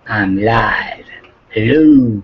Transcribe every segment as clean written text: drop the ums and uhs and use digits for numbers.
I'm live. Hello.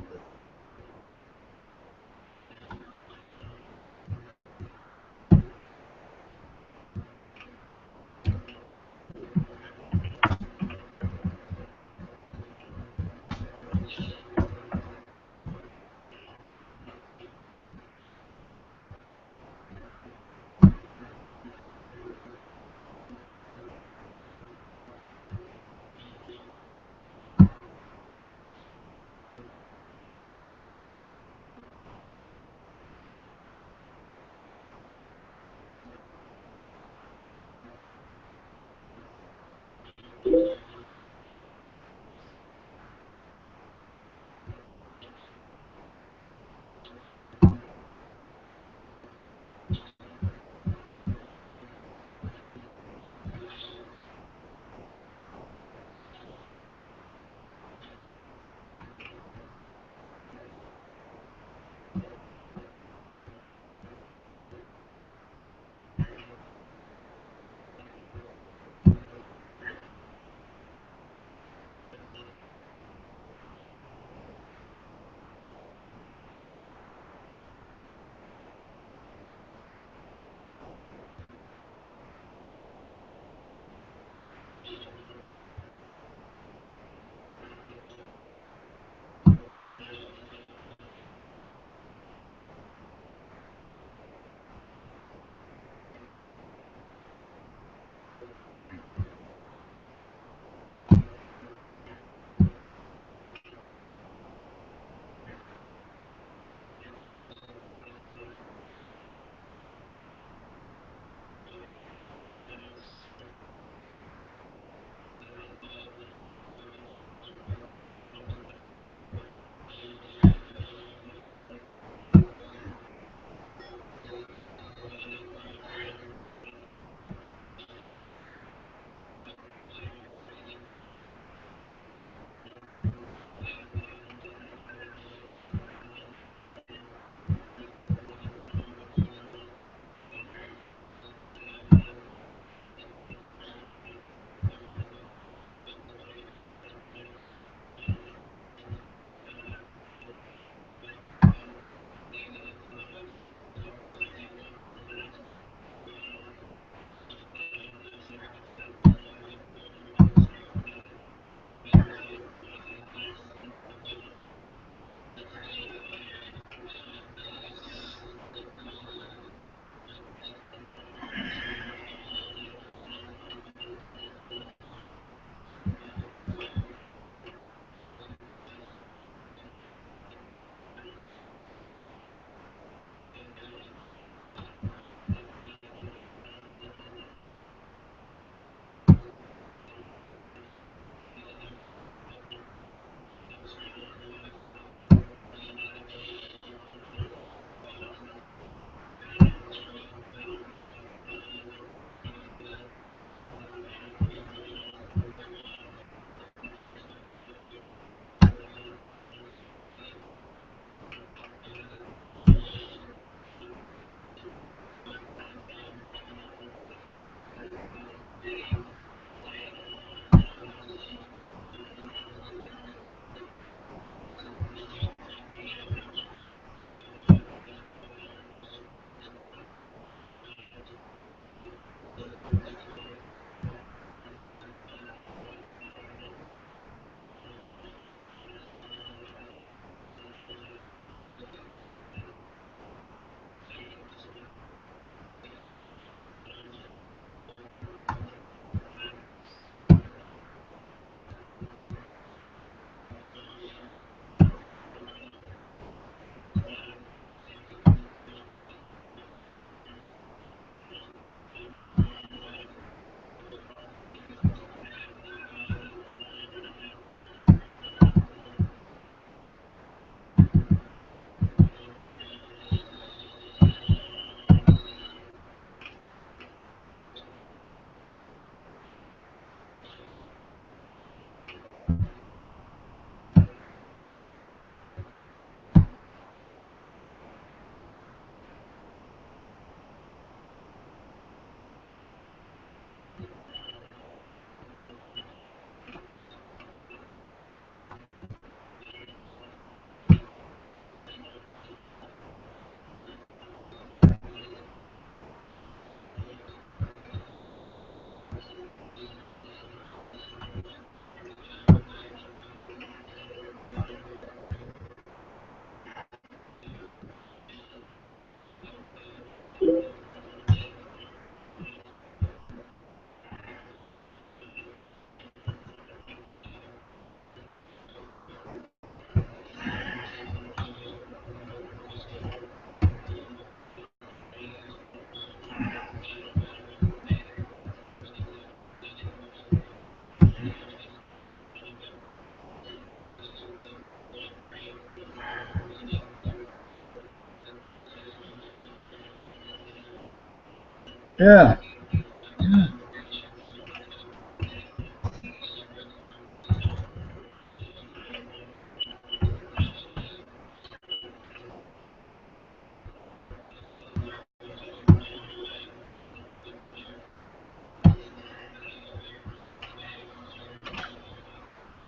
Yeah.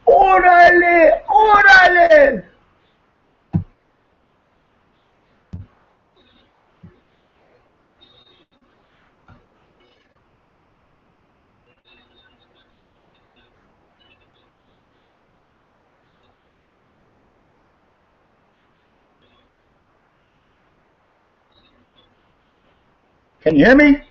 ¡Órale! ¡Órale! Can you hear me?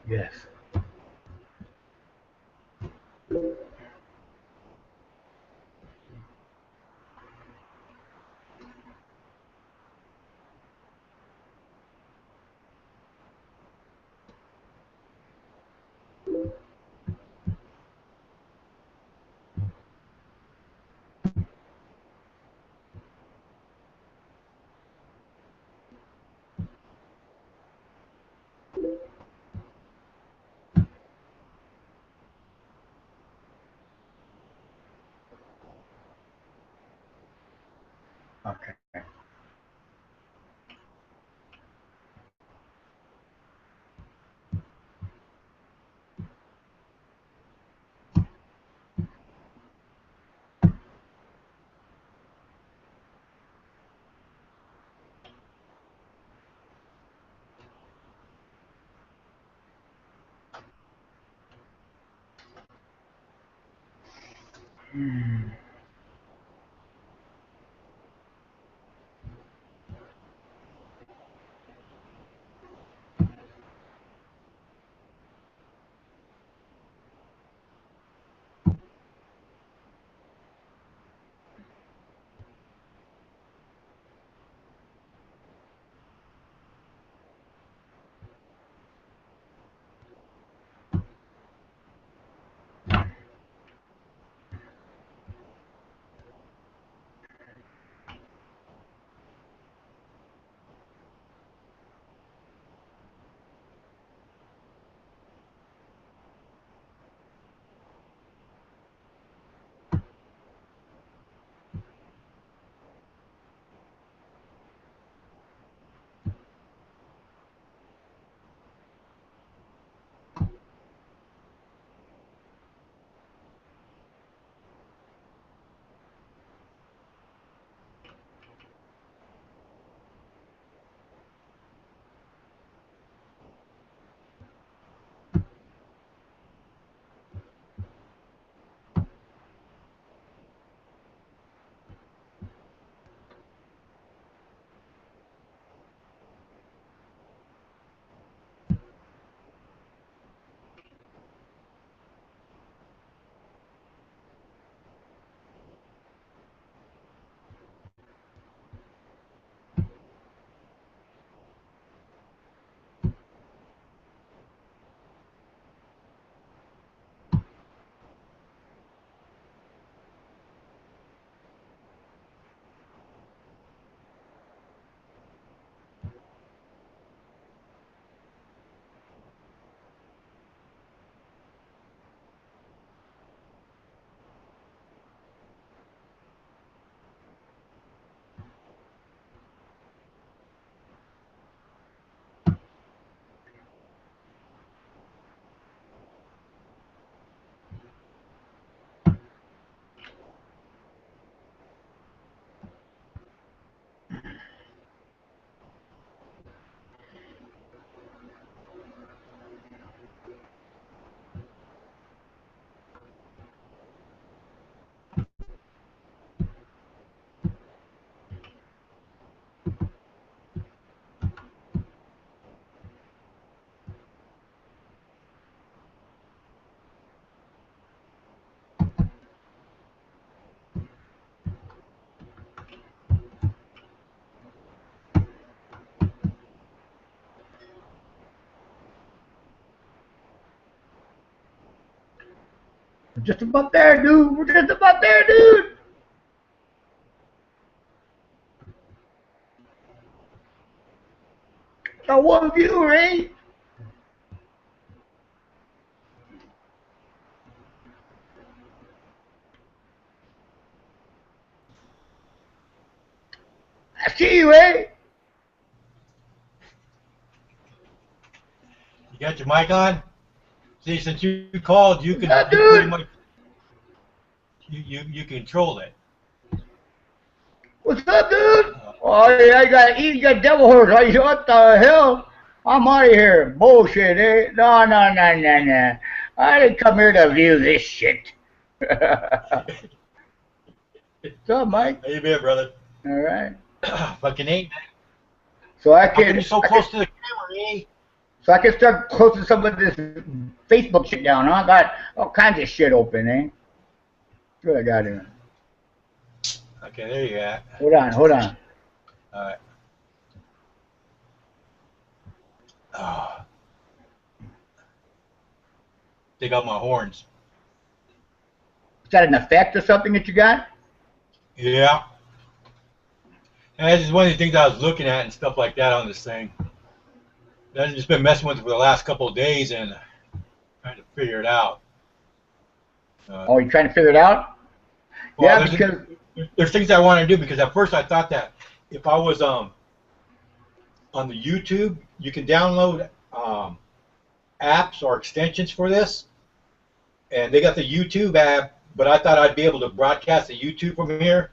Yes. Okay. We're just about there, dude. We're just about there, dude. Got one viewer, eh? I see you, eh? You got your mic on? See, since you called, you can Yeah, you pretty dude. much you control it. What's up, dude? Oh, yeah, you got devil horse. What the hell? I'm out of here. Bullshit, eh? No, no, no, no, no. I didn't come here to view this shit. What's up, Mike? How you been, brother? All right. Fucking ain't. So I How come can, you're so I can. close to the camera, eh? So I can start closing some of this Facebook shit down, huh? I got all kinds of shit open, eh? See what I got here. Okay, there you go. Hold on, hold on. All right. Oh, take out my horns. Is that an effect or something that you got? Yeah. And that's just one of the things I was looking at and stuff like that on this thing. I've just been messing with it for the last couple of days and trying to figure it out. Oh, you trying to figure it out? Well, Yeah, because there's things I want to do because at first I thought that if I was on the YouTube, you can download apps or extensions for this, and they got the YouTube app, but I thought I'd be able to broadcast the YouTube from here,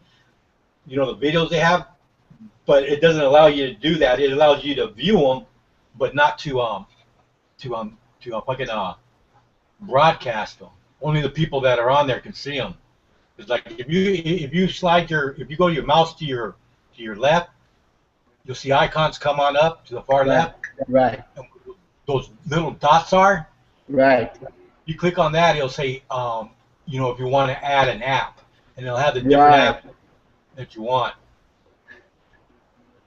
you know, the videos they have, but it doesn't allow you to do that. It allows you to view them, but not to fucking broadcast them. Only the people that are on there can see them. It's like if you go your mouse to your left, you'll see icons come on up to the far left. right, And those little dots are. right, You click on that, it'll say, you know, if you want to add an app, and it'll have the different right. app that you want.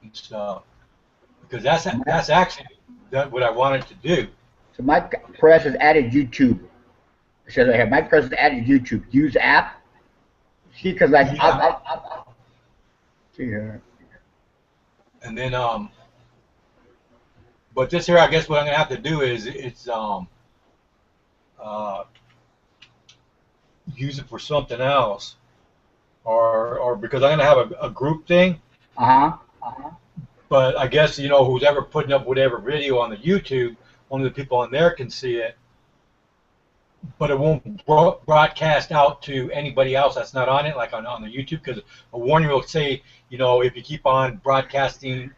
And so, because that's actually what I wanted to do. So my press has added YouTube. It says right here, my press has added YouTube. Use app. See, because see here. And then, but this here, I guess what I'm gonna have to do is uh, use it for something else, or because I'm gonna have a group thing. Uh-huh. Uh-huh. But I guess, you know, who's ever putting up whatever video on the YouTube, only the people on there can see it. But it won't broadcast out to anybody else that's not on it, like on the YouTube, because a warning will say, you know, if you keep on broadcasting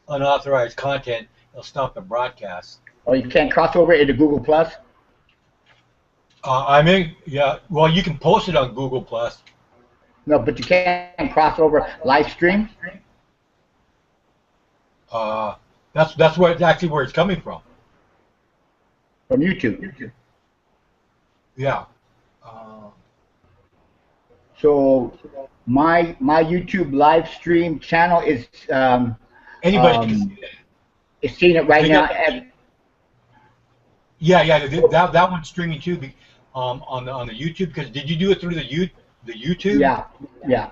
unauthorized content, it'll stop the broadcast. Oh, you can't cross over into Google Plus? I mean, yeah, well, you can post it on Google Plus. No, but you can't cross over live stream? That's where it's actually where it's coming from. From YouTube. Yeah. So my YouTube live stream channel is Anybody can see it. is seeing it right They now. got- Yeah, that one's streaming too, on the YouTube. Because did you do it through the YouTube? Yeah, yeah.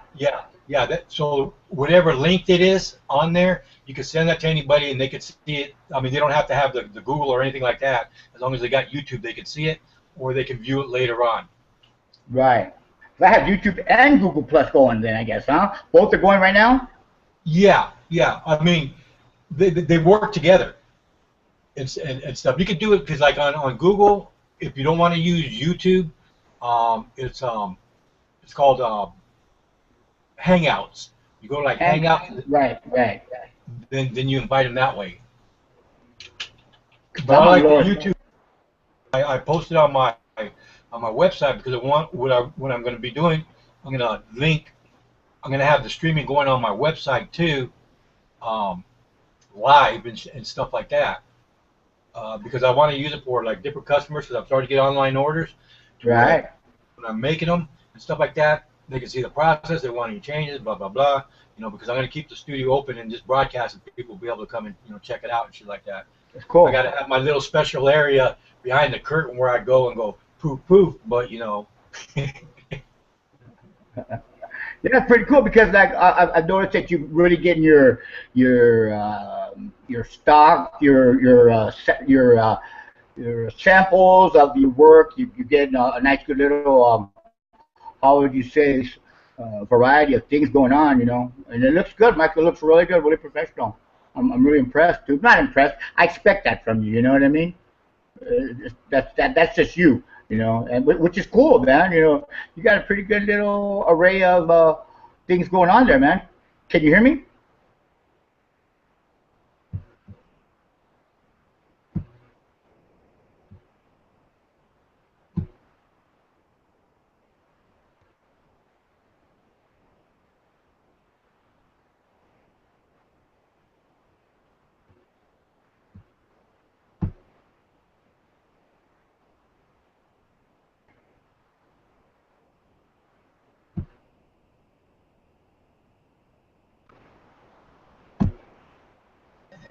Yeah. So whatever link it is on there, you can send that to anybody and they can see it. I mean, they don't have to have the Google or anything like that. As long as they got YouTube, they can see it, or they can view it later on. Right. So I have YouTube and Google Plus going then, I guess, huh? Both are going right now? Yeah. I mean, they work together and stuff. You could do it because, like on Google, if you don't want to use YouTube, it's called Hangouts. You go to like Hangouts, Right. then you invite them that way. But I'm I like the Lord. YouTube. I posted on my website because I want what I'm going to be doing. I'm going to have the streaming going on my website too, live and stuff like that. Because I want to use it for like different customers because I'm starting to get online orders. Right. When I'm making them and stuff like that, they can see the process. They want any changes, blah blah blah. You know, because I'm going to keep the studio open and just broadcast, and people will be able to come and check it out and shit like that. That's cool. I got to have my little special area behind the curtain where I go and go poof poof. But Yeah, that's pretty cool because like I've noticed that you're really getting your stock, your samples of your work. You're getting a nice good little how would you say variety of things going on, and it looks good, Michael. It looks really good, really professional. I'm really impressed, too. Not impressed. I expect that from you. You know what I mean? That's just you. And which is cool, man. You got a pretty good little array of things going on there, man. Can you hear me?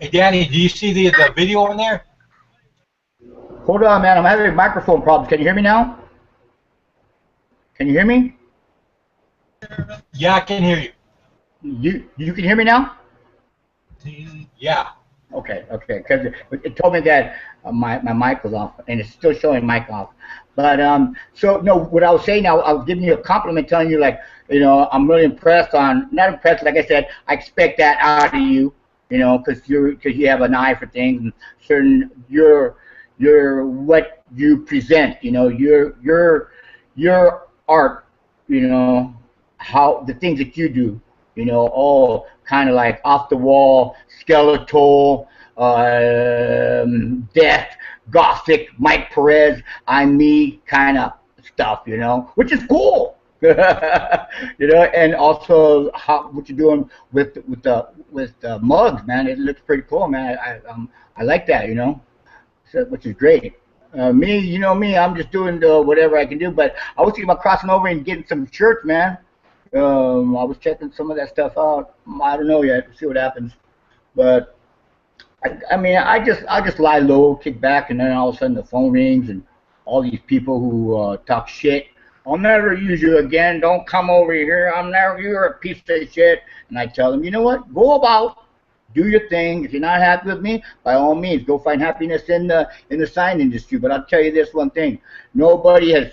Hey, Danny, do you see the video on there? Hold on, man. I'm having microphone problems. Can you hear me now? Can you hear me? Yeah, I can hear you. You can hear me now? Yeah. Okay, okay. Because it told me that my mic was off, and it's still showing mic off. But so no, what I was saying, I was giving you a compliment, telling you like, I'm really impressed on, not impressed, like I said, I expect that out of you, because you have an eye for things and certain your what you present, your art, how the things that you do, all kind of like off the wall, skeletal, death, gothic, Mike Perez, I'm me kind of stuff, which is cool. And also what you're doing with the mugs, man. It looks pretty cool, man. I like that, so, which is great. Me, me, I'm just doing whatever I can do. But I was thinking about crossing over and getting some shirts, man. I was checking some of that stuff out. I don't know yet. See what happens. But I mean, I just lie low, kick back, and then all of a sudden the phone rings, and all these people who talk shit. I'll never use you again. Don't come over here. You're a piece of shit. And I tell them, you know what? Go about. Do your thing. If you're not happy with me, by all means, go find happiness in the sign industry. But I'll tell you this one thing: nobody has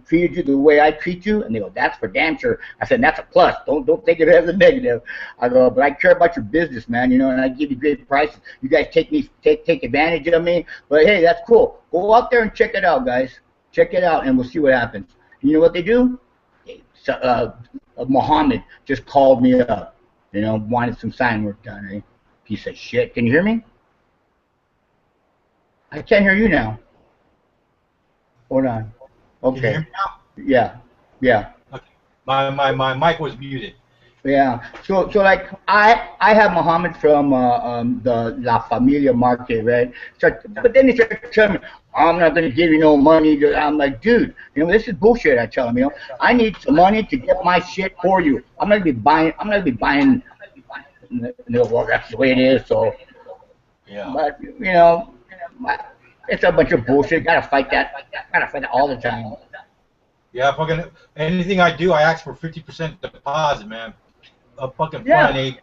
treated you the way I treat you. And they go, "That's for damn sure." I said, "That's a plus. Don't take it as a negative." I go, "But I care about your business, man. And I give you great prices. You guys take advantage of me. But hey, that's cool. Go out there and check it out, guys. Check it out, and we'll see what happens." You know what they do? Muhammad just called me up. Wanted some sign work done, eh? Piece of shit. Can you hear me? I can't hear you now. Hold on. Can you hear Okay. me now? Yeah. Yeah. Okay. My mic was muted. Yeah. So like I have Muhammad from the La Familia market, right? So, but then he started telling me, I'm not gonna give you no money. I'm like, dude, this is bullshit. I tell him, I need some money to get my shit for you. I'm not gonna be buying. Well, that's the way it is. So, Yeah. but it's a bunch of bullshit. Gotta fight that. Gotta fight that all the time. Yeah. Fucking anything I do, I ask for 50% deposit, man. A fucking Yeah. front eight.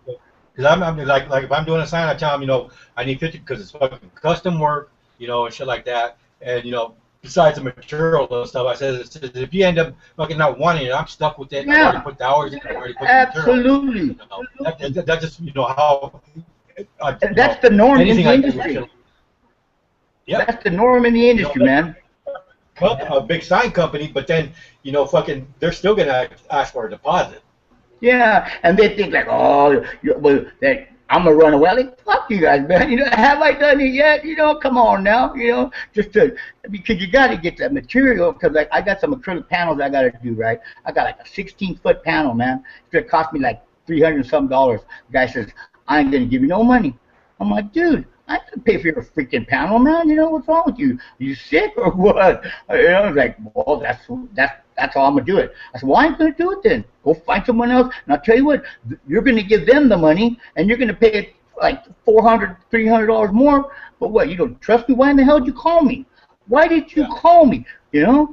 Because I'm like if I'm doing a sign, I tell them, I need 50 because it's fucking custom work, and shit like that. And besides the material and stuff, I said if you end up fucking not wanting it, I'm stuck with it. Yeah. I've already put the hours in. I've already put Absolutely. the material. That just how. That's the norm in anything the I do, industry. Yeah. That's the norm in the industry, man. A big sign company, but then fucking they're still gonna ask for a deposit. Yeah, and they think like, oh, that I'm gonna run away. Like, fuck you guys, man. Have I done it yet? Come on now. Just because you got to get that material. Because like I got some acrylic panels I got to do, right? I got like a 16-foot panel, man. It's gonna cost me like $300 and some. The guy says, I ain't gonna give you no money. I'm like, dude, I can pay for your freaking panel, man. What's wrong with you? You sick or what? I was like, well, that's how I'm gonna do it. I said, well, I ain't gonna do it then. Go find someone else. And I'll tell you what, you're gonna give them the money, and you're gonna pay it like $400, $300 more. But what? You don't trust me? Why in the hell did you call me? Why did you call me? Yeah.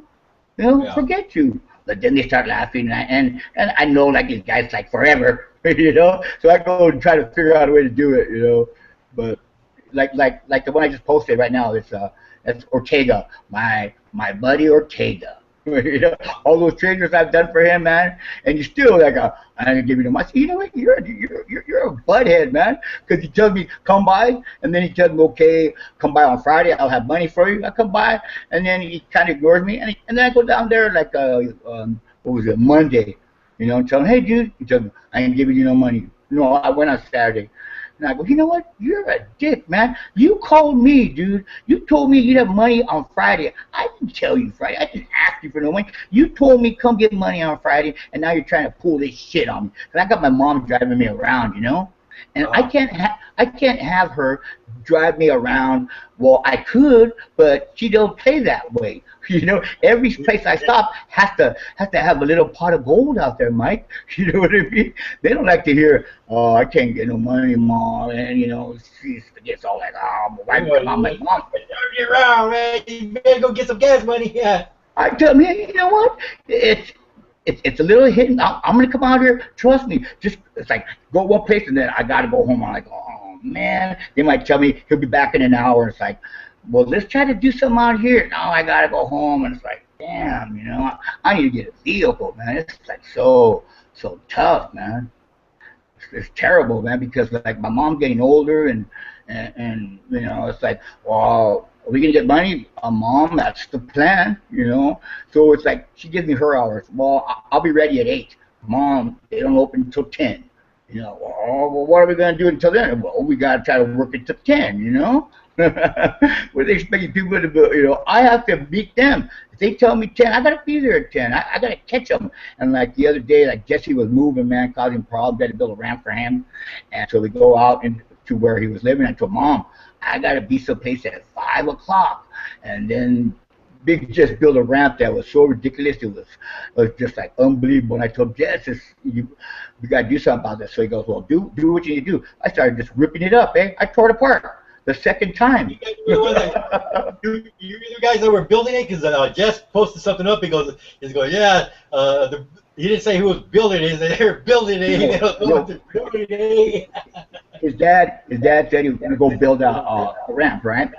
Forget you. But then they start laughing, and I know like these guys like forever, So I go and try to figure out a way to do it, But like the one I just posted right now, that's Ortega, my buddy Ortega. All those trainers I've done for him, man, and you still like, I'm gonna give you the money. I said, you know what? You're a butthead, man, because he tells me come by, and then he tells me, okay, come by on Friday, I'll have money for you. I come by, and then he kind of ignores me, and then I go down there like what was it, Monday, and tell him, hey, dude, he tells me I ain't giving you no money. No, I went on Saturday. And I go, you know what? You're a dick, man. You called me, dude. You told me you'd have money on Friday. I didn't tell you Friday. I didn't ask you for no money. You told me come get money on Friday, and now you're trying to pull this shit on me. Because I got my mom driving me around, and I can't have her drive me around. Well, I could, but she don't play that way. You know, every place I stop has to have a little pot of gold out there, Mike. You know what I mean? They don't like to hear, "Oh, I can't get no money, mom," and you know, she gets all like, "Oh, why mom, like, mom, turn around, man. You better go get some gas money." Yeah. I tell them, hey, you know what? It's a little hidden. I'm gonna come out here. Trust me. Just it's like go one place and then I gotta go home. I'm like, oh man. They might tell me he'll be back in an hour. It's like, well, let's try to do something out here. No, I gotta go home. And it's like, damn, you know, I need to get a vehicle, man. It's like so tough, man. It's terrible, man, because like my mom's getting older and you know, it's like, well, are we gonna get money? Mom, that's the plan, you know. So it's like she gives me her hours. Well, I'll be ready at 8. Mom, they don't open until 10. You know, well, what are we gonna do until then? Well, we gotta try to work it to 10, you know. What they expecting people to do? You know, I have to beat them. If they tell me 10, I gotta be there at 10. I gotta catch them. And like the other day, like Jesse was moving, man, causing problems. I had to build a ramp for him, and so we go out to where he was living. I told Mom, I gotta be someplace at 5 o'clock, and then Big just built a ramp that was so ridiculous. It was just like unbelievable. And I told Jess, we gotta do something about this. So he goes, well, do what you need to do. I started just ripping it up, eh? I tore it apart the second time. You guys that were building it, because Jess posted something up. He goes, yeah. He didn't say who was building it. He said they were building it. His dad said he was going to go build a ramp, right?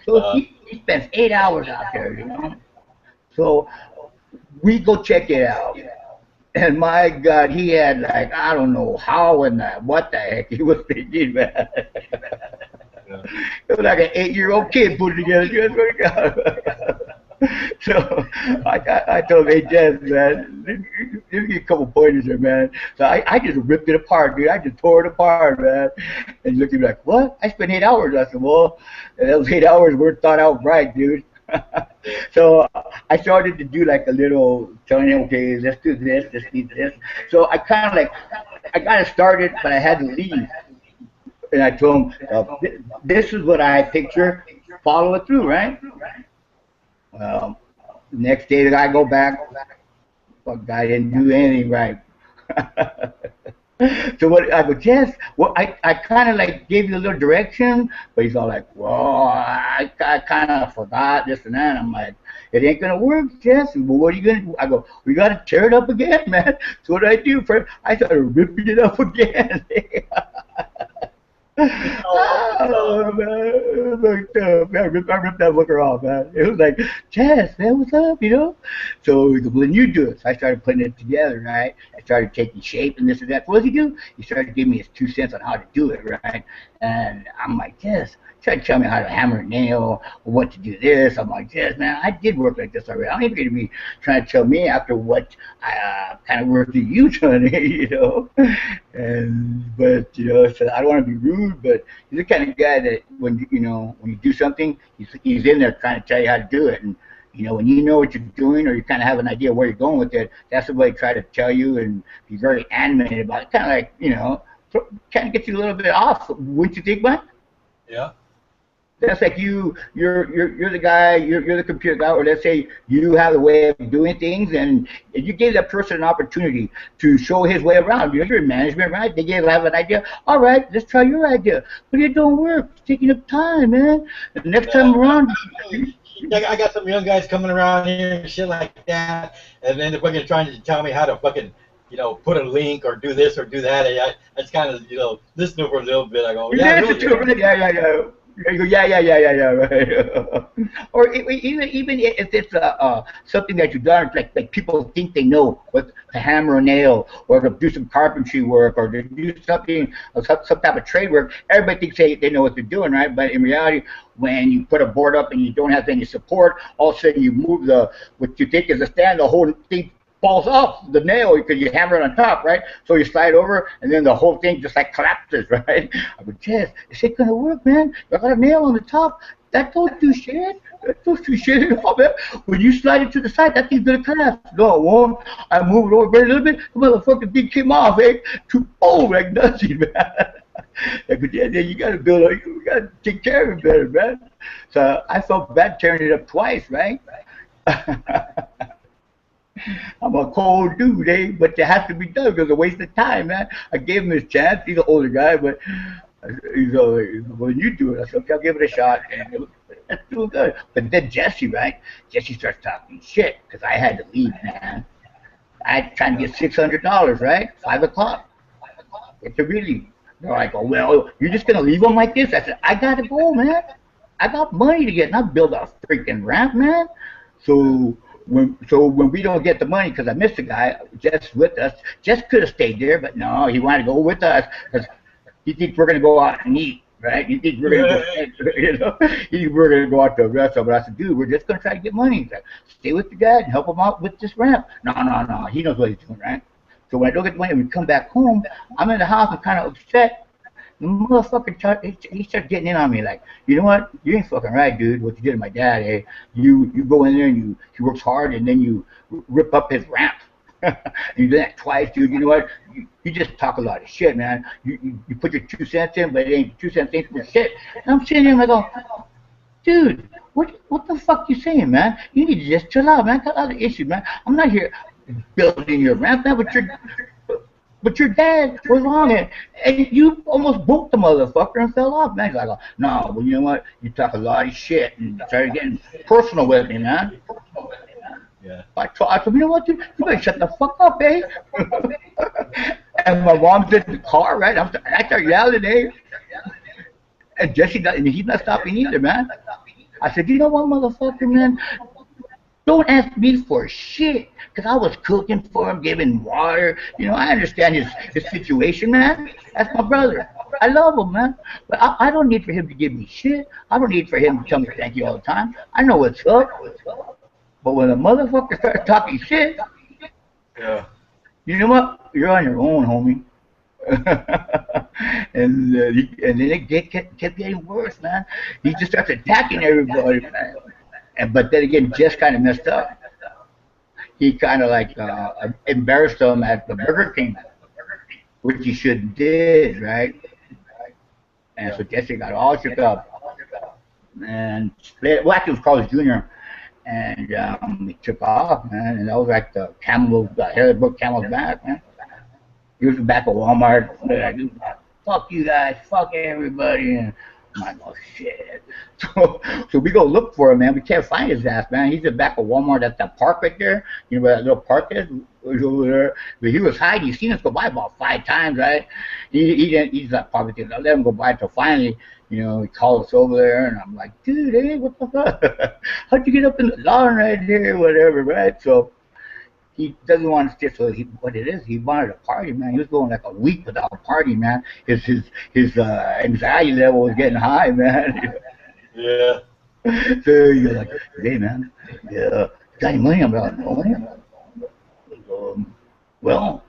So he spends 8 hours out there, you know. So we go check it out. And my God, he had like, I don't know how and what the heck he was thinking, man. It was like an 8-year-old kid put it together. Just what he got. So I told him, hey, Jess, man, give me a couple pointers there, man. So I just ripped it apart, dude. I just tore it apart, man. And he's looking like, what? I spent 8 hours. I said, well, those 8 hours weren't thought out right, dude. So I started to do like a little, telling him, okay, let's do this, let's do this. So I kind of like, I got it started, but I had to leave. And I told him, this is what I picture, follow it through, right? Well, the next day that I go back, fuck, guy didn't do anything right. So what I go, Jess, well, I kind of like gave you a little direction, but he's all like, well, I kind of forgot this and that. I'm like, it ain't gonna work, Jess. Well, what are you gonna do? I go, we gotta tear it up again, man. So what did I do? I started ripping it up again. Oh, man. I ripped that looker off, man. It was like, Jess, man, what's up, you know? So he goes, well, then you do it. So I started putting it together, right? I started taking shape and this and that. So what did he do? He started giving me his 2 cents on how to do it, right? And I'm like, Jess, he tried to tell me how to hammer a nail or what to do this. I'm like, Jess, man, I did work like this already. I don't even going to be trying to tell me after what I kind of worked that you done, you know? But, you know, so I don't want to be rude, but he's the kind of guy that when you do something, he's in there trying to tell you how to do it. And, you know, when you know what you're doing or you kind of have an idea where you're going with it, that's the way he try to tell you and be very animated about it. Kind of like, you know, kind of gets you a little bit off, wouldn't you think, Mike? Yeah. That's like you're the guy, you're the computer guy, or let's say you have a way of doing things, and you gave that person an opportunity to show his way around. You're in management, right? They have an idea. All right, let's try your idea, but it don't work. It's taking up time, man. The next time around, I got some young guys coming around here and shit like that, and then they're fucking trying to tell me how to fucking, you know, put a link or do this or do that. And I just kind of, you know, listen for a little bit. I go, yeah, really, yeah. You go, yeah, right. Or even if it's something that you've done, like people think they know what to hammer a nail, or to do some carpentry work, or to do something, some type of trade work. Everybody thinks they know what they're doing, right? But in reality, when you put a board up and you don't have any support, all of a sudden you move what you think is a stand, the whole thing falls off the nail because you hammer it on top, right? So you slide over, and then the whole thing just like collapses, right? I go, Jess, is it gonna work, man? I got a nail on the top. That don't do shit. That don't do shit at all, man. When you slide it to the side, that thing's gonna collapse. No, it won't. I moved it over a little bit. The motherfucking thing came off, eh? Like nothing, man. But yeah, you got to build. You got to take care of it better, man. So I felt bad tearing it up twice, right? I'm a cold dude, eh? But it has to be done because it's a waste of time, man. I gave him his chance. He's an older guy, but he's when you do it, I said, okay, I'll give it a shot. And that's doing good. But then Jesse, right? Jesse starts talking shit because I had to leave, man. I had to try and get $600, right? 5 o'clock. It's a really. They're like, oh, well, you're just going to leave them like this? I said, I got to go, man. I got money to get, not build a freaking ramp, man. So when we don't get the money, because I missed the guy, Jess with us, Jess could have stayed there, but no, he wanted to go with us because he thinks we're going to go out and eat, right? He thinks we're going to go, you know, he thinks we're going to go out to a restaurant. But I said, dude, we're just going to try to get money. He's like, stay with the guy and help him out with this ramp. No, no, no, he knows what he's doing, right? So when I don't get the money, we come back home, I'm in the house, I'm kind of upset. The motherfucker, he starts getting in on me like, you know what? You ain't fucking right, dude. What you did to my dad, eh? You go in there and he works hard and then you rip up his ramp. You do that twice, dude. You know what? You just talk a lot of shit, man. You put your 2 cents in, but it ain't 2 cents ain't for shit. And I'm sitting there and I go, dude, what the fuck you saying, man? You need to just chill out, man. I got other issues, man. I'm not here building your ramp, man, but your dad was on it, and you almost broke the motherfucker and fell off, man. He's like, no, well, you know what? You talk a lot of shit and started getting personal with me, man. Yeah. I told him, you know what, dude? You better shut the fuck up, eh? And my mom's in the car, right? I start yelling, eh? And Jesse, and he's not stopping either, man. I said, you know what, motherfucker, man? Don't ask me for shit, because I was cooking for him, giving water. You know, I understand his situation, man. That's my brother. I love him, man. But I don't need for him to give me shit. I don't need for him to tell me thank you all the time. I know what's up. But when a motherfucker starts talking shit, Yeah. you know what? You're on your own, homie. And then it kept getting worse, man. He just starts attacking everybody, man. But then again, Jess kind of messed up. He kind of like embarrassed them at the Burger King, which he shouldn't did, right? And so Jesse got all shook up. And well, actually, it was Carlos Jr. And he took off, man. And that was like the Harry Brook Camel's back, man. He was back at Walmart. Like, fuck you guys, fuck everybody. And I'm like, oh shit. So we go look for him, man. We can't find his ass, man. He's in back of Walmart at that park right there. You know where that little park is? Over there. But he was hiding. He's seen us go by about 5 times, right? He didn't. He's like probably didn't let him go by until finally, you know, he called us over there, and I'm like, dude, hey, what the fuck? How'd you get up in the lawn right here, whatever, right? So he doesn't want to stay. So what it is, he wanted a party, man. He was going like a week without a party, man. His anxiety level was getting high, man. Yeah. So you're like, hey, man, yeah, got any money? I'm like, no money. Well,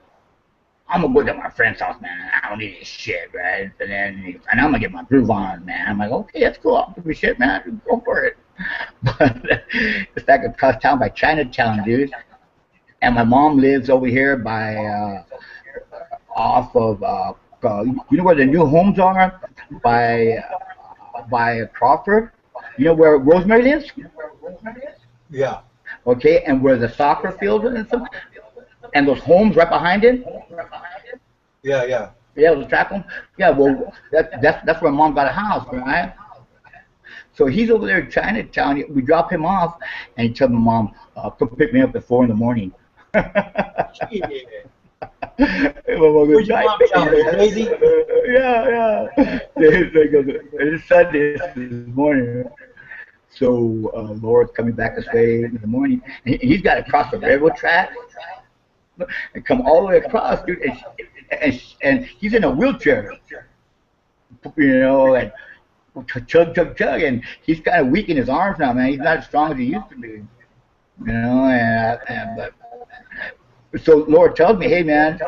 I'm gonna go to my friend's house, man. I don't need this shit, right? And I'm gonna get my groove on, man. I'm like, okay, that's cool. I'll give you shit, man. Go for it. But it's back across town by Chinatown, dude. And my mom lives over here by off of you know where the new homes are by Crawford. You know where Rosemary lives? Yeah. Okay, and where the soccer field is and stuff, and those homes right behind it. Yeah, yeah. Yeah, those track homes. Yeah, well, that's where Mom got a house, right? So he's over there in Chinatown. We drop him off, and he tells my mom, "Come pick me up at 4 in the morning." Yeah. Where's your mom sound crazy? Yeah. It's Sunday this morning. So Laura's coming back this way in the morning. And he's got to cross the railroad track and come all the way across, dude. And he's in a wheelchair, you know, and chug, and he's kind of weak in his arms now, man. He's not as strong as he used to be, you know. But so Laura tells me, hey, man,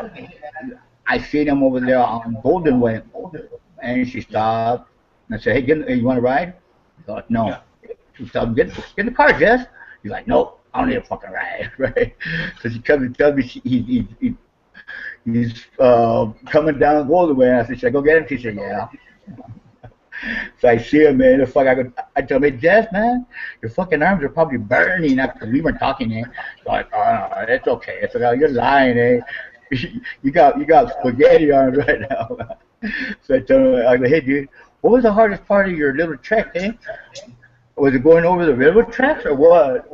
I seen him over there on Golden Way, and she stopped. And I said, hey, you want to ride? He thought, no. Yeah. She said, get in the car, Jess. He's like, nope, I don't need a fucking ride, right? So she comes and tells me he's coming down Golden Way. And I said, should I go get him? She said, yeah. So I see him, man. The fuck, I tell him, Jeff, man, your fucking arms are probably burning after we weren't talking, eh? So like, oh, it's okay. It's okay. You're lying, eh? You got spaghetti arms right now. So I tell him, I go, hey, dude, what was the hardest part of your little trek, eh? Was it going over the railroad tracks or what?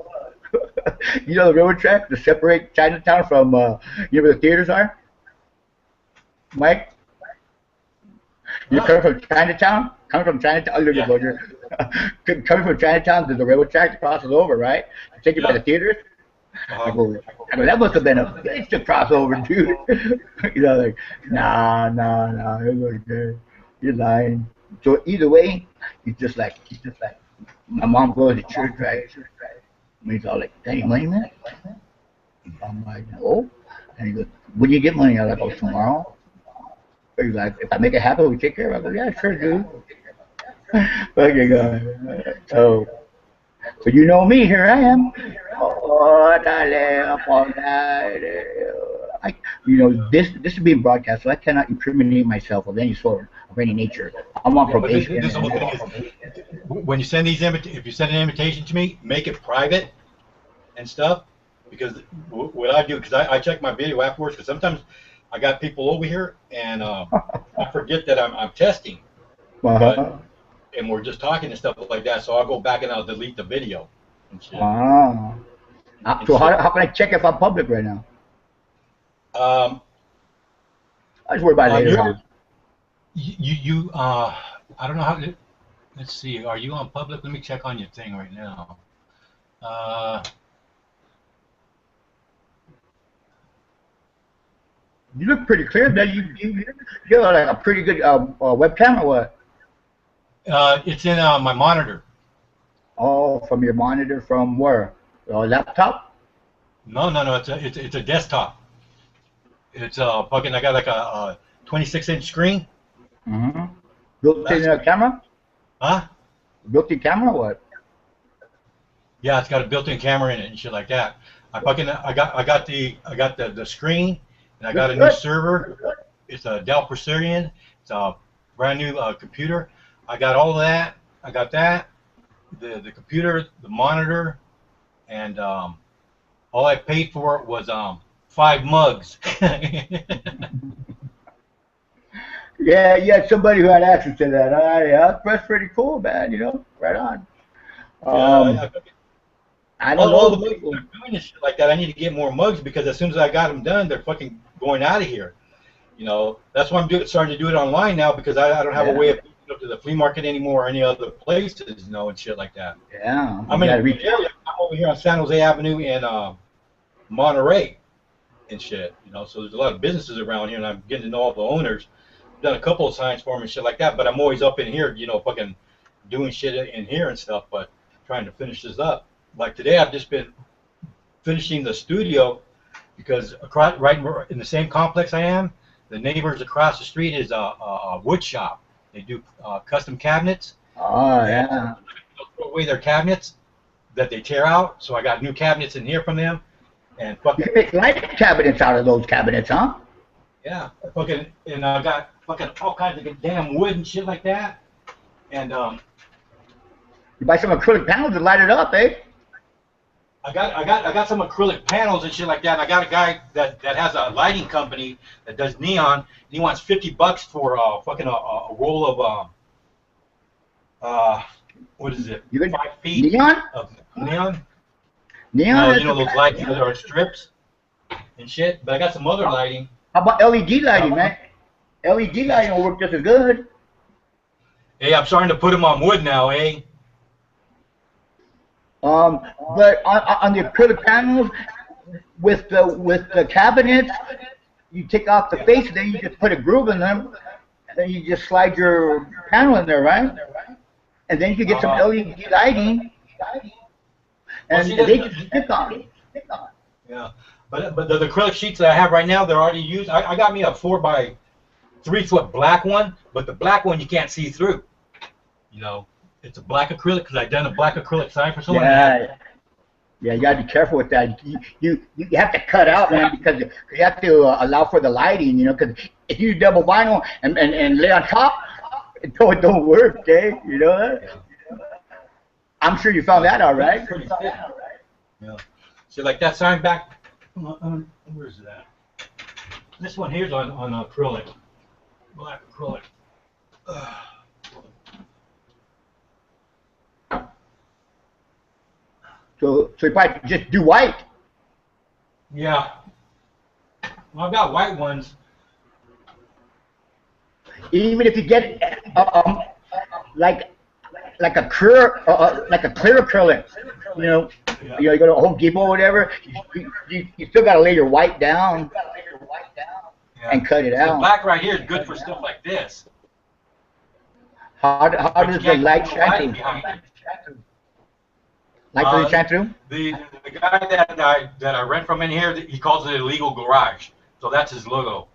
You know the railroad track to separate Chinatown from, you know where the theaters are? Mike? You coming from Chinatown? Coming from Chinatown? Look at Roger. Coming from Chinatown to the railroad track that crosses over, right? To take you by the theaters? I go, that must have been a bitch to cross over, dude. You know, like, nah, it was good. You're lying. So either way, he's just like, my mom goes to church, right? And he's all like, any money, man? I'm like, no. And he goes, when you get money? I'm like, oh, tomorrow. He's like, if I make it happen, we take care of it. I go, yeah, sure, dude. Okay, God. So you know me, here I am. You know, this is being broadcast, so I cannot incriminate myself of any sort, of any nature. I'm on probation. This whole thing is, when you send if you send an invitation to me, make it private and stuff, because what I do, because I check my video afterwards, because sometimes I got people over here and I forget that I'm testing, and we're just talking and stuff like that, so I'll go back and I'll delete the video and shit. Wow. So how can I check if I'm public right now? I just worry about it later on. I don't know how to, let's see, are you on public? Let me check on your thing right now. You look pretty clear, man. You're like a pretty good webcam or what? It's in my monitor. Oh, from your monitor from where? Laptop? No. It's a desktop. It's fucking. I got like a 26-inch screen. Mm-hmm. Built-in camera? Huh? Built-in camera or what? Yeah, it's got a built-in camera in it and shit like that. I got the screen, and I got a new server. It's a Dell Precision. It's a brand new computer. I got all of that. I got that, the computer, the monitor, and all I paid for it was 5 mugs. Yeah, somebody who had access to that. Yeah, that's pretty cool, man. You know, right on. I don't all know. the mugs that are doing this shit like that. I need to get more mugs, because as soon as I got them done, they're fucking going out of here. You know, that's why I'm starting to do it online now, because I don't have a way of going up to the flea market anymore or any other places, you know, and shit like that. Yeah. I'm over here on San Jose Avenue in Monterey and shit, you know, so there's a lot of businesses around here, and I'm getting to know all the owners. I've done a couple of signs for them and shit like that, but I'm always up in here, you know, fucking doing shit in here and stuff, but trying to finish this up. Like today, I've just been finishing the studio, because right in the same complex I am, the neighbors across the street is a wood shop. They do custom cabinets. Oh, yeah. They'll throw away their cabinets that they tear out, so I got new cabinets in here from them. And fucking, you make light cabinets out of those cabinets, huh? Yeah, fucking, and I got fucking all kinds of damn wood and shit like that. And you buy some acrylic panels and light it up, eh? I got some acrylic panels and shit like that. And I got a guy that has a lighting company that does neon. And he wants $50 for fucking a roll of what is it? 5 feet neon? Of neon. Neon. You know those lights that are strips and shit. But I got some other lighting. How about LED lighting, man? LED lighting will work just as good. Hey, I'm starting to put them on wood now, eh? But on the acrylic panels, with the cabinets, you take off the face, and then you just put a groove in them, and then you just slide your panel in there, right? And then you can get some LED lighting, and they just stick on. Yeah, but the acrylic sheets that I have right now, they're already used. I got me a 4x3 foot black one, but the black one you can't see through. You know. It's a black acrylic, because I've done a black acrylic sign for someone. Yeah, you gotta be careful with that. You have to cut out, man, because you have to allow for the lighting, you know. Because if you double vinyl and lay on top, it don't work, okay? You know that? Yeah. I'm sure you found that out, right? Pretty thick. Yeah. See, like that sign back. Where is it at? This one here's on acrylic, black acrylic. So you probably just do white. Yeah. Well, I've got white ones. Even if you get like a clear acrylic, you know, Yeah. you go to Home Depot or whatever, you still got to lay your white down Yeah. and cut it The out. black right here is good for stuff like this. How But does you the can't light put the shine light through? behind it. Light doesn't shine through? The guy that I rent from in here, he calls it illegal garage. So that's his logo.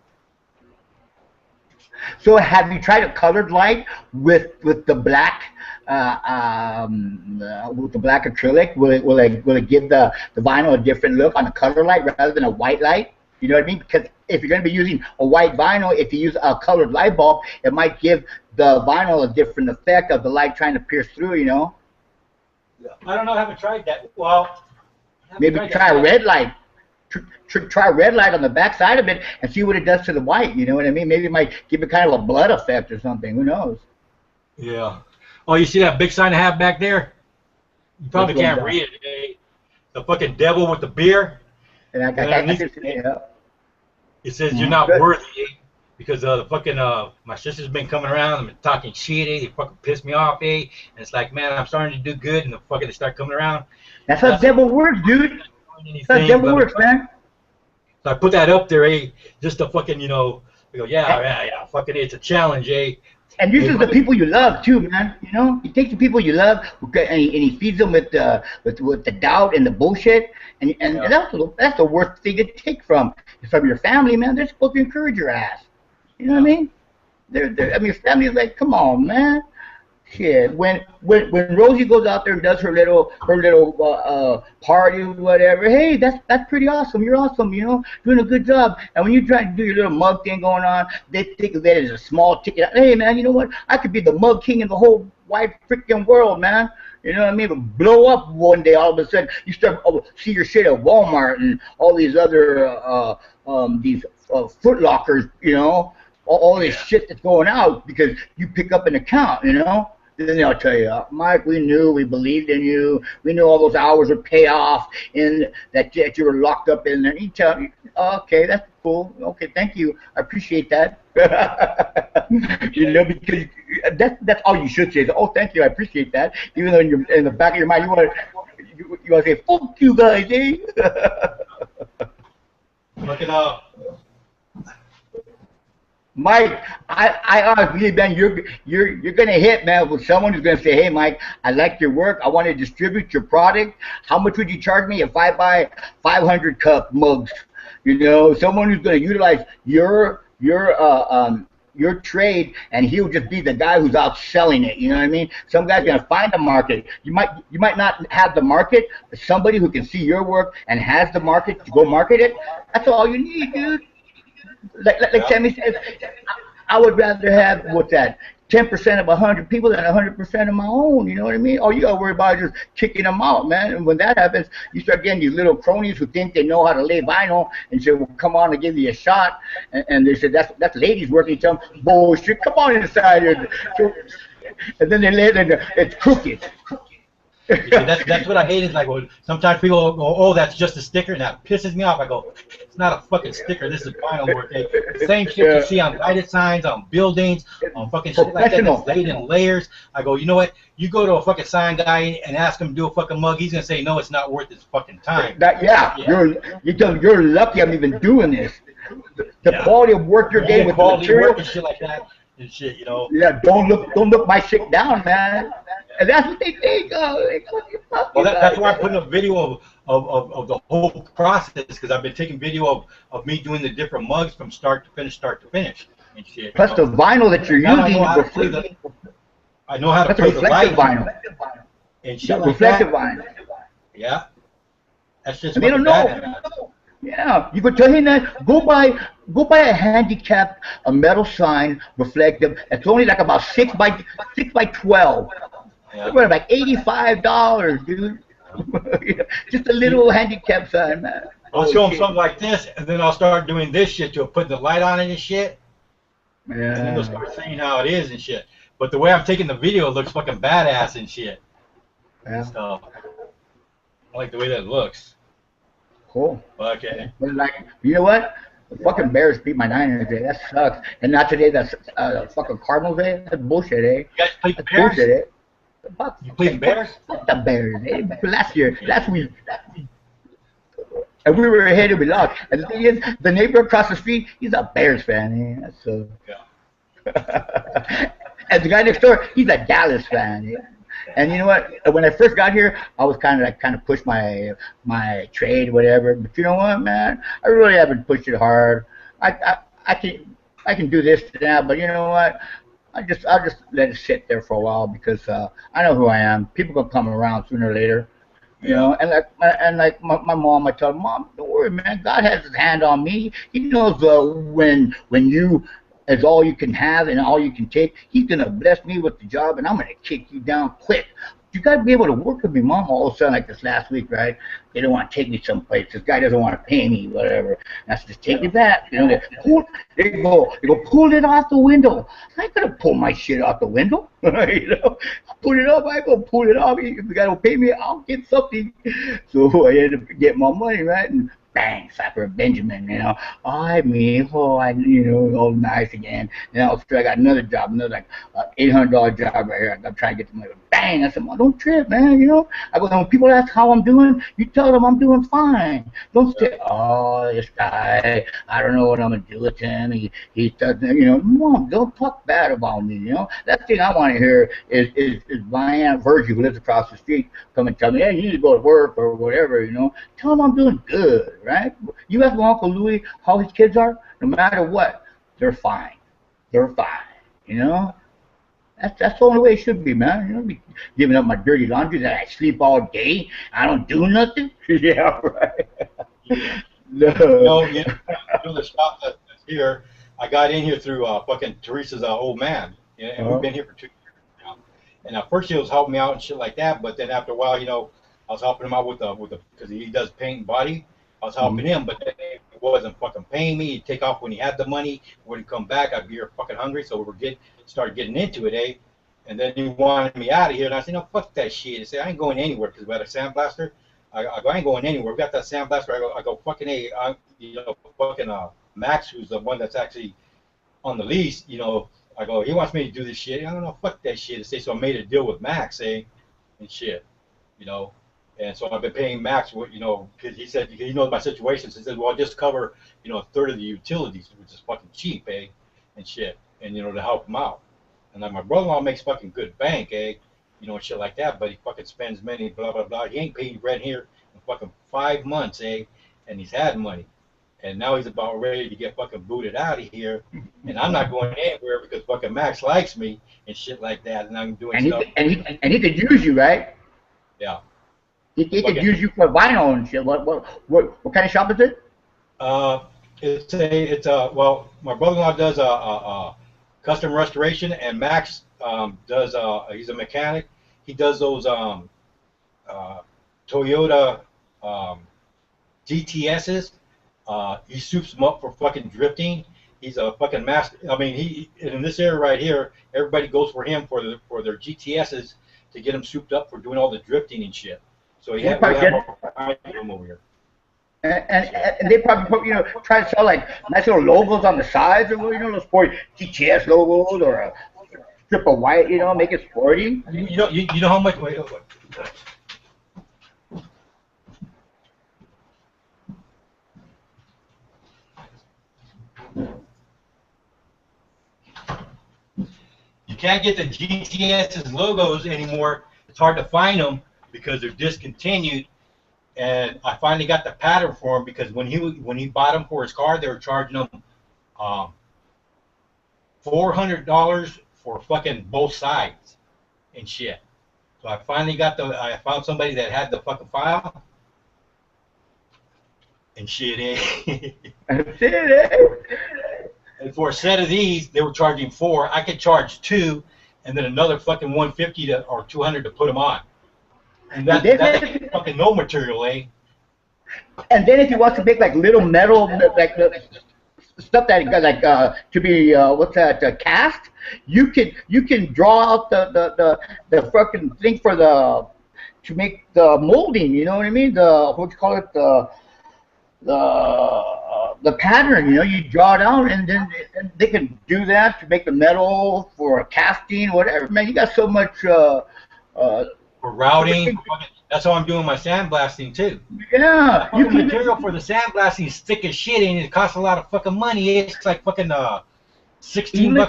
So have you tried a colored light with the black acrylic? Will it give the vinyl a different look on a color light rather than a white light? You know what I mean? Because if you're going to be using a white vinyl, if you use a colored light bulb, it might give the vinyl a different effect of the light trying to pierce through, you know? I don't know. I haven't tried that. Well, Maybe try a red light. Try a red light on the back side of it and see what it does to the white. You know what I mean? Maybe it might give it kind of a blood effect or something. Who knows? Yeah. Oh, you see that big sign I have back there? You probably Which can't one's read it. Eh? The fucking devil with the beer. And I underneath can see it. Yeah. It says you're not Good. worthy, eh? Because the fucking my sister's been coming around and been talking shit, eh? They fucking piss me off, eh? And it's like, man, I'm starting to do good, and the fucking they start coming around. That's how the devil works, dude. That's how the devil works, man. So I put that up there, eh? Just to fucking, you know, we go, yeah, fucking, it's a challenge, eh? And usually the people you love too, man. You know, he takes the people you love and he feeds them with the doubt and the bullshit. And that's the worst thing to take from your family, man. They're supposed to encourage your ass. You know what I mean? I mean, your family's like, come on, man. Shit. When Rosie goes out there and does her little party or whatever, hey, that's pretty awesome. You're awesome, you know, doing a good job. And when you try to do your little mug thing going on, they think of it as a small ticket. Hey, man, you know what? I could be the mug king in the whole wide freaking world, man. You know what I mean? But blow up one day, all of a sudden, you start see your shit at Walmart and all these other Foot Lockers, you know, all this shit that's going out because you pick up an account, you know. Then they'll tell you, Mike, we knew, we believed in you, we knew all those hours would pay off, and that you were locked up in there. And you tell me, oh, okay, that's cool. Okay, thank you. I appreciate that. You know, because that's all you should say. Is, oh, thank you, I appreciate that. Even though in the back of your mind, you want to say, fuck you guys, eh? Look it up. Mike, I honestly, man, you're gonna hit, man, with someone who's gonna say, hey, Mike, I like your work. I want to distribute your product. How much would you charge me if I buy 500 cup mugs? You know, someone who's gonna utilize your trade, and he'll just be the guy who's out selling it. You know what I mean? Some guy's gonna find the market. You might not have the market, but somebody who can see your work and has the market to go market it. That's all you need, dude. Like Sammy says, I would rather have, what's that, 10% of 100 people than 100% of my own, you know what I mean? All you got to worry about is just kicking them out, man. And when that happens, you start getting these little cronies who think they know how to lay vinyl and say, well, come on and give you a shot. And they said, that's ladies working. You tell them, bullshit, come on inside here. So, and then they lay it and it's crooked. See, that's what I hate is like, well, sometimes people go, oh, that's just a sticker, and that pisses me off. I go, it's not a fucking sticker, this is vinyl work. Eh? The same shit you see on lighted signs, on buildings, on fucking shit like that, that's laid in layers. I go, you know what, you go to a fucking sign guy and ask him to do a fucking mug, he's going to say, no, it's not worth his fucking time. You're lucky I'm even doing this. The quality of work you're getting with the material. And shit like that. And shit, you know. Yeah, don't look my shit down, man. And that's what they think. Well, that's why I'm putting a video of the whole process, because I've been taking video of me doing the different mugs from start to finish. And shit, plus the vinyl that you're using. I know how to play the light vinyl. and shit like reflective that. vinyl. Yeah. That's just And they don't fucking know. bad. Yeah, you could tell him that go buy a handicapped a metal sign reflective. It's only like about 6 by 12. It's Yeah. worth like $85, dude. Just a You, little handicap sign, man. I'll Oh show them shit. something like this, and then I'll start doing this shit to it, putting the light on it and shit, and then they'll Yeah. start saying how it is and shit. But the way I'm taking the video, it looks fucking badass and shit and Yeah. stuff. I like the way that looks. Cool. Okay. But like, you know what? The fucking Bears beat my Niners, eh? That sucks. And not today. That's fucking Cardinals, eh? That's bullshit, eh? You guys play the That's Bears? bullshit, eh? You play the Bears? Fuck the Bears, eh? Last week, and we were ahead and we lost. And the thing is, the neighbor across the street, he's a Bears fan, eh? That's Yeah. and the guy next door, he's a Dallas fan, eh? And you know what? When I first got here, I was kind of pushed my trade, whatever. But you know what, man? I really haven't pushed it hard. I can do this now, but you know what? I'll just let it sit there for a while because I know who I am. People gonna come around sooner or later. You Yeah. know, and like my mom, I tell her, Mom, don't worry, man. God has His hand on me. He knows when you is all you can have and all you can take. He's gonna bless me with the job, and I'm gonna kick you down quick. You gotta be able to work with me, Mom. All of a sudden, like this last week, right? They don't want to take me someplace. This guy doesn't want to pay me, whatever. And I said, just take me back. You know, they go pull it off the window. I ain't gonna pull my shit off the window. You know, pull it up. I go pull it off. If the guy don't pay me, I'll get something. So I ended up getting my money, right? And bang, Sapper Benjamin, you know. I mean, all nice again. And I got another job, another like $800 job right here. I'm trying to get the money. Bang! I said, Mom, don't trip, man. You know. I go, when people ask how I'm doing, you tell them I'm doing fine. Don't say, oh, this guy, I don't know what I'm gonna do with him. He doesn't, you know. Mom, don't talk bad about me. You know. That thing I want to hear is my Aunt Virgie who lives across the street come and tell me, hey, you need to go to work or whatever. You know. Tell him I'm doing good, right? You ask my Uncle Louis how his kids are. No matter what, they're fine. They're fine. You know. That's the only way it should be, man. You know, be giving up my dirty laundry that I sleep all day. I don't do nothing. Yeah, right. No. The shop that's here, I got in here through fucking Teresa's old man, and we've been here for 2 years now. And at first he was helping me out and shit like that, but then after a while, I was helping him out with the because he does paint and body. I was helping him, but then he wasn't fucking paying me. He'd take off when he had the money. When he'd come back, I'd be here fucking hungry. So started getting into it, eh? And then he wanted me out of here, and I said, no, fuck that shit. I said, I ain't going anywhere because we had a sandblaster. I go, I ain't going anywhere. We got that sandblaster. I go, fucking hey, fucking Max, who's the one that's actually on the lease. I go, he wants me to do this shit. I don't know, fuck that shit. I say, so I made a deal with Max, eh, and shit, you know. And so I've been paying Max, because he said he knows my situation. So he said, well, I'll just cover, a third of the utilities, which is fucking cheap, eh, and shit, and to help him out. And like my brother-in-law makes fucking good bank, eh, and shit like that. But he fucking spends money, blah blah blah. He ain't paid rent here in fucking 5 months, eh, and he's had money. And now he's about ready to get fucking booted out of here, and I'm not going anywhere because fucking Max likes me and shit like that, and I'm doing And stuff. he could use you, right? Yeah. He could use you for vinyl and shit. What kind of shop is it? Well, my brother-in-law does a custom restoration, and Max does he's a mechanic. He does those Toyota GTSs. He soups them up for fucking drifting. He's a fucking master. I mean, he in this area right here, everybody goes for him for their GTSs to get them souped up for doing all the drifting and shit. So we have him over here. And they probably try to sell like nice little logos on the sides or those sporty GTS logos or a strip of white, make it sporty. You know how much? Wait. You can't get the GTS's logos anymore. It's hard to find them because they're discontinued. And I finally got the pattern for him because when he bought them for his car, they were charging him $400 for fucking both sides and shit. So I finally I found somebody that had the fucking file, and shit. Eh? That's it, eh? And for a set of these, they were charging 4. I could charge 2, and then another fucking 150 or 200 to put them on. And And that then, ain't fucking no material, eh? if you want to make like little metal, like the stuff that like to be what's that cast, you can draw out the fucking thing for the to make the molding. You know what I mean? The what you call it the pattern. You know, you draw it out, and then they can do that to make the metal for casting, whatever. Man, you got so much. For routing, that's how I'm doing my sandblasting too. Yeah, The material for the sandblasting is thick as shit, and it costs a lot of fucking money. It's like fucking $16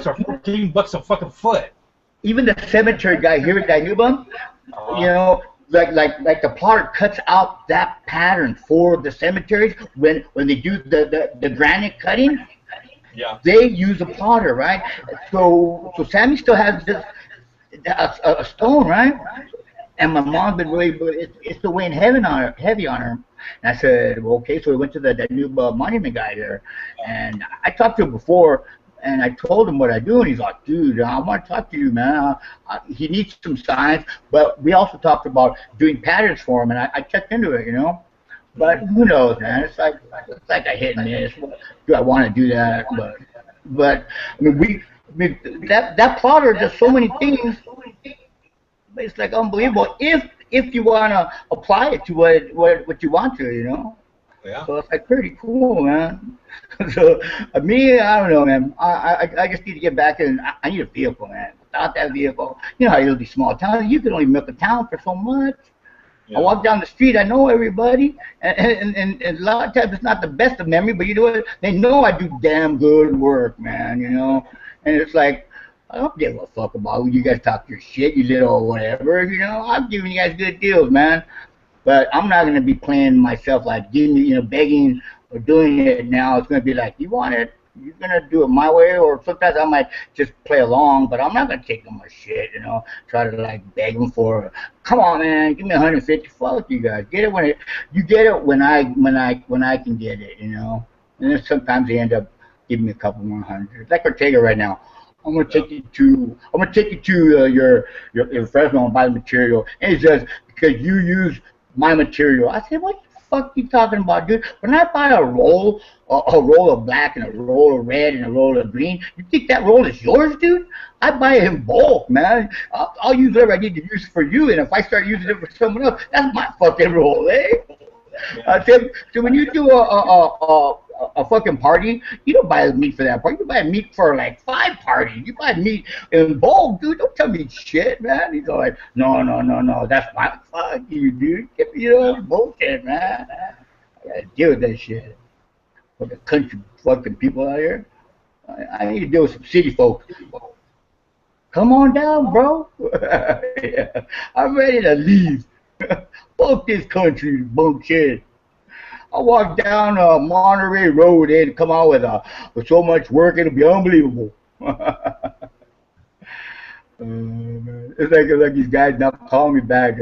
or $14 a fucking foot. Even the cemetery guy here at Danubum, you know, like the plotter cuts out that pattern for the cemeteries when they do the granite cutting. Yeah. They use a plotter, right? So Sammy still has this a stone, right? And my mom's been really, it's still weighing heavy on her. And I said, well, okay. So we went to the new monument guy there, and I talked to him before, and I told him what I do, and he's like, dude, I want to talk to you, man. He needs some signs, but we also talked about doing patterns for him, and I checked into it, you know. But who knows, man? It's like a hit and miss. Do I want to do that? But I mean, that plotter does so many things. It's like unbelievable if you want to apply it to what you want to, you know. Yeah. So it's like pretty cool, man. So me, I don't know, man. I just need to get back in. I need a vehicle, man. Without that vehicle, you know how it is these small towns. You can only milk a town for so much. Yeah. I walk down the street, I know everybody, and a lot of times it's not the best of memory, but you know what? They know I do damn good work, man. You know, and it's like. I don't give a fuck about who you guys talk your shit, you little whatever, you know. I'm giving you guys good deals, man. But I'm not gonna be playing myself like giving you, begging or doing it now. It's gonna be like, you want it, you're gonna do it my way, or sometimes I might just play along, but I'm not gonna take them my shit, you know. Try to like beg them for, come on, man, give me 150. Fuck you guys, get it when you get it when I can get it, you know. And then sometimes they end up giving me a couple more hundred, like Ortega right now. I'm gonna take you to your Fresno and buy the material. And he says, because you use my material. I said, what the fuck you talking about, dude? When I buy a roll of black and a roll of red and a roll of green, you think that roll is yours, dude? I buy it in bulk, man. I'll use whatever I need to use for you, and if I start using it for someone else, that's my fucking roll, eh? Yeah. So when you do a fucking party, you don't buy meat for that party. You buy meat for like 5 parties. You buy meat in bulk, dude. Don't tell me shit, man. He's like, no. That's my fuck you, dude. Get me bullshit, man. I gotta deal with that shit. For the country fucking people out here, I need to deal with some city folks. Come on down, bro. Yeah. I'm ready to leave. Fuck this country, bullshit. I walk down Monterey Road and come out with so much work, it'll be unbelievable. It's like these guys now calling me back.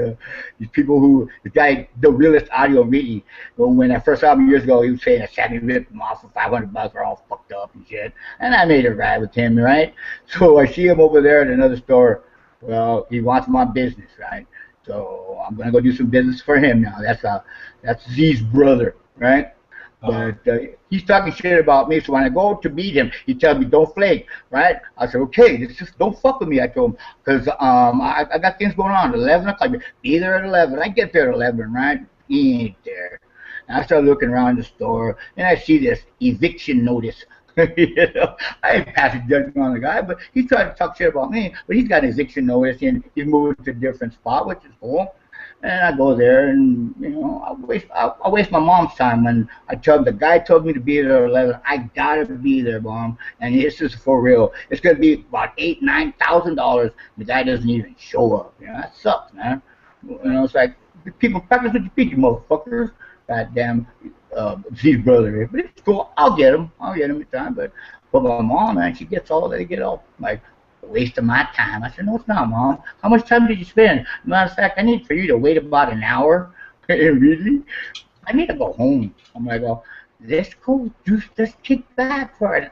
These people the realist audio meeting. When I first saw him years ago, he was saying that Sammy ripped him off for $500. We're all fucked up and shit. And I made it right with him, right? So I see him over there at another store. Well, he wants my business, right? So I'm gonna go do some business for him now. That's Z's brother, right? But he's talking shit about me. So when I go to meet him, he tells me don't flake, right? I said okay, just don't fuck with me. I told him because I got things going on. 11 o'clock, be there at 11. I get there at 11, right? He ain't there. And I start looking around the store, and I see this eviction notice. You know, I ain't passing judgment on the guy, but he's trying to talk shit about me. But he's got an eviction notice, and he's moving to a different spot, which is cool. And I go there, and I waste my mom's time. When the guy told me to be there at 11, I gotta be there, Mom. And this is for real. It's gonna be about $8,000-9,000. The guy doesn't even show up. You know, that sucks, man. You know, it's like people practice what you preach, you motherfuckers. Goddamn. Z's brother, but it's cool. I'll get him in time. But my mom, man, she gets all like a waste of my time. I said, no, it's not, Mom. How much time did you spend? Matter of fact, I need for you to wait about an hour. Really? I need to go home. I'm like, oh, let's go, let's kick back for it.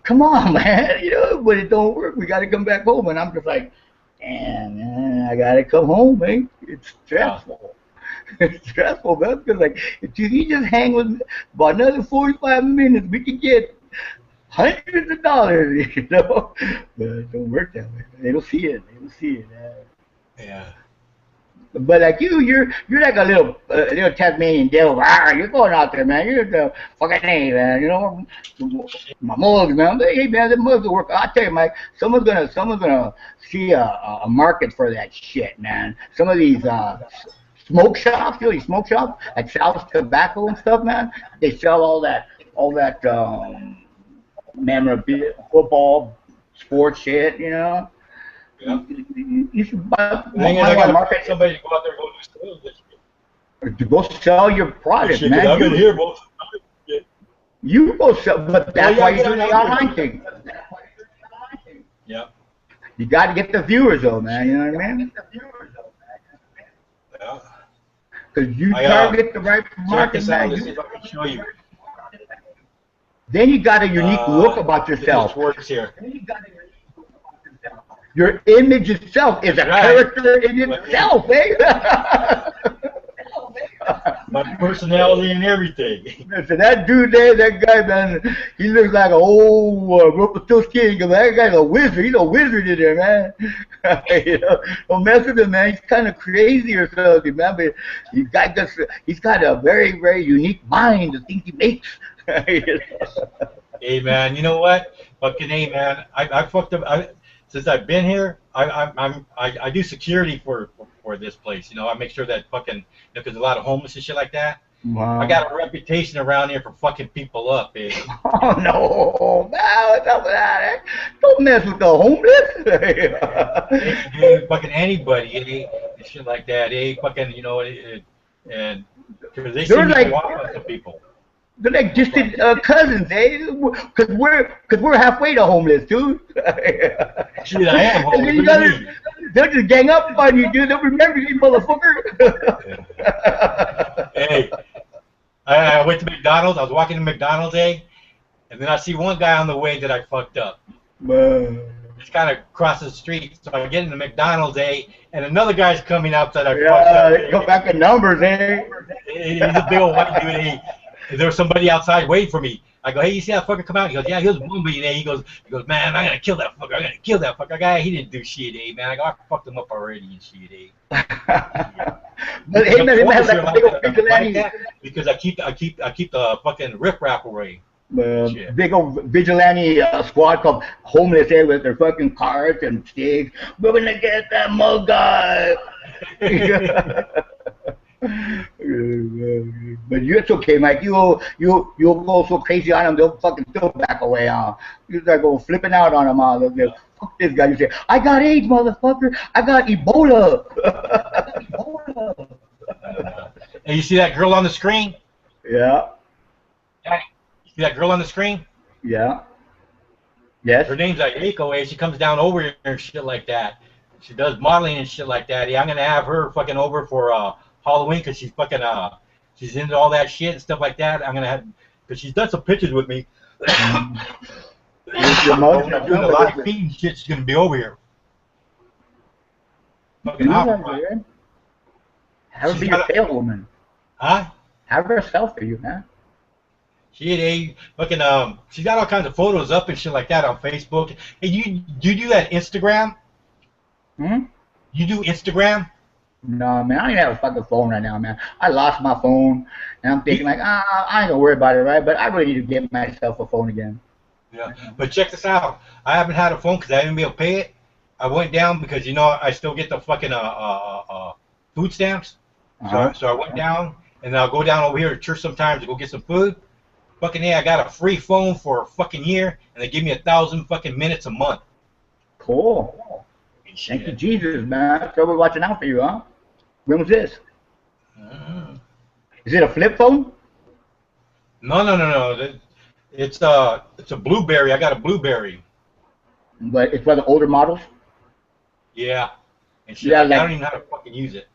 Come on, man. You know, but it don't work. We got to come back home. And I'm just like, damn, man, I got to come home, man. It's stressful. It's stressful, man. Because, like, if you just hang with me about another 45 minutes, we could get hundreds of dollars, you know. But it don't work that way. They don't see it. They don't see it. Yeah. But like you're like a little Tasmanian devil. Ah, you're going out there, man. You're the fucking name, man. You know, my mugs, man. Hey, man, the mugs will work. I tell you, Mike, someone's gonna see a market for that shit, man. Some of these smoke shops, you know, these smoke shops that sells tobacco and stuff, man. They sell all that memorabilia, football, sports shit, you know. Yeah. You should buy I got market. Somebody to go out there and go do sales. To go sell your product, man. I've been here both. You go sell, but that's why you do the online thing. Yeah. You got to get the viewers, though, man. You know what I mean? Yeah. Because you target the right market, man. Let's see if I can show you. Then you got a unique look about yourself. Works here. Your image itself is a character in itself, eh? My personality and everything. So that dude there, that guy, man, he looks like an old Rumpelstiltskin. That guy's a wizard. He's a wizard in there, man. You know, don't mess with him, man. He's kind of crazy or something, man. But he's got a very, very unique mind. The things he makes. You know? Hey, man. You know what? Fucking hey, man. I fucked up. Since I've been here, I do security for this place. You know, I make sure that fucking, you know, because a lot of homeless and shit like that. Wow. I got a reputation around here for fucking people up, eh? Oh no, man, what's up with that? Eh? Don't mess with the homeless. Hey, fucking anybody, eh? And shit like that, eh? Fucking, you know, and because they see me walk up to people. They're like distant cousins, eh? Because we're halfway to homeless, dude. Shit, I am homeless. They'll just gang up on you, dude. They'll remember you, motherfucker. Hey, I went to McDonald's. I was walking to McDonald's, eh? And then I see one guy on the way that I fucked up. Just kind of crosses the street. So I get into McDonald's, eh? And another guy's coming up that I fucked up. Yeah, go back in numbers, eh? He's a big old white dude, eh? There was somebody outside waiting for me. I go, hey, you see that fucker come out? He goes, yeah, he was booming, eh? He goes, man, I'm gonna kill that fucker. I'm gonna kill that fucker. Guy, he didn't do shit, eh, man. I go, I fucked him up already and shit, eh. But hey, man, like because I keep the fucking riffraff away. Big old vigilante squad called homeless there with their fucking carts and sticks. We're gonna get that mug guy. But it's okay, Mike. You'll go so crazy on them, they'll fucking still back away. You start going flipping out on them. They'll fuck this guy. You say, I got AIDS, motherfucker. I got Ebola. And you see that girl on the screen? Yeah. You see that girl on the screen? Yeah. Yes. Her name's Aiko, eh? She comes down over here and shit like that. She does modeling and shit like that. Yeah, I'm gonna have her fucking over for Halloween because she's fucking she's into all that shit and stuff like that. I'm gonna have because she's done some pictures with me. Your mother doing a lot of feeding shit. She's gonna be over here. Fucking have her be your saleswoman. Huh? Have her sell for you, man. She fucking she's got all kinds of photos up and shit like that on Facebook. Hey, you do that Instagram? Hmm? You do Instagram? No, man, I don't even have a fucking phone right now, man. I lost my phone, and I'm thinking, like, I ain't gonna worry about it, right? But I really need to get myself a phone again. Yeah, but check this out. I haven't had a phone because I didn't be able to pay it. I went down because, you know, I still get the fucking food stamps. So I went down, and I'll go down over here to church sometimes to go get some food. Fucking yeah, I got a free phone for a fucking year, and they give me 1,000 fucking minutes a month. Cool. Thank you, Jesus, man. So we're watching out for you, huh? When was this? Is it a flip phone? No. It's a BlueBerry. I got a BlueBerry. But it's for the older models? Yeah. And shit, Yeah, I don't even know how to fucking use it.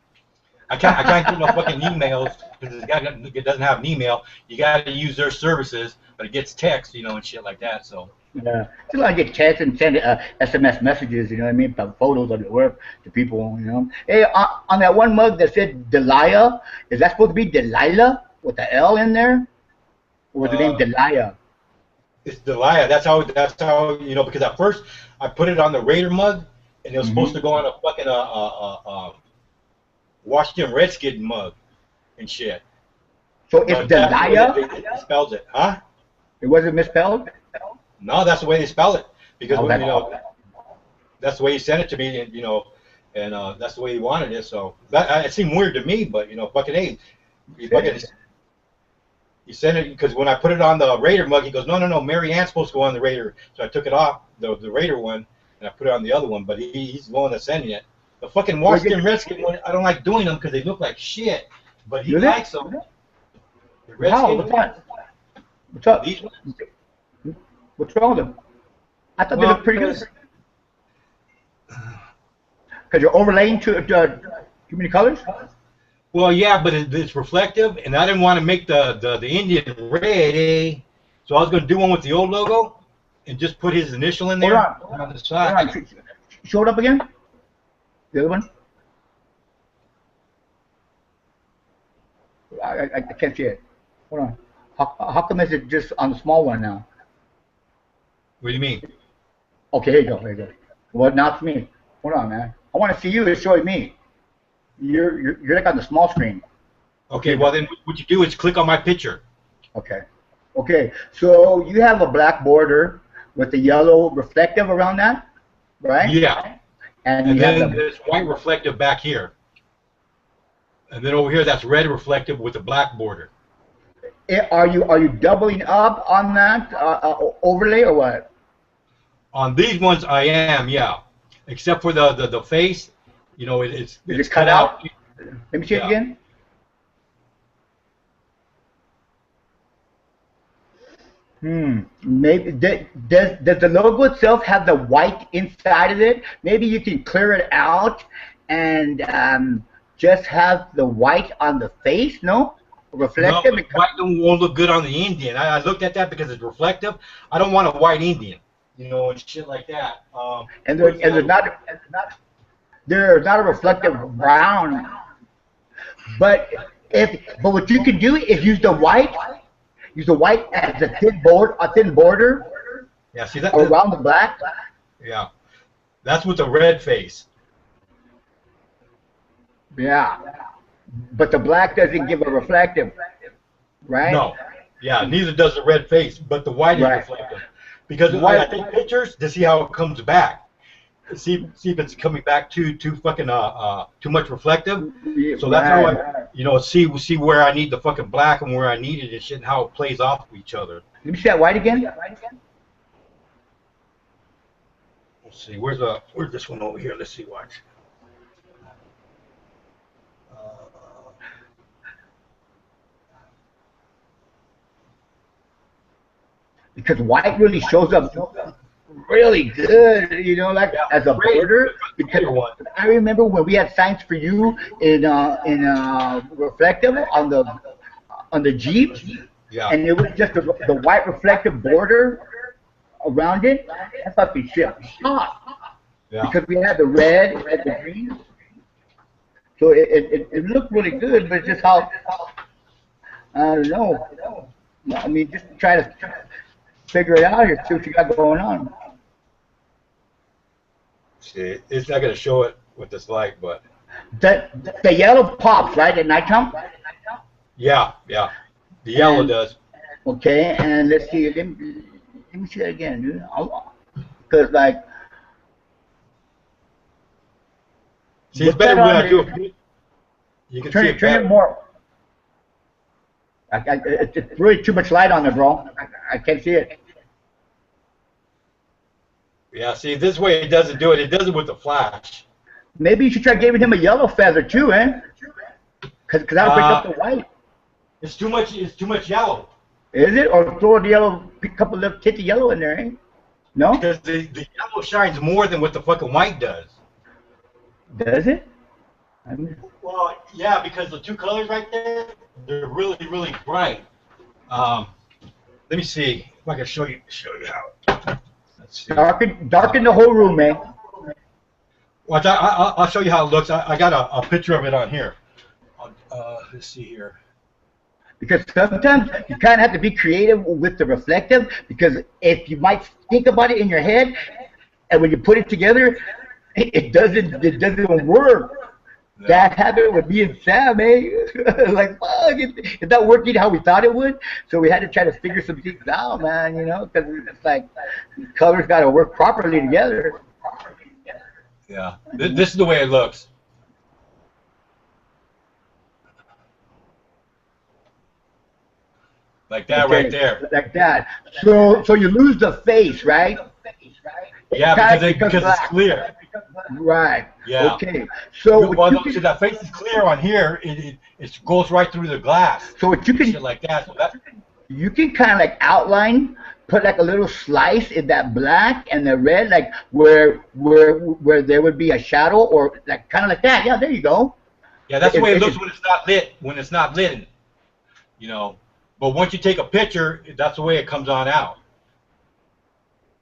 I can't get no fucking emails because it doesn't have an email. You got to use their services, but it gets text, and shit like that. So Yeah. Still, I get texts and send SMS messages, you know what I mean, about photos of your work to people, you know. Hey, on that one mug that said Delia, is that supposed to be Delilah with the L in there? Or was the name Delia? it's Delia. That's how because at first I put it on the Raider mug, and it was supposed to go on a fucking Washington Redskin mug and shit. So it's Delia? It spells it, huh? It wasn't misspelled? No, that's the way they spell it. Because Oh, that's the way he sent it to me, and that's the way he wanted it. So it seemed weird to me, but fucking hey, he sent it because when I put it on the Raider mug, he goes, no, Mary Ann's supposed to go on the Raider. So I took it off the Raider one and I put it on the other one. But he's the one that's sending it. The fucking Washington Redskin one, I don't like doing them because they look like shit. But he likes them. The Redskin, what's up? These ones? What's wrong with them? I thought they looked pretty good. Because you're overlaying too many colors? Well, yeah, but it's reflective, and I didn't want to make the Indian red, eh? So I was going to do one with the old logo and just put his initial in there on the side. Hold on. Show it up again. The other one. I can't see it. Hold on. How come is it just on the small one now? What do you mean? Okay, here you go. Well, now it's me. Hold on, man. I want to see you. It's showing me. You're like on the small screen. Okay, well then what you do is click on my picture. Okay. So you have a black border with the yellow reflective around that, right? Yeah. And then there's white reflective back here. And then over here that's red reflective with a black border. Are you doubling up on that overlay or what? On these ones I am, yeah. Except for the face, it's cut out. Let me see it again. Maybe does the logo itself have the white inside of it? Maybe you can clear it out and just have the white on the face. No, reflective. No, white won't look good on the Indian. I looked at that because it's reflective. I don't want a white Indian, and shit like that. And there's not a reflective brown. But what you can do is use the white as a thin border. Yeah, see that around the black. Yeah, that's with the red face. Yeah, but the black doesn't give a reflective, right? No. Yeah, neither does the red face, but the white is reflective. Because I take pictures to see how it comes back. See if it's coming back too fucking too much reflective. So that's how I see where I need the fucking black and where I need it and shit and how it plays off of each other. Let me see that white again. Let's see, where's this one over here? Let's see, watch. Because white really shows up really good, like as a border. Because I remember when we had signs for you in reflective on the Jeep, and it was just the white reflective border around it. That fucking shit was hot. Because we had the red and the green, so it looked really good. But it's just how I don't know. I mean, just try to figure it out here, see what you got going on. See, it's not going to show it with this light, but the yellow pops, right, at nighttime? Yeah, the yellow does. Okay, and let's see, let me see that again, dude. Because see, it's better when I do it. You can see it turn it more. It's really too much light on there, bro. I can't see it. Yeah, see, this way it doesn't do it. It does it with the flash. Maybe you should try giving him a yellow feather too, eh? Because that'll break up the white. It's too much. It's too much yellow. Is it? Or throw the yellow, a couple of tits of yellow in there, eh? No. Because the yellow shines more than what the fucking white does. Does it? I mean, Well, yeah, because the two colors right there, they're really, really bright. Um, Let me see if I can show you how. Let's see. darken the whole room, man. Watch, I'll show you how it looks. I got a picture of it on here. Let's see here. Because sometimes you kind of have to be creative with the reflective, because if you might think about it in your head, and when you put it together, it doesn't work. Yeah. That happened with me and Sam, eh? Like, fuck, it's not working how we thought it would. So we had to try to figure some things out, man, you know, because it's like colors got to work properly together. Yeah. This is the way it looks. Like that right there. Like that. So you lose the face, right? Yeah, because it's clear. Right. Yeah. Okay. So so that face is clear on here. It goes right through the glass. So what you can shit like that. So that you can kind of like outline, put like a little slice in that black and the red, like where there would be a shadow, or like kind of like that. Yeah, there you go. Yeah, that's the way it looks when it's not lit. When it's not lit, you know. But once you take a picture, that's the way it comes on out.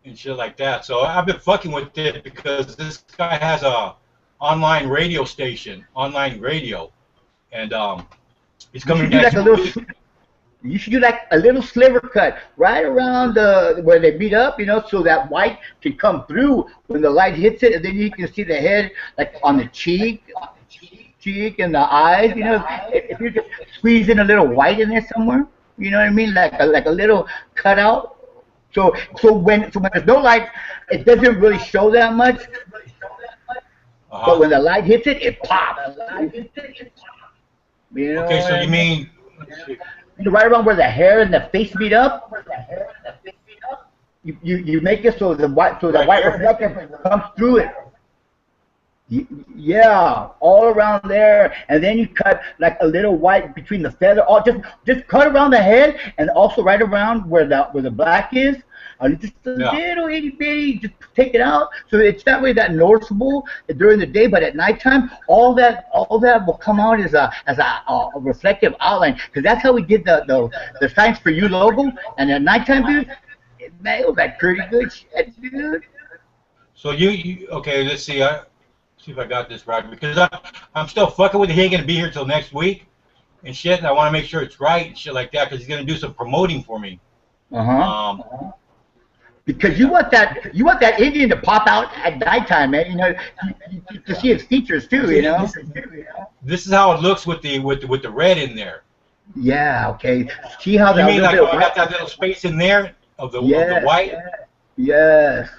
And shit like that. So I've been fucking with it because this guy has a online radio station, online radio, and he's coming next week. You should do like a little sliver cut right around where they meet up, you know, so that white can come through when the light hits it, and then you can see the head like on the cheek and the eyes, you know. If you just squeeze in a little white in there somewhere, you know what I mean, like a little cutout. So when there's no light, it doesn't really show that much. But when the light hits it, it pops. You know, okay, so you mean right around where the hair and the face meet up? You make it so the white reflector comes through it. Yeah, all around there, and then you cut like a little white between the feather. Just cut around the head, and also right around where the black is. Just a little itty bitty. Just take it out, so it's that way that noticeable during the day, but at nighttime, all that will come out as a reflective outline. Because that's how we did the Science for You logo, and at nighttime, dude, it was like pretty good shit, dude. So you okay? Let's see. See if I got this right, because I'm still fucking with it. He ain't gonna be here till next week and shit, and I want to make sure it's right and shit like that, because he's gonna do some promoting for me. Because you want that Indian to pop out at nighttime, man. You know, to see his features too. You know. This is how it looks with the red in there. Yeah. Okay. See how you mean like I got that little space in there of the white? Yes.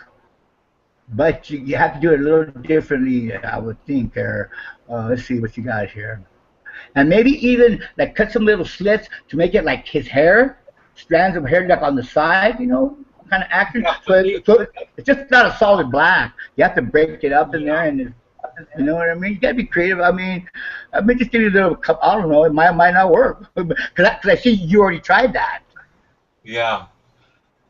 But you have to do it a little differently, I would think. Let's see what you got here. And maybe even like cut some little slits to make it like his hair, strands of hair like on the side, you know, kind of action. So it's just not a solid black. You have to break it up in there, and you know what I mean. You gotta be creative. I mean just give you a little. I don't know. It might not work because I see you already tried that. Yeah.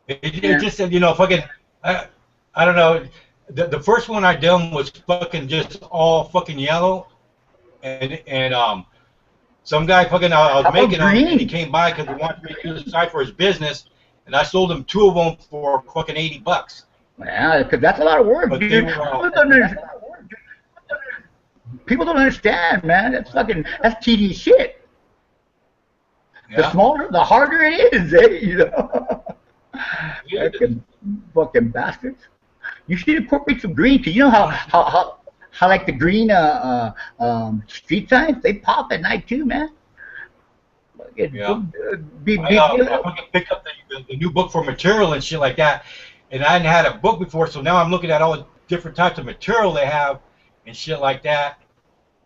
It just said, you know, fucking. I don't know. The first one I done was fucking just all fucking yellow, and some guy fucking I was making them, and he came by because he wanted me to do the site for his business, and I sold him 2 of them for fucking $80. Yeah, because that's a lot of work, dude. People don't understand, man. That's tedious shit. Yeah. The smaller, the harder it is, you know. Fucking bastards. You should incorporate some green, cause you know how like the green street signs, they pop at night too, man. Yeah. I fucking picked up the new book for material and shit like that, and I hadn't had a book before, so now I'm looking at all the different types of material they have and shit like that.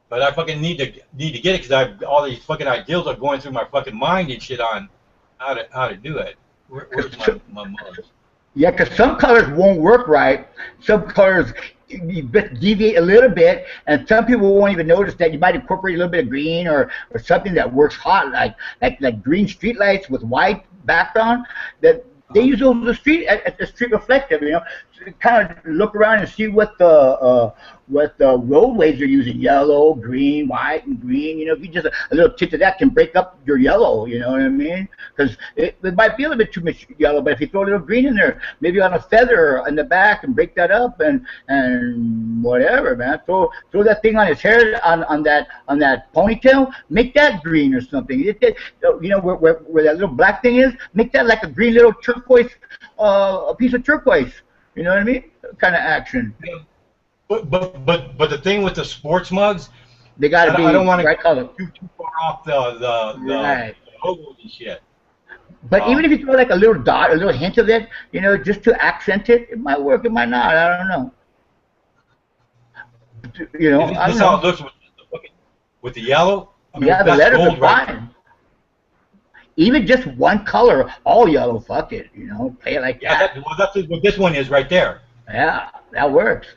But I fucking need to get it, because all these fucking ideas are going through my fucking mind and shit on how to do it. Where's my mugs? Yeah, because some colors won't work right. Some colors deviate a little bit, and some people won't even notice that. You might incorporate a little bit of green or something that works hot, like green streetlights with white background. That they use those as the street reflective, you know. So kind of look around and see what the what the roadways are using, yellow, green, white, and green. You know, if you just a little tint of that can break up your yellow. You know what I mean? Because it might be a little bit too much yellow, but if you throw a little green in there, maybe on a feather in the back, and break that up, and whatever, man. Throw that thing on his hair, on that ponytail, make that green or something. You know where that little black thing is, make that like a green little turquoise, a piece of turquoise. You know what I mean? Kind of action. But the thing with the sports mugs, they gotta be. I don't want to right color. too far off the Right. logos and shit. But even if you throw like a little dot, a little hint of it, you know, just to accent it, it might work, it might not. I don't know. You know, This is how it looks with the yellow. I mean, yeah, the that's letters are gold, right? fine. Even just one color, all yellow, fuck it, you know, play it like that. Well, that's what this one is right there. Yeah, that works.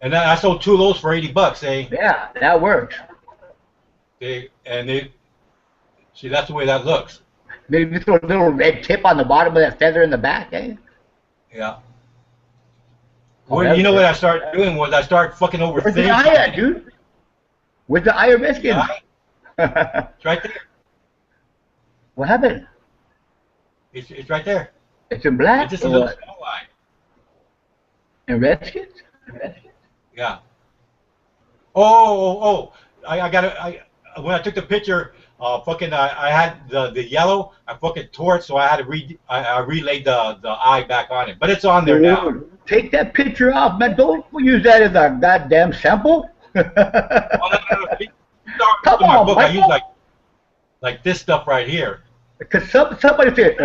And I sold 2 of those for $80, eh? Yeah, that works. They see, that's the way that looks. Maybe you throw a little red tip on the bottom of that feather in the back, eh? Yeah. Oh, Well, you know what I started doing was I started fucking overthinking. Where's the eye at, dude? Where's the eye of Redskins? It's right there. What happened? It's right there. It's in black? It's just a little small eye. In Redskins? Yeah. Oh! I got it. When I took the picture, I had the yellow. I fucking tore it, so I had to I relayed the eye back on it. But it's on there now. Take that picture off, man. Don't use that as a goddamn sample. No. Come my on, book, Michael. I use like this stuff right here. Because somebody said,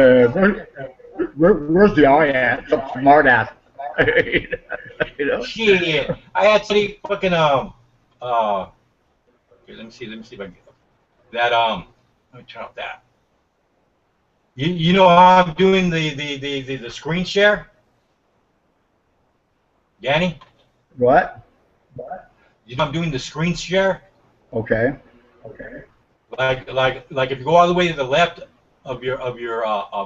where's the eye at? Some smart ass. You know? Shit. I had somebody fucking here, let me see if I can get that let me turn off that. You know how I'm doing the screen share? Danny? What? You know I'm doing the screen share? Okay. Like if you go all the way to the left of your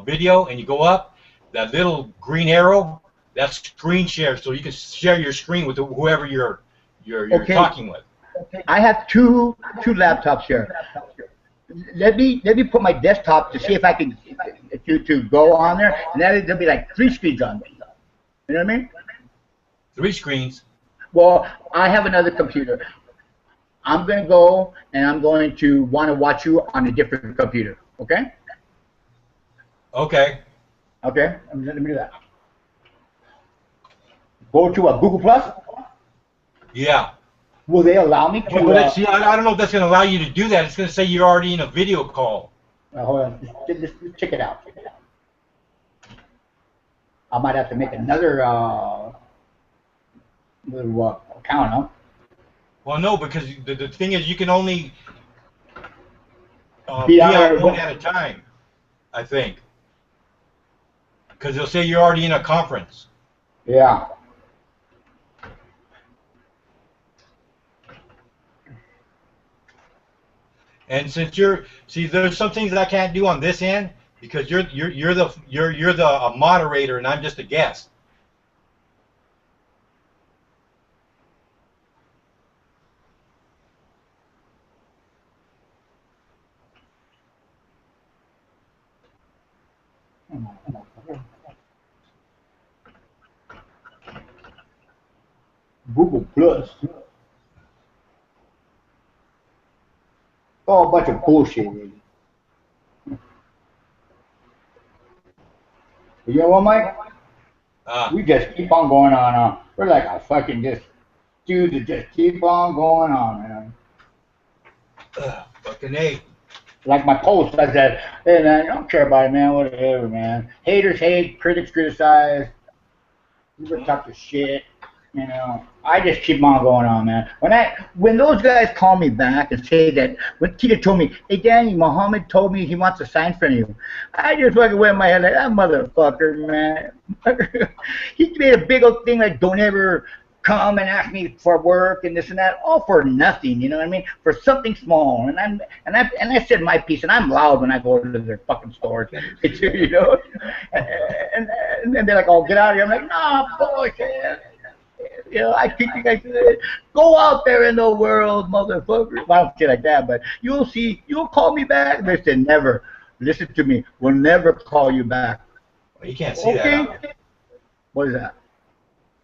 video and you go up, that little green arrow, that's screen share, so you can share your screen with whoever you're Okay. talking with. I have two laptops here. Let me put my desktop to see if I can to go on there, and then there'll be like 3 screens on there. You know what I mean? 3 screens. Well, I have another computer. I'm going to go and I'm going to want to watch you on a different computer. Okay? Okay. Okay. Let me do that. Go to a Google Plus. Yeah. Will they allow me to? See, I don't know if that's going to allow you to do that. It's going to say you're already in a video call. Hold on. Just check it out. I might have to make another little account, huh? Well, no, because the thing is, you can only Be be on on there. one at a time, I think. Because they'll say you're already in a conference. Yeah. And since there's some things that I can't do on this end because you're the moderator and I'm just a guest. Google Plus. Oh, a bunch of bullshit. You know what, Mike? We just keep on going on. We're like a fucking just dude that just keep on going on, man. Fucking A. Like my post, I said, hey man, I don't care about it, man, whatever, man. Haters hate, critics criticize, people talk to shit, you know. I just keep on going on, man. When those guys call me back and say that, when Tita told me, hey Danny, Muhammad told me he wants a sign from you, I just fucking went in my head like, that motherfucker, man. He made a big old thing like, don't ever come and ask me for work and this and that, all for nothing, you know what I mean? For something small, and I said my piece, and I'm loud when I go to their fucking stores, you know, and they're like, oh, get out of here. I'm like, nah, bullshit. You know, I teach you guys to go out there in the world, motherfucker. Well, I don't say like that, but you'll see. You'll call me back. Listen, never. Listen to me. We'll never call you back. Well, you can't see Okay. that. What is that?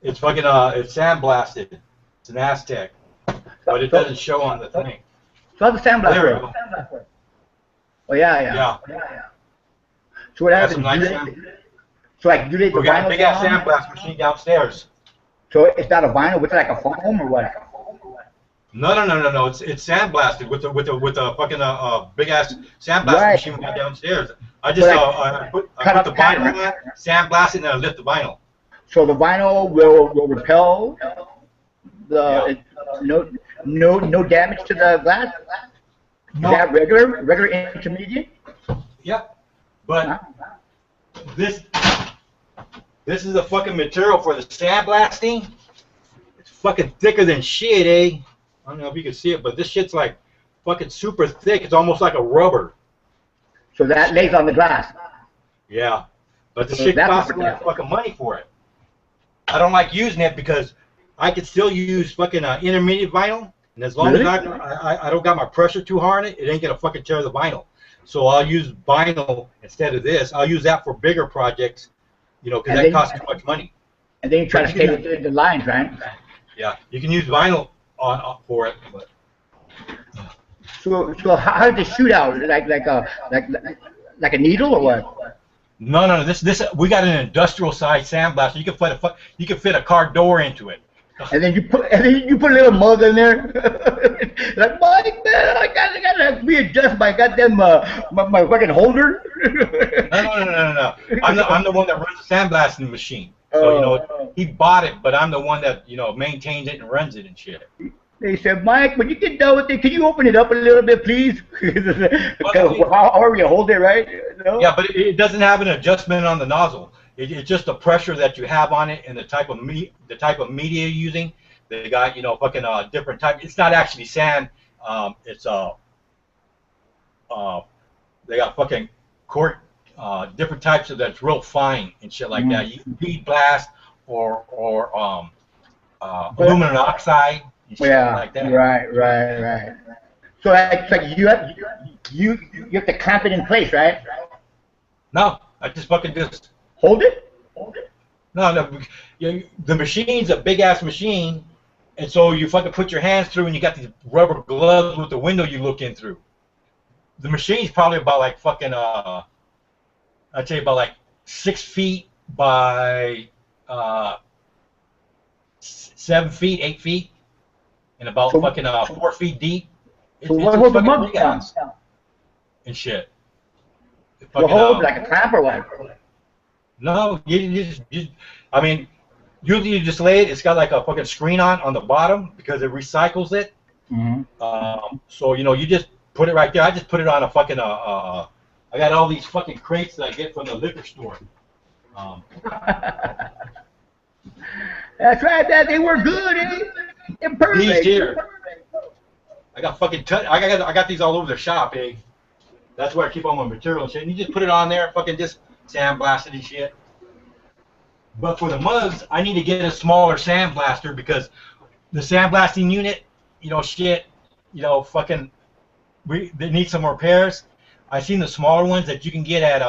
It's fucking it's sandblasted. It's an Aztec, but it doesn't show on the thing. So how's the sandblast There we work? go. Oh yeah. So what That's happens? some nice You- sound. So like, do they the We got a vinyl big ass down? sandblast machine downstairs. So it's not a vinyl. What's it, like a foam or what? No. It's sandblasted with a fucking big ass sandblast Right. machine we got downstairs. I just But I put cut the up vinyl pattern. on that, sandblast it, and I lift the vinyl. So the vinyl will repel the no damage to the glass. Is that regular intermediate? Yep. But this is the fucking material for the sandblasting. It's fucking thicker than shit, eh? I don't know if you can see it, but this shit's like fucking super thick. It's almost like a rubber. So that lays on the glass. Yeah. But the So shit that's costs a what- lot of fucking money for it. I don't like using it because I could still use fucking intermediate vinyl, and as long Really? as I don't got my pressure too hard on it, it ain't gonna fucking tear the vinyl. So I'll use vinyl instead of this. I'll use that for bigger projects, you know, because And that then- costs too much money. And then you try to But stay you can- within the lines, right? Yeah, you can use vinyl on for it, but So how does it shoot out? Like a needle or what? no. This we got an industrial size sandblaster. You can fit a car door into it. And then you put a little mug in there. Like, Mike, man, I gotta readjust my goddamn my fucking holder. No. I'm the one that runs the sandblasting machine. So you know, he bought it, but I'm the one that maintains it and runs it and shit. They said, Mike, when you get done with it, can you open it up a little bit, please? However you hold it, right? No? Yeah, but it doesn't have an adjustment on the nozzle. It's just the pressure that you have on it and the type of media you're using. They got fucking different type. It's not actually sand. It's they got fucking different types of that's real fine and shit like that. You can bead blast or aluminum oxide and shit like that. Right. So it's like you have to clamp it in place, right? No, I just fucking just Hold it. no. The machine's a big ass machine, and so you fucking put your hands through, and you got these rubber gloves with the window you look in through. The machine's probably about like fucking I'd say about like 6 feet by 7 feet, 8 feet, and about fucking 4 feet deep. So what holds the mug down? And shit. So hold like a clamp or what? No, you I mean, usually you just lay it. It's got like a fucking screen on the bottom because it recycles it. Mm-hmm. So you just put it right there. I just put it on a fucking I got all these fucking crates that I get from the liquor store. That's right, Dad. They were good, eh? They're perfect. These here. I got fucking I got these all over the shop, eh? That's where I keep all my material and shit. And you just put it on there, fucking just sandblast it and shit. But for the mugs, I need to get a smaller sandblaster because the sandblasting unit, fucking, they need some repairs. I've seen the smaller ones that you can get at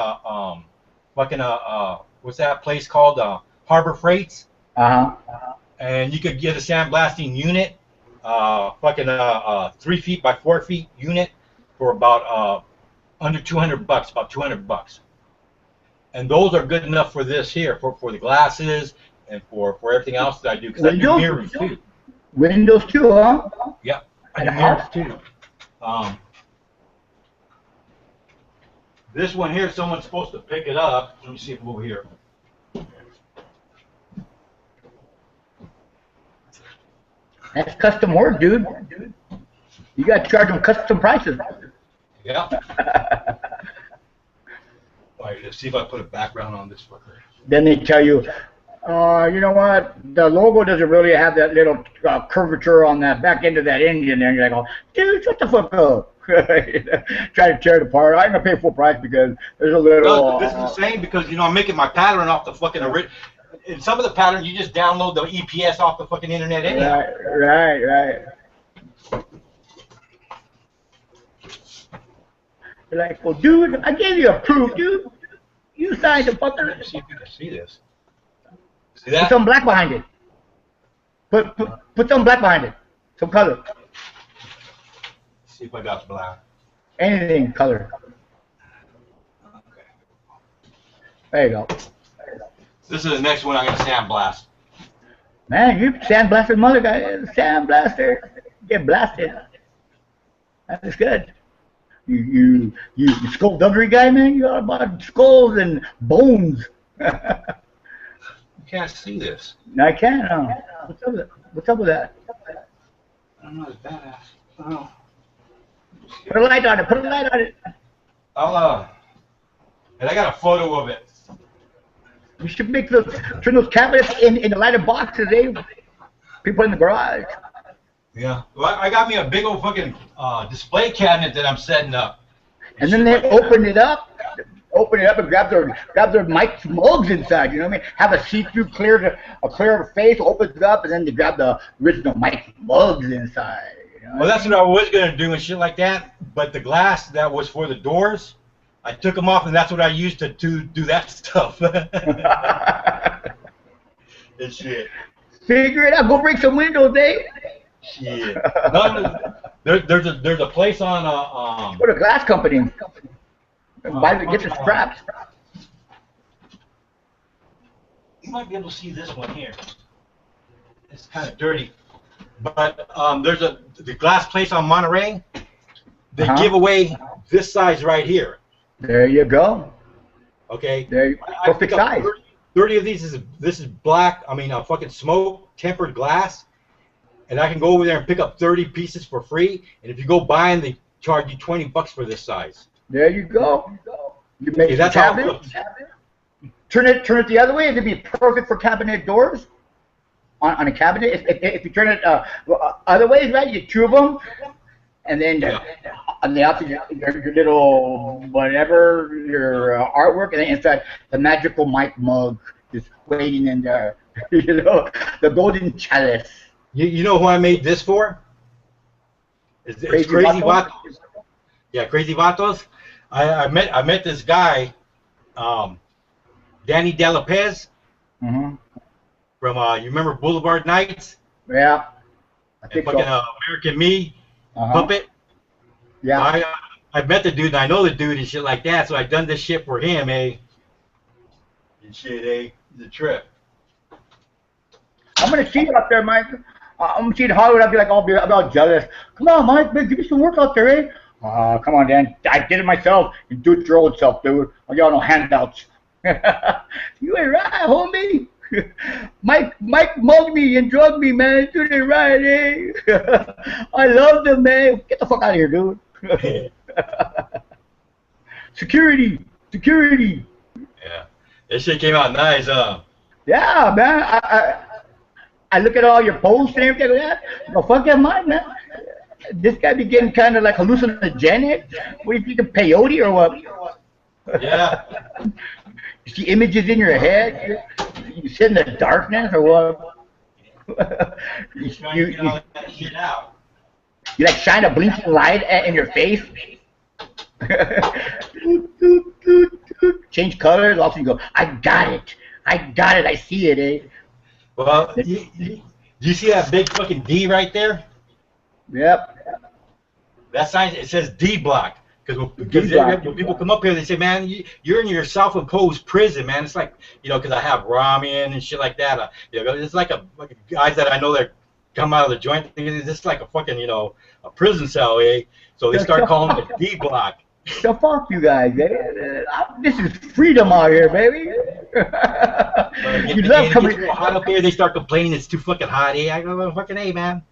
what's that place called? Harbor Freights. And you could get a sandblasting unit, 3 feet by 4 feet unit for about under $200, about $200. And those are good enough for this here, for the glasses and for everything else that I do. Because I do mirrors too. Windows too, huh? Yep, I do mirrors too. This one here, someone's supposed to pick it up. Let me see if it's over here. That's custom work, dude. You got to charge them custom prices. Yeah. All right, let's see if I put a background on this fucker. Then they tell you, you know what? The logo doesn't really have that little curvature on that back end of that engine there. And you're like, oh, dude, shut the fuck up. Try to tear it apart. I'm going to pay full price because there's a little... No, this is the same because, I'm making my pattern off the fucking original. in some of the patterns, you just download the EPS off the fucking internet anyhow. Right. You're like, well, dude, I gave you a proof, dude. You signed the fucking. Let me see if you can see this. See Put that? some black behind it. Put some black behind it. Some color. See if I got black. Anything color. Okay. There you go. This is the next one I'm gonna sandblast. Man, you sandblasted mother guy. Sandblaster. Get blasted. That's good. You skullduggery guy, man. You got about skulls and bones. You can't see this. No, I can't. What's up with that? I'm not as badass. Oh. Put a light on it. Put a light on it. And I got a photo of it. We should make turn those cabinets in the lighted boxes, eh? People in the garage. Yeah. Well, I got me a big old fucking display cabinet that I'm setting up. And then they open it up and grab their mic mugs inside. You know what I mean? Have a see-through clear face, opens it up, and then they grab the original mic mugs inside. You know? Well, that's what I was gonna do and shit like that. But the glass that was for the doors, I took them off, and that's what I used to do that stuff. And shit. Figure it out. Go break some windows, eh? Shit. No, there's a place on Go to a glass company. Get the scraps. You might be able to see this one here. It's kind of dirty, but there's the glass place on Monterey. They give away this size right here. There you go. Okay. There, perfect size. 30 of these this is black. I mean, fucking smoke tempered glass, and I can go over there and pick up 30 pieces for free. And if you go buy them, they charge you $20 for this size. There you go. You make Okay, that's how it looks. Turn it the other way. It'd be perfect for cabinet doors. On a cabinet, if you turn it other ways, right? You get two of them, and then on the outside your little whatever your artwork, and then inside the magical mic mug is waiting in there. You know, the golden chalice. You know who I made this for? It's Crazy Vatos. Yeah, Crazy Vatos. I met this guy, Danny Delapez. Mm-hmm. From you remember Boulevard Nights? Yeah. I think fucking American Me puppet. Yeah. I met the dude and I know the dude and shit like that, so I done this shit for him, eh? And shit, eh? It's a trip. I'm gonna see you up there, Mike. I'm gonna see you in Hollywood. I'll be about jealous. Come on, Mike, man, give me some work out there, eh? Come on, Dan. I did it myself. You do it your own self, dude. I got no handouts. You ain't right, homie. Mike mugged me and drugged me, man. Doing it right, eh? I love them, man. Get the fuck out of here, dude. Security. Yeah, this shit came out nice, huh? Yeah, man. I look at all your posts and everything like that. No, fuck that, Mike, man. This guy be getting kind of like hallucinogenic. What do you think of peyote or what? Yeah. You see images in your head? You sit in the darkness or what? You like shine a blinking light in your face? Change colors, also you go, I got it, I see it, eh? Well, you see that big fucking D right there? Yep. That sign, it says D block. Because when people come up here, they say, man, you're in your self-imposed prison, man. It's like, you know, because I have ramen and shit like that. You know, it's like guys that I know that come out of the joint, it's just like a fucking, you know, a prison cell, eh? So they start calling it D block. So fuck you guys, eh? This is freedom out here, baby. You love coming. It's hot up here. They start complaining it's too fucking hot, eh? I go, fucking, hey, man.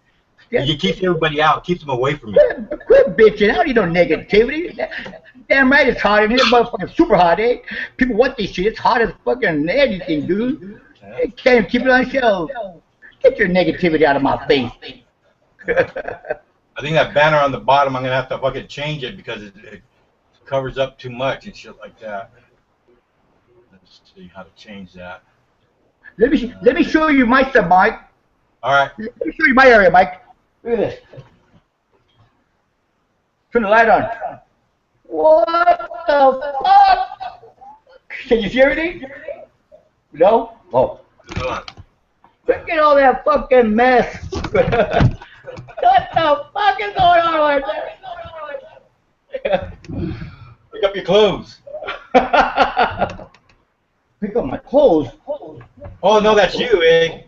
Yeah. You keep everybody out, keeps them away from you. Quit bitching. I don't need no negativity. Damn right it's hot in here, motherfucking super hot, eh? People want this shit. It's hot as fucking anything, dude. They can't even keep it on shelf. Get your negativity out of my face. I think that banner on the bottom, I'm going to have to fucking change it because it covers up too much and shit like that. Let's see how to change that. Let me show you my stuff, Mike. All right. Let me show you my area, Mike. Look at this. Turn the light on. What the fuck? Can you see everything? No? Oh. Hold on. Look at all that fucking mess. What the fuck is going on right there? Pick up your clothes. Pick up my clothes. Oh no, that's you, eh?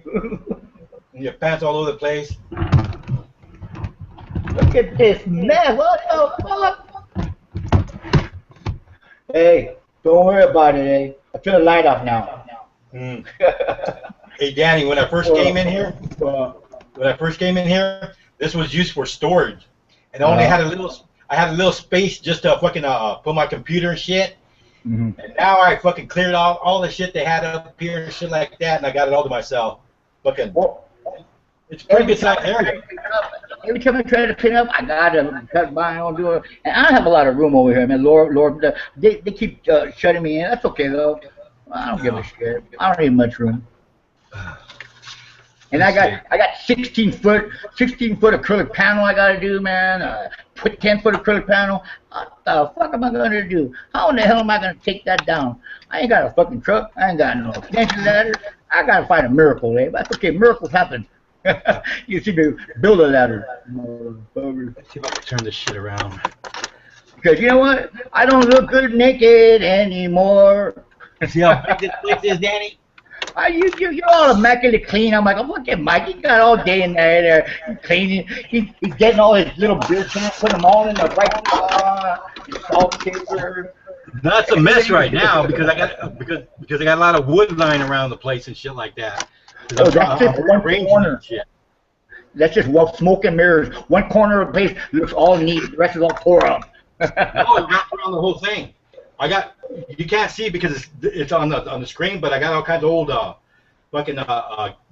Your pants all over the place. Look at this mess. What the fuck? Hey, don't worry about it, eh? I turn the light off now. Mm. Hey, Danny, when I first came in here, this was used for storage, and I only had a little space just to fucking put my computer and shit. Mm-hmm. And now I fucking cleared all the shit they had up here and shit like that, and I got it all to myself. Fucking, it's a pretty good sized area. Every time I try to clean up, I gotta cut my own door. And I don't have a lot of room over here, man. Lord, they keep shutting me in. That's okay though. I don't give a shit. I don't need much room. And I got 16 foot acrylic panel I gotta do, man. Put 10 foot acrylic panel. What the fuck am I gonna do? How in the hell am I gonna take that down? I ain't got a fucking truck. I ain't got no extension ladder. I gotta find a miracle, eh? That's okay. Miracles happen. You see me build a ladder. Let's see if I can turn this shit around. Because you know what? I don't look good naked anymore. See how big this place is, Danny? You're all immaculately clean. I'm like, look at Mike. He got all day in there. He's cleaning. He's getting all his little beer cans, putting them all in the right spot. Salt shaker. That's a mess right now because I got a lot of wood lying around the place and shit like that. Oh, that's just one corner. That's just smoke and mirrors. One corner of the place looks all neat. The rest is all tore up. No, I got around the whole thing. You can't see because it's on the screen, but I got all kinds of old fucking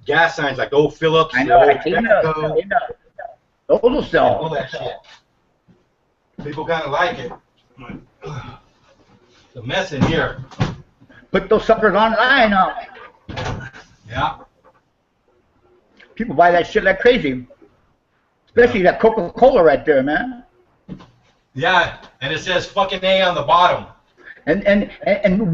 gas signs like the old Phillips. I know. I cleaned up. Those will sell. All that shit. People kind of like it. The mess in here. Put those suckers online now. Yeah. People buy that shit like crazy. Especially that Coca-Cola right there, man. Yeah, and it says fucking A on the bottom. And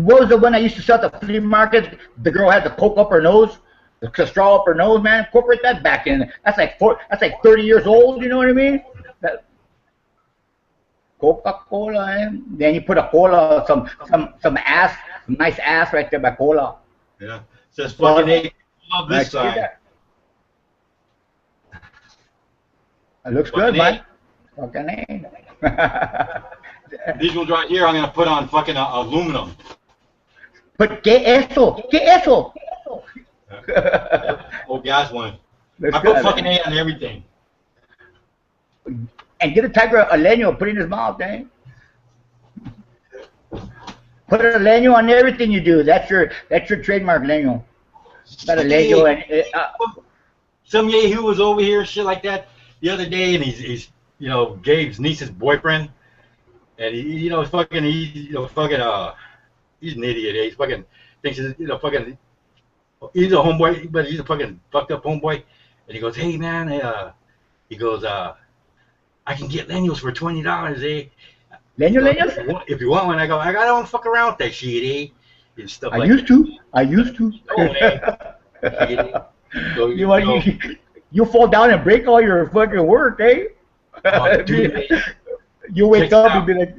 what was the one I used to sell at the flea market? The girl had the Coke up her nose, the straw up her nose, man. Incorporate that back in. That's like 30 years old. You know what I mean? That Coca-Cola, and then you put a cola, some ass, some nice ass right there by cola. Yeah, it says fucking A. Love this side. It looks good, man. Fucking A. These ones right here, I'm gonna put on fucking aluminum. But ¿qué eso? Old gas one. Looks I put good, fucking man. A on everything. And get a tiger a leño, put it in his mouth, eh? Put a leño on everything you do. That's your trademark, leño. Got a leño and some yahoo was over here, shit like that, the other day, and he's Gabe's niece's boyfriend, and he's an idiot. He's fucking thinks he's he's a homeboy, but he's a fucking fucked up homeboy. And he goes, hey man, he goes, I can get leños for $20, eh? leños? If you want one, I go, I don't fuck around with that shit, eh? And stuff like I used to. So, you fall down and break all your fucking work, eh? Dude, you wake up and be like,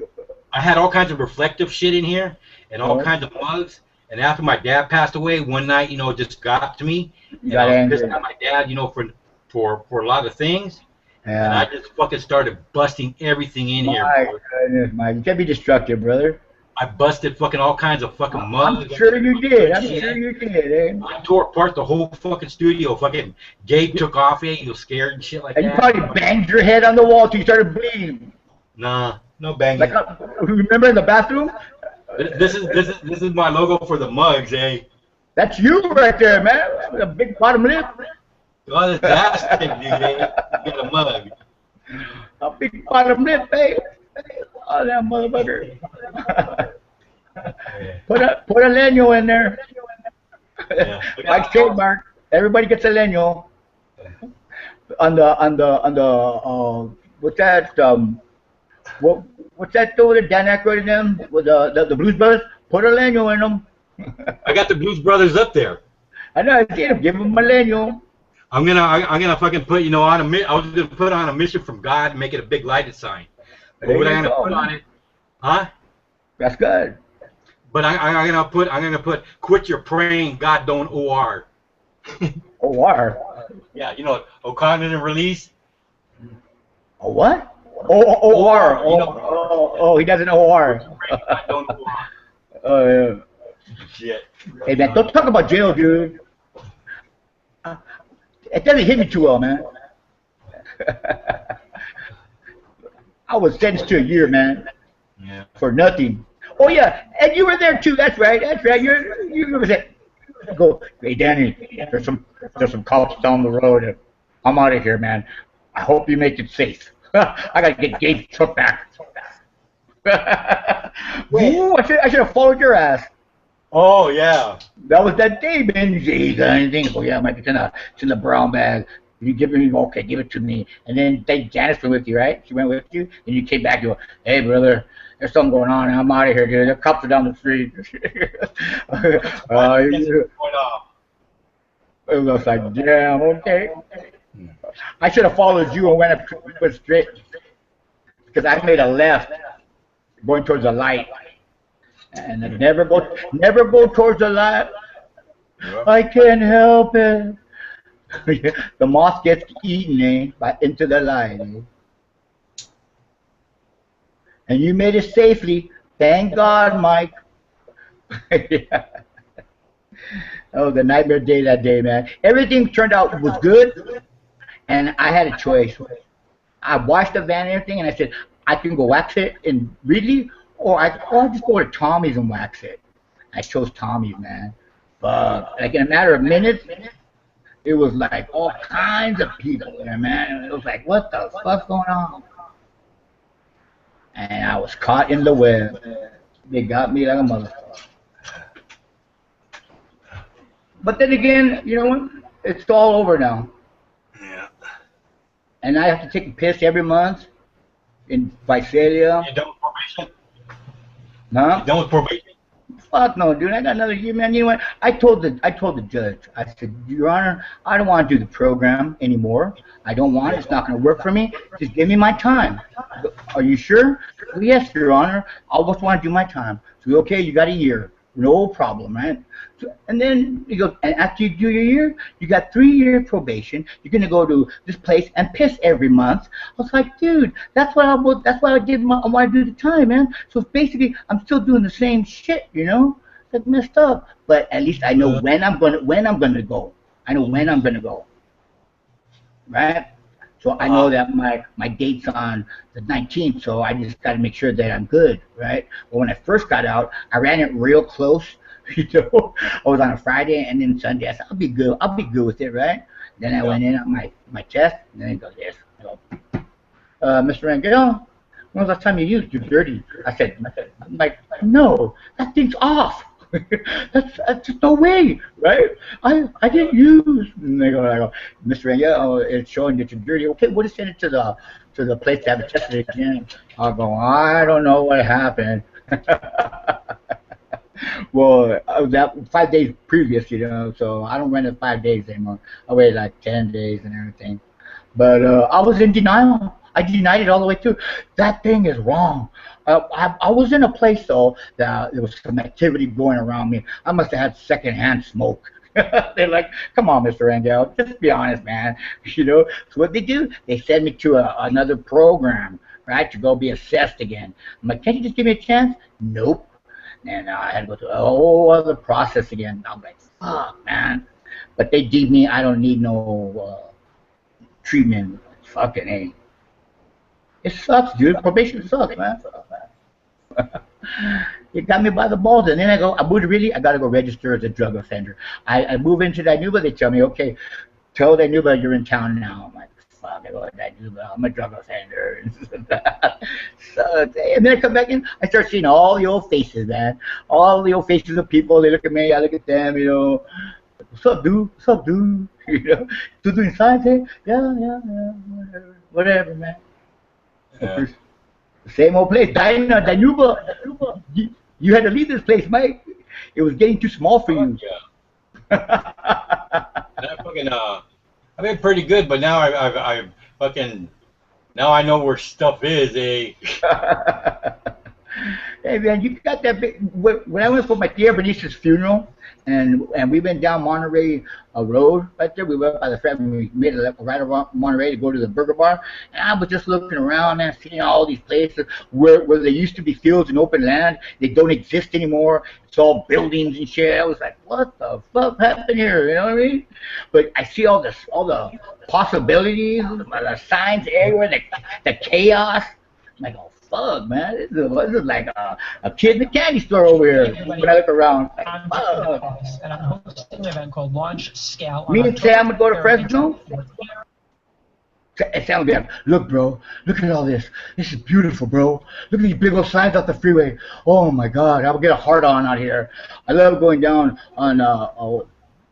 I had all kinds of reflective shit in here and all kinds of mugs. And after my dad passed away, one night, it just got to me. And I was pissed at my dad, for a lot of things. Yeah. And I just fucking started busting everything in here. My goodness, Mike. You can't be destructive, brother. I busted fucking all kinds of fucking mugs. I'm sure you did. Eh? I tore apart the whole fucking studio. Fucking Gabe took off it. He was scared and shit like that. And you probably banged your head on the wall till you started bleeding. Nah, no banging. Remember in the bathroom? This is my logo for the mugs, eh? That's you right there, man. With a big bottom lip. Oh, that's fantastic, dude, eh? You got a mug. A big bottom lip, eh? Oh, that motherfucker. Put a leño in there. Yeah. My trademark. Everybody gets a leño what's that what what's that though with Dan Aykroyd in them with the Blues Brothers? Put a leño in them. I got the Blues Brothers up there. I know. I see them. Give them a leño. I'm gonna fucking put on I was gonna put on a mission from God and make it a big lighted sign. But what I'm gonna put on it, huh? That's good. But I'm gonna put quit your praying, God don't OR. OR. Yeah, you know, O'Connor release. Oh what? OR. Oh, he doesn't OR. God don't OR. Oh yeah. Shit. Hey man, don't talk about jail, dude. It doesn't hit me too well, man. I was sentenced to a year, man. Yeah. For nothing. Oh yeah, and you were there too. That's right. That's right. You were there. Go, hey Danny. There's some cops down the road. I'm out of here, man. I hope you make it safe. I gotta get Gabe's truck back. Ooh, I should have followed your ass. Oh yeah. That was that day, man. You say, hey, got anything? Oh yeah, Mike, it's in the brown bag. You give me, okay, give it to me. And then Janice went with you, right? She went with you, and you came back. You go, hey brother, there's something going on. I'm out of here, dude. The cops are down the street. It was like, damn, okay. I should have followed you and went straight, because I made a left, going towards the light. And never go towards the light. I can't help it. The moth gets eaten, into the light. And you made it safely. Thank God, Mike. Yeah. Oh, the nightmare day that day, man. Everything turned out was good, and I had a choice. I washed the van and everything, and I said, I can go wax it in Ridley, or I'll just go to Tommy's and wax it. I chose Tommy's, man. But like in a matter of minutes, it was like all kinds of people there, man. It was like, what the fuck's going on? And I was caught in the web. They got me like a motherfucker. But then again, you know what? It's all over now. Yeah. And I have to take a piss every month in Visalia. You done with probation? Huh? You done with probation? Fuck no, dude. I got another year, man. You know what? I told the judge. I said, Your Honor, I don't want to do the program anymore. I don't want it. It's not going to work for me. Just give me my time. Are you sure? Well, yes, Your Honor. I just want to do my time. So okay, you got a year. No problem, right? So, and then you go, and after you do your year, you got 3-year probation. You're gonna go to this place and piss every month. I was like, dude, that's what I want to do the time, man. So basically, I'm still doing the same shit, you know? That's messed up. But at least I know when I'm gonna go. I know when I'm gonna go. Right? So I know that my date's on the 19th, so I just got to make sure that I'm good, right? Well, when I first got out, I ran it real close. You know, I was on a Friday and then Sunday. I said, I'll be good with it, right? Then I went in on my chest, and then it goes this. I go, Mr. Rangel, when was the last time you used your dirty? I'm like, no, that thing's off. That's just no way, right? I didn't use. And they go, Mr. Rangel, it's showing that you're dirty. Okay, we'll just send it to the place to have it tested again. I'll go, I don't know what happened. Well, that 5 days previous, you know, so I don't rent it 5 days anymore. I waited like 10 days and everything. But I was in denial. I denied it all the way through. That thing is wrong. I was in a place, though, that there was some activity going around me. I must have had secondhand smoke. They're like, come on, Mr. Rangel, just be honest, man. You know, so what they do, they send me to another program, right, to go be assessed again. I'm like, can't you just give me a chance? Nope. And I had to go through a whole other process again. I'm like, fuck, man. But they deemed me, I don't need no treatment. Fucking A. It sucks, dude. Probation sucks, man. It got me by the balls. And then I got to go register as a drug offender. I move into Dinuba. They tell me, okay, tell Dinuba you're in town now. I'm like, fuck, I go to Dinuba. I'm a drug offender. So, and then I come back in. I start seeing all the old faces, man. All the old faces of people. They look at me. I look at them, you know. What's up, dude? What's up, dude? You know, still doing science, eh? Yeah, yeah, yeah, whatever, man. Yeah. Same old place, Danuba. You had to leave this place, Mike. It was getting too small for Fuck you. yeah. And I fucking I've been pretty good, but now I've fucking now I know where stuff is. Hey man, you got that big. When I went for my Tia Bernice's funeral, and we went down Monterey Road right there. We went by the fair. We made a left right around Monterey to go to the burger bar. And I was just looking around, man, seeing all these places where there used to be fields and open land. They don't exist anymore. It's all buildings and shit. I was like, what the fuck happened here? You know what I mean? But I see all the possibilities, the signs everywhere, the chaos. I'm like, oh fuck, man, this is like a kid in the candy store over here. When I look around, like, fuck. And I'm hosting an event called Launch Scale. Me and Sam would go to Fresno. And Sam would be like, look, bro, look at all this. This is beautiful, bro. Look at these big old signs out the freeway. Oh my God, I would get a hard on out here. I love going down on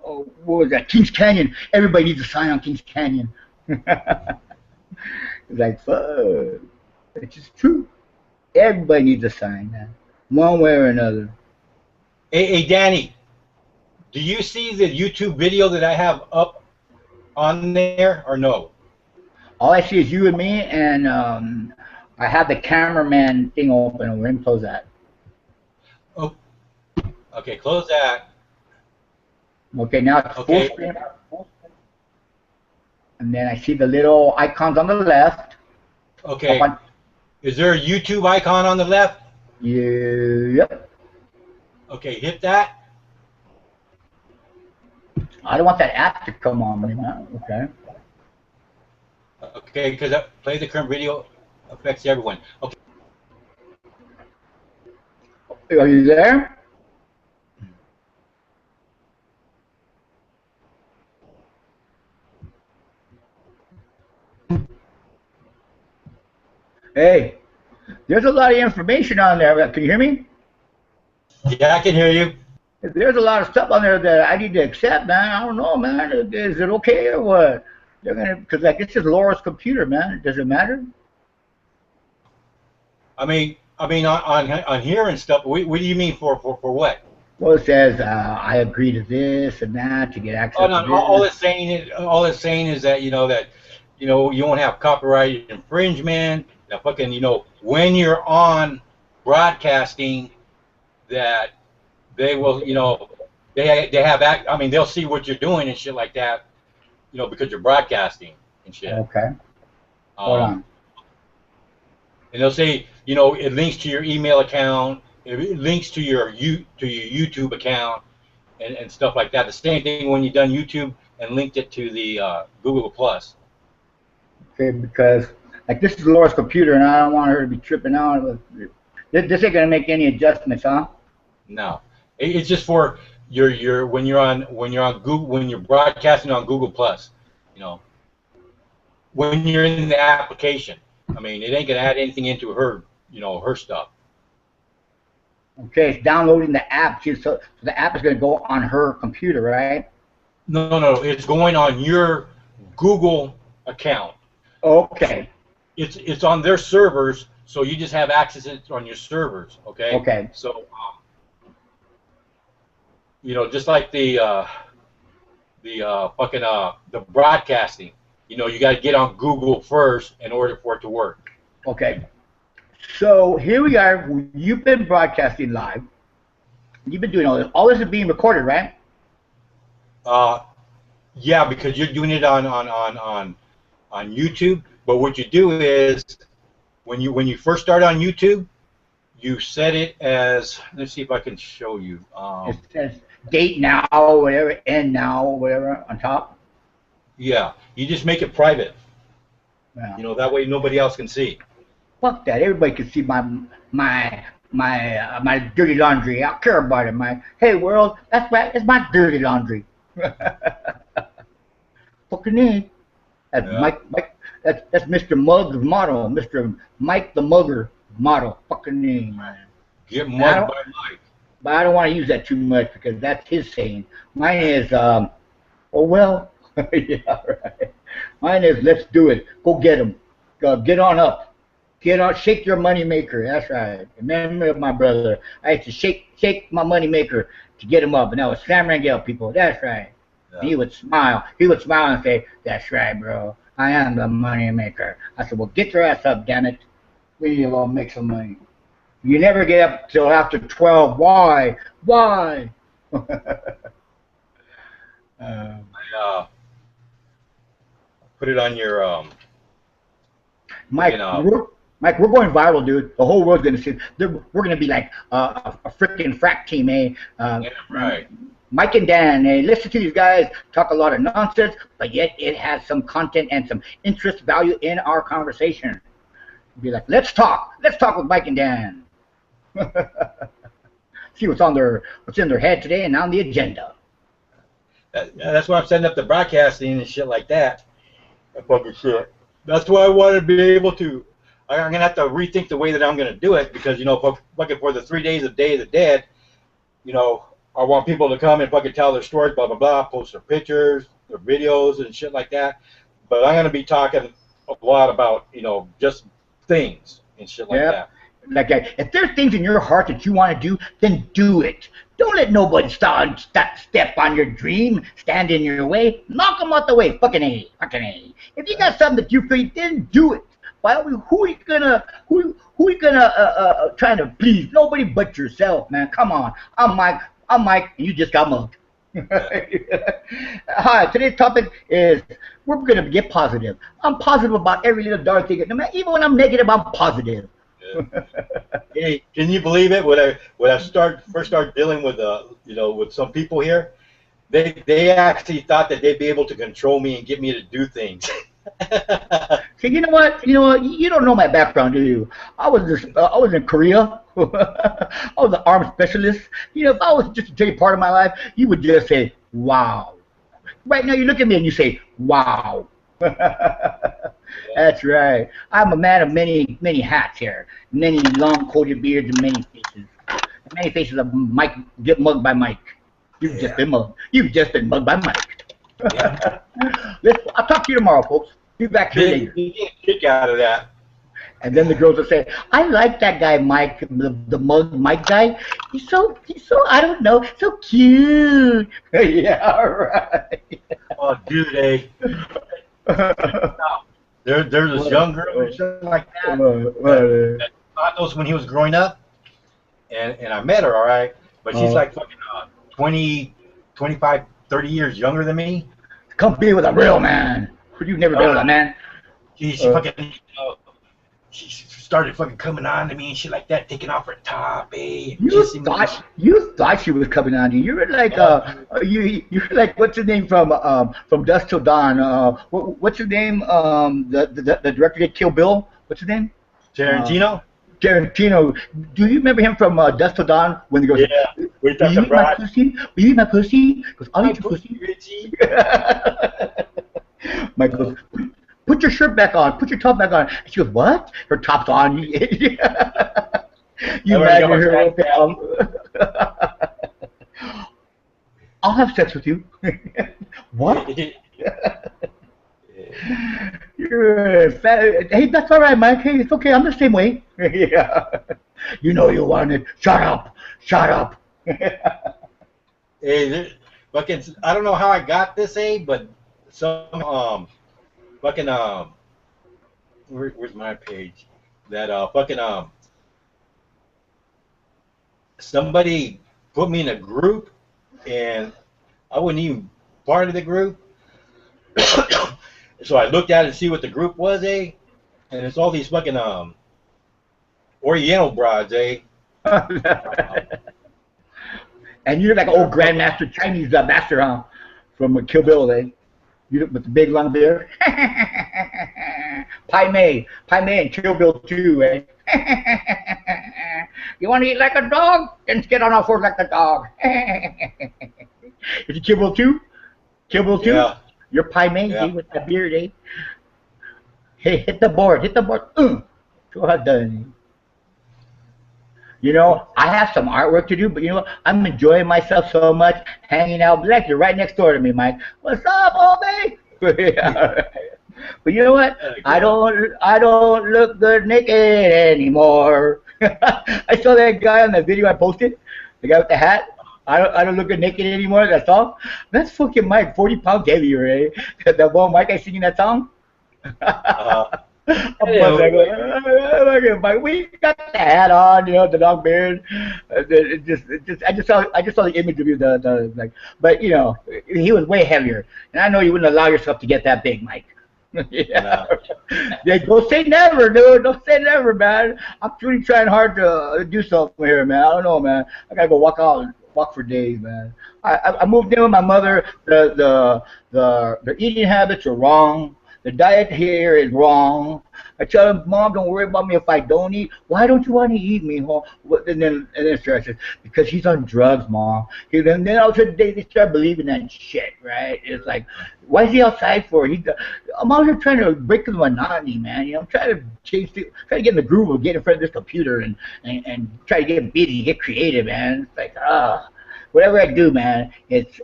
what was that? Kings Canyon. Everybody needs a sign on Kings Canyon. It's like, fuck. It's just true. Everybody needs a sign, man. One way or another. Hey, Danny, do you see the YouTube video that I have up on there or no? All I see is you and me, and I have the cameraman thing open. We're going to close that. Oh, okay, close that. Okay, now it's Okay. full screen. And then I see the little icons on the left. Okay. Up on- Is there a YouTube icon on the left? Yep. Okay, hit that. I don't want that app to come on me, man. Okay. Okay, because play the current video affects everyone. Okay. Are you there? Hey, there's a lot of information on there. Can you hear me? Yeah, I can hear you. There's a lot of stuff on there that I need to accept, man. I don't know, man. Is it okay or what? They're gonna, because like this is Laura's computer, man. Does it matter? I mean on here and stuff. What do you mean for what? Well, it says I agree to this and that to get access Oh to no, this. all it's saying is that you won't have copyright infringement. That fucking when you're on broadcasting, that they will they have I mean they'll see what you're doing and shit like that, because you're broadcasting and shit. Okay. Hold on. And they'll say it links to your email account, it links to your YouTube account and stuff like that. The same thing when you've done YouTube and linked it to the Google Plus. Okay, because like this is Laura's computer, and I don't want her to be tripping out. This ain't gonna make any adjustments, huh? No, it's just for your when you're on Google, when you're broadcasting on Google Plus, when you're in the application. I mean, it ain't gonna add anything into her her stuff. Okay, it's downloading the app. So the app is gonna go on her computer, right? No, it's going on your Google account. Okay. It's on their servers, so you just have access to it on your servers. Okay. Okay. So just like the broadcasting, you got to get on Google first in order for it to work. Okay. So here we are. You've been broadcasting live. You've been doing all this. All this is being recorded, right? Yeah, because you're doing it on YouTube. But what you do is when you first start on YouTube, you set it as, let's see if I can show you. It says date now, whatever, end now, whatever on top. Yeah, you just make it private. Yeah. That way nobody else can see. Fuck that. Everybody can see my dirty laundry. I don't care about it. Hey world, that's right. It's my dirty laundry. Fucking me. That's Yeah. Mike. That's Mr. Mug's model. Mr. Mike the Mugger model. Fucking name, man. Get mugged by Mike. but I don't want to use that too much because that's his saying. Mine is, oh well, yeah, right. Mine is, let's do it. Go get him. Get on up. Get on, shake your money maker. That's right. Remember my brother. I used to shake my money maker to get him up, and that was Sam Rangel, people. That's right. Yeah. He would smile. He would smile and say, "That's right, bro. I am the money maker." I said, "Well, get your ass up, damn it. We need to make some money." You never get up till after 12. Why? Why? Uh, put it on your Mike, you know. Mike, we're going viral, dude. The whole world's gonna see. We're gonna be like a freaking frack team, eh? Yeah, right. Mike and Dan, eh? Listen to these guys talk a lot of nonsense, but yet it has some content and some interest value in our conversation. Be like, let's talk with Mike and Dan. See what's in their head today and on the agenda. That's why I'm setting up the broadcasting and shit like that. That fucking shit. That's why I want to be able to. I'm gonna have to rethink the way that I'm gonna do it because fucking for the 3 days of Day of the Dead, I want people to come and fucking tell their stories, blah blah blah, post their pictures, their videos and shit like that. But I'm gonna be talking a lot about just things and shit like that. Like, if there's things in your heart that you want to do, then do it. Don't let nobody step on your dream, stand in your way, knock them out the way. Fucking A, fucking A. If you got something that you feel, then do it. Who are you gonna trying to please? Nobody but yourself, man. Come on. I'm Mike, and you just got mugged. Hi, today's topic is we're gonna get positive. I'm positive about every little darn thing. No matter, even when I'm negative, I'm positive. Hey, can you believe it? When I first started dealing with with some people here, they actually thought that they'd be able to control me and get me to do things. So you know what? You don't know my background, do you? I was in Korea. I was an armed specialist. If I was just to tell you part of my life, you would just say, "Wow." Right now, you look at me and you say, "Wow." That's right. I'm a man of many hats here, many long coated beards and many faces. Many faces of Mike get mugged by Mike. You've just been mugged. You've just been mugged by Mike. Yeah. I'll talk to you tomorrow, folks. Be back here later. You get a kick out of that. And then the girls will say, "I like that guy, Mike, the mug Mike guy. He's so I don't know, so cute." Yeah, right. Oh, dude, there's this young girl or something like that thought those when he was growing up, and I met her, all right, but she's like fucking 20, 25, 30 years younger than me. Come be with a real man. You've never been with a man. She fucking she started fucking coming on to me and shit like that, taking off her top, You thought she was coming on you. You were like you're like, what's his name from Dusk Till Dawn? What's his name? The director that Kill Bill. What's his name? Tarantino. Tarantino. Do you remember him from Dusk Till Dawn when he goes, "Yeah, we will you eat my pussy? Will you eat my pussy?" He goes, "I'll eat your pussy." Mike goes, "Put your shirt back on. Put your top back on." And she goes, "What? Her top's on." You imagine her. "I'll have sex with you." What? You're fat. Hey, that's all right, Mike. Hey, it's okay. I'm the same way. Yeah. You want it. Shut up. Shut up. Hey, fucking, I don't know how I got this, but some fucking where's my page? That fucking somebody put me in a group and I wasn't even part of the group. So I looked at it to see what the group was, and it's all these fucking Oriental broads, And you're like an old grandmaster Chinese master, huh? From Kill Bill, You with the big long beard. Pai Mei and Kill Bill 2, You want to eat like a dog? Then get on all fours like the dog. Is it Kill Bill 2? Kill Bill 2? Yeah. You're Pai Mei, with that beard, Hey, hit the board. Go ahead, done. You know, I have some artwork to do, but you know what? I'm enjoying myself so much, hanging out. Like you're right next door to me, Mike. What's up, homie? Yeah. But you know what? Okay. I don't look good naked anymore. I saw that guy on the video I posted, the guy with the hat. I don't look good naked anymore. That song. That's fucking Mike, 40 pounds heavier, eh? That one Mike I singing that song. Uh, I'm buzzing. I anyway, go, "Okay, Mike, we got the hat on, you know, the long beard. I just saw the image of you, the like, but you know, he was way heavier, and I know you wouldn't allow yourself to get that big, Mike. Yeah. no. Yeah, don't say never, dude. Don't say never, man. I'm really trying hard to do something here, man. I don't know, man. I gotta go walk for days, man. I moved in with my mother. The eating habits are wrong. The diet here is wrong. I tell him, Mom, don't worry about me if I don't eat. Why don't you want to eat me, Mom? And then I said, because he's on drugs, Mom. And then all of a sudden they start believing that shit, right? It's like, why is he outside for? I'm out here trying to break the monotony, man. You know, I'm trying to try to get in the groove of getting in front of this computer and try to get busy, get creative, man. It's like, whatever I do, man, it's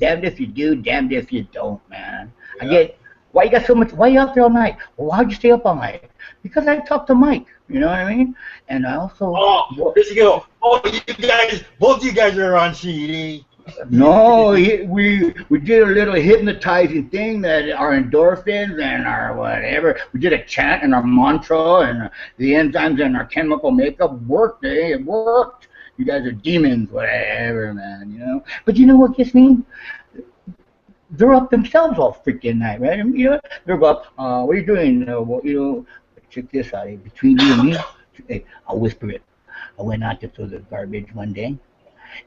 damned if you do, damned if you don't, man. I Yeah. get why you got so much? Why you out there all night? Well, why'd you stay up all night? Because I talked to Mike. You know what I mean? And I also Oh, there you go. Oh, you guys, both of you guys are on CD. no, we did a little hypnotizing thing that our endorphins and our whatever. We did a chant and our mantra and the enzymes and our chemical makeup worked. Eh? It worked. You guys are demons, whatever, man. You know. But you know what gets me? They're up themselves all freaking night, right? And, you know, they're up. What are you doing? Well, you know, check this out. Between you and me, hey, I'll whisper it. I went out to throw the garbage one day,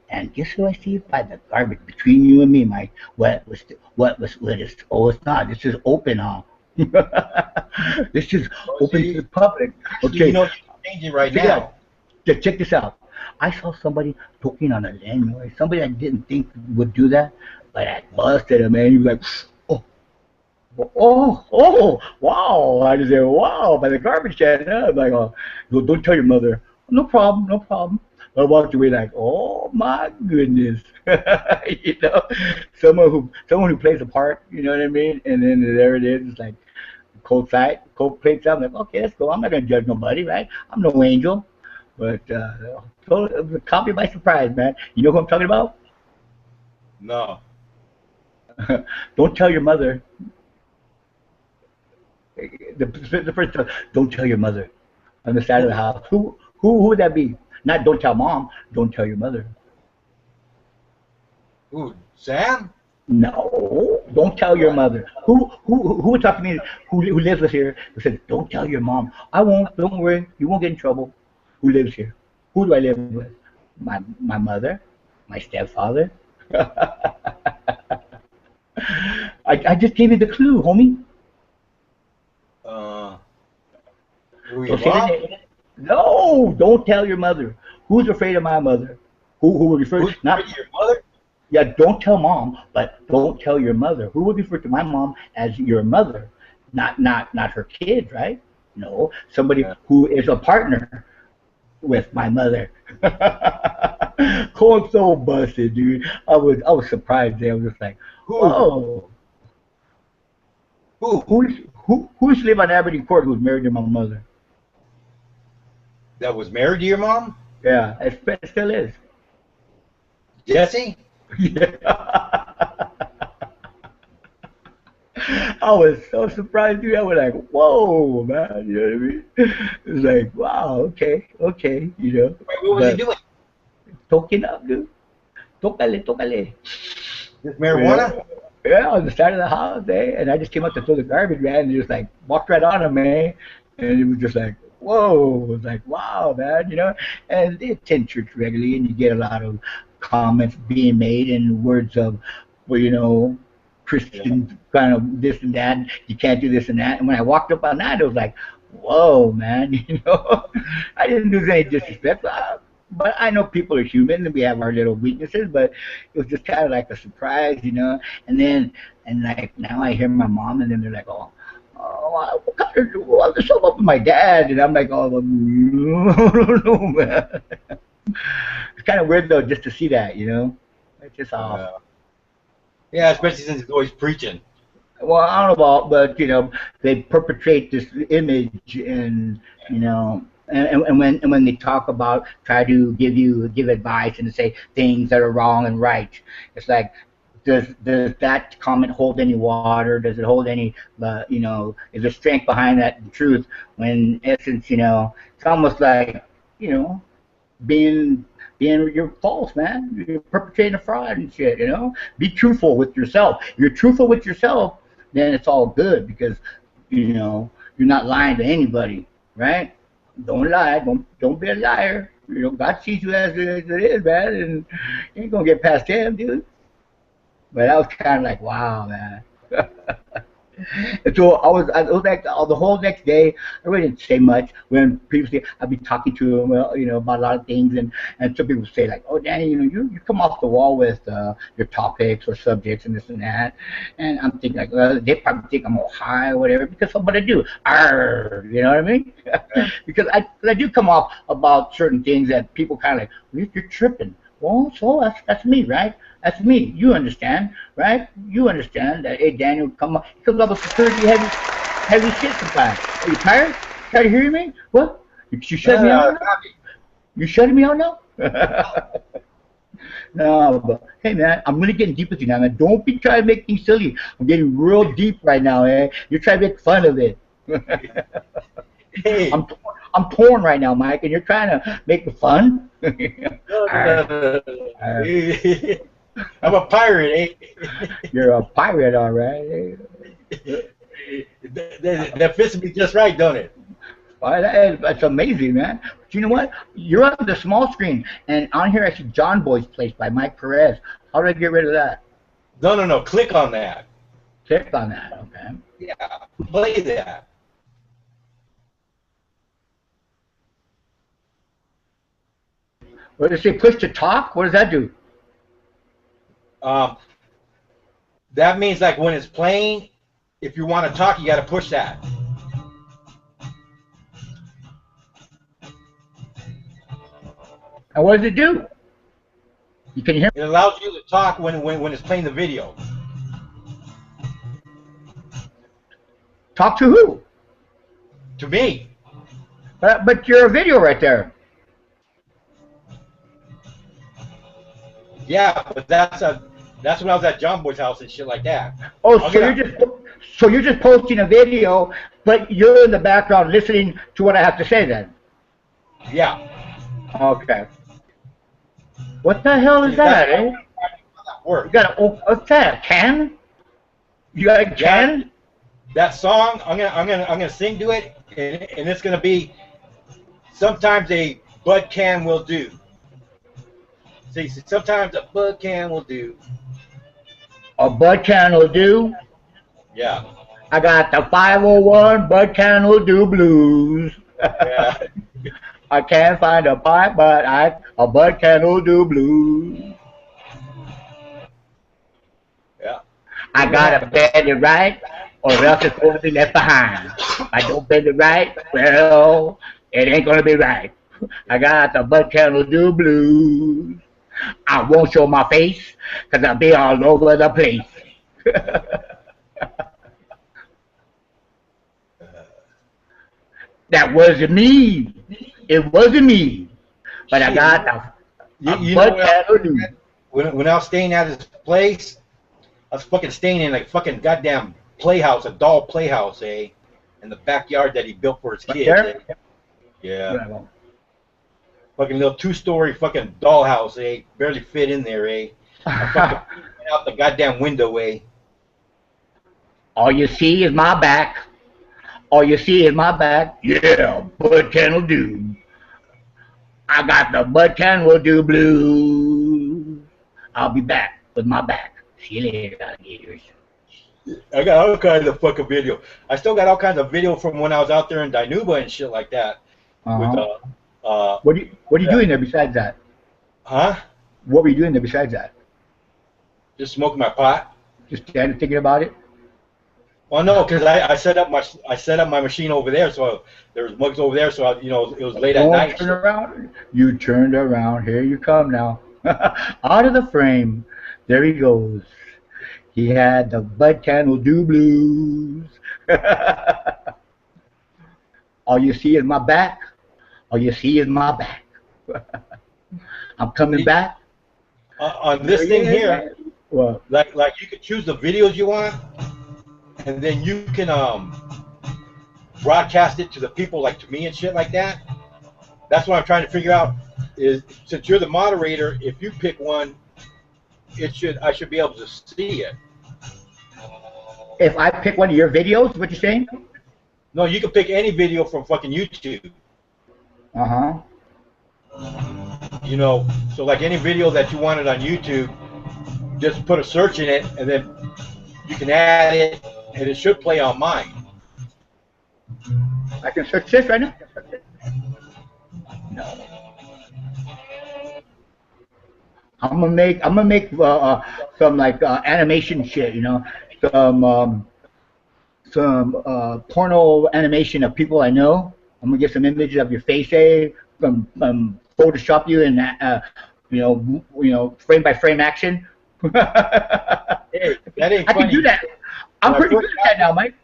and guess who I see by the garbage between you and me, Mike? What is? Oh, it's not. This is open, huh? This is Well, open to see, the public. actually, Okay, you know, it's changing right check it now. out. Check this out. I saw somebody talking on a landmine. Somebody I didn't think would do that, but I busted him, man. He was like, oh, wow. I just said, wow, by the garbage can. Huh? I'm like, oh, don't tell your mother. No problem, no problem. I walked away like, oh my goodness, you know, someone who plays a part, you know what I mean? And then there it is, it's like cold plates. I'm like, okay, let's go. I'm not gonna judge nobody, right? I'm no angel, but it caught me by surprise, man. You know who I'm talking about? No. Don't tell your mother. The first time, don't tell your mother on the side of the house. Who would that be? Not don't tell mom. Don't tell your mother. Ooh, Sam? No, don't tell your mother. Who was talking to me? Who lives with here? Who said, don't tell your mom. I won't. Don't worry. You won't get in trouble. Who lives here? Who do I live with? My mother, my stepfather. I just gave you the clue, homie. Uh, who, your Don't say the mom? name. No, don't tell your mother. Who's afraid of my mother? Who would refer? Who's Not your mother? yeah. Don't tell mom, but don't tell your mother. Who would refer to my mom as your mother? Not her kid, right? No, somebody Yeah. who is a partner with my mother. Cold so busted, dude. I was surprised there. I was just like, Who? whoa. Who? Who used to live on Aberdeen Court who was married to my mother? That was married to your mom? Yeah, it still is. Jesse? Yeah. I was so surprised, dude. I was like, whoa, man. You know what I mean? It was like, wow, okay, you know. Wait, what was he But doing? toking up, dude. Tocale. Just marijuana? Yeah, on the side of the house, eh? And I just came out to throw the garbage, man, and just like walked right on him, man. And it was just like, whoa. It was like, wow, man, you know. And they attend church regularly, and you get a lot of comments being made in words of, well, you know, Christian kind of this and that. You can't do this and that. And when I walked up on that, it was like, whoa, man, you know. I didn't do any disrespect. But I know people are human and we have our little weaknesses, but it was just kind of like a surprise, you know. And like now I hear my mom, and then they're like, oh, what kind of, well, there's something up with my dad, and I'm like, oh, no, man. It's kind of weird though, just to see that, you know. It's just off. Yeah, especially since he's always preaching. Well, I don't know about, but you know, they perpetrate this image, and you know, and when they talk about try to give advice and say things that are wrong and right, it's like, does that comment hold any water? Does it hold any, you know, is there strength behind that truth? When in essence, you know, it's almost like, you know, being you're false, man. You're perpetrating a fraud and shit, you know. Be truthful with yourself. If you're truthful with yourself, then it's all good, because you know you're not lying to anybody, right? Don't lie. Don't be a liar. You know, God sees you as it is, man, and you ain't gonna get past him, dude. But I was kind of like, wow, man. And so I was like, the whole next day, I really didn't say much. When previously I'd be talking to him, you know, about a lot of things, and some people say like, oh, Danny, you know, you come off the wall with your topics or subjects and this and that, and I'm thinking like, well, they probably think I'm all high or whatever, because of what I do, you know what I mean? Because I do come off about certain things that people kind of like, you're tripping. Well, so that's me, right? That's me. You understand, right? You understand that, hey, Daniel, he comes up with 30 heavy shit sometimes. Are you tired? Tired of hearing me? What? You shut me out now? You shutting me out now? No, but hey, man, I'm really getting deep with you now, man. Don't be trying to make things silly. I'm getting real deep right now, eh? You're trying to make fun of it. Hey. I'm torn right now, Mike, and you're trying to make it fun. No. I'm a pirate, eh? You're a pirate, all right. That fits me just right, don't it? Well, that's amazing, man. But you know what? You're on the small screen, and on here I see John Boy's Place by Mike Perez. How do I get rid of that? No. Click on that. Click on that, okay. Yeah, play that. What does it say? Push to talk? What does that do? That means like when it's playing, if you want to talk, you got to push that. And what does it do? You can hear me? It allows you to talk when it's playing the video. Talk to who? To me. But you're a video right there. Yeah, but that's when I was at John Boy's house and shit like that. Oh, so you're just posting a video, but you're in the background listening to what I have to say then. Yeah. Okay. What the hell is that, eh? You got what's that? A can? You got a can? That song, I'm gonna sing to it, and it's gonna be sometimes a bud can will do. See, sometimes a bud can will do. A bud can will do? Yeah. I got the 501 bud can will do blues. Yeah. I can't find a pipe, but a bud can will do blues. Yeah. I gotta bend it right, or else it's gonna be left behind. If I don't bend it right, well, it ain't gonna be right. I got the bud can will do blues. I won't show my face, because I'll be all over the place. That wasn't me. It wasn't me. But I got the bud can will do. When I was staying at his place, I was fucking staying in like fucking goddamn playhouse, a doll playhouse, eh? In the backyard that he built for his kids. Eh? Yeah. Fucking little 2-story fucking dollhouse, eh? Barely fit in there, eh? I fucking went out the goddamn window, eh? All you see is my back. All you see is my back. Yeah, bud can will do. I got the bud can will do blues. I'll be back with my back. See you later, alligators. I got all kinds of fucking video. I still got all kinds of video from when I was out there in Dinuba and shit like that. What are you doing there besides that? Huh? What were you doing there besides that? Just smoking my pot. Just standing thinking about it? Well, no, because I set up my machine over there, so there was mugs over there, so you know it was late at Don't night. turn around. You turned around. Here you come now. Out of the frame. There he goes. He had the Bud Candle Do Blues. All you see is my back. All you see is my back. I'm coming back. On this thing here, Well, like you could choose the videos you want, and then you can broadcast it to the people, like to me and shit like that. That's what I'm trying to figure out. Is since you're the moderator, if you pick one, I should be able to see it. if I pick one of your videos, what you saying? No, you can pick any video from fucking YouTube. Uh-huh. You know, so like any video that you wanted on YouTube, just put a search in it, and then you can add it, and it should play on mine. I can search this right now. No. I'm gonna make some like animation shit, you know, some porno animation of people I know. I'm gonna get some images of your face, Photoshop you in you know, frame by frame action. Hey, that ain't I funny. can do that. I'm pretty good at that now, Mike.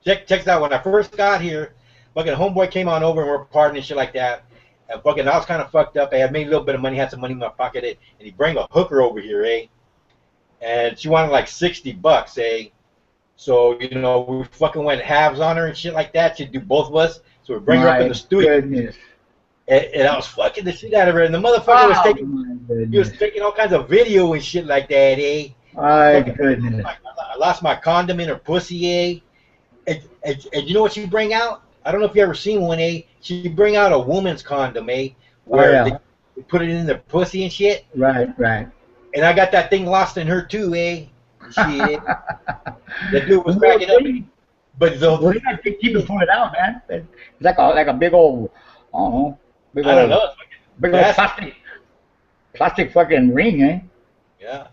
Check this out. When I first got here, fucking homeboy came on over and we're partying and shit like that. And fucking I was kind of fucked up. I had made a little bit of money, had some money in my pocket, and he bring a hooker over here, and she wanted like $60, So, you know, we fucking went halves on her and shit like that. She'd do both of us. So we bring her up in the studio. Goodness. And I was fucking the shit out of her. And the motherfucker was taking all kinds of video and shit like that, My goodness. I lost my condom in her pussy, And you know what she bring out? I don't know if you ever seen one, She bring out a woman's condom, where they put it in their pussy and shit. Right. And I got that thing lost in her too, Shit. The dude was cracking up. But you gotta keep it pulling it out, man. It's like a big old, I don't know, big old plastic fucking ring, Yeah.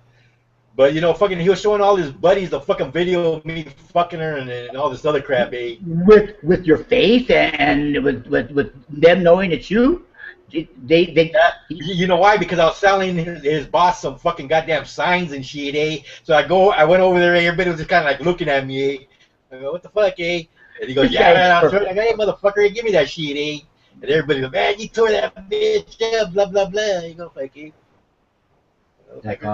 But, you know, fucking, he was showing all his buddies the fucking video of me fucking her and all this other crap, With your face and with them knowing it's you? You know why? Because I was selling his boss some fucking goddamn signs and shit, So I went over there, everybody was just kind of like looking at me, I go, what the fuck, And he goes, yeah, man, I'm sorry. I go, hey, motherfucker, give me that shit, And everybody goes, man, you tore that bitch up, blah, blah, blah. You go, fuck, Like,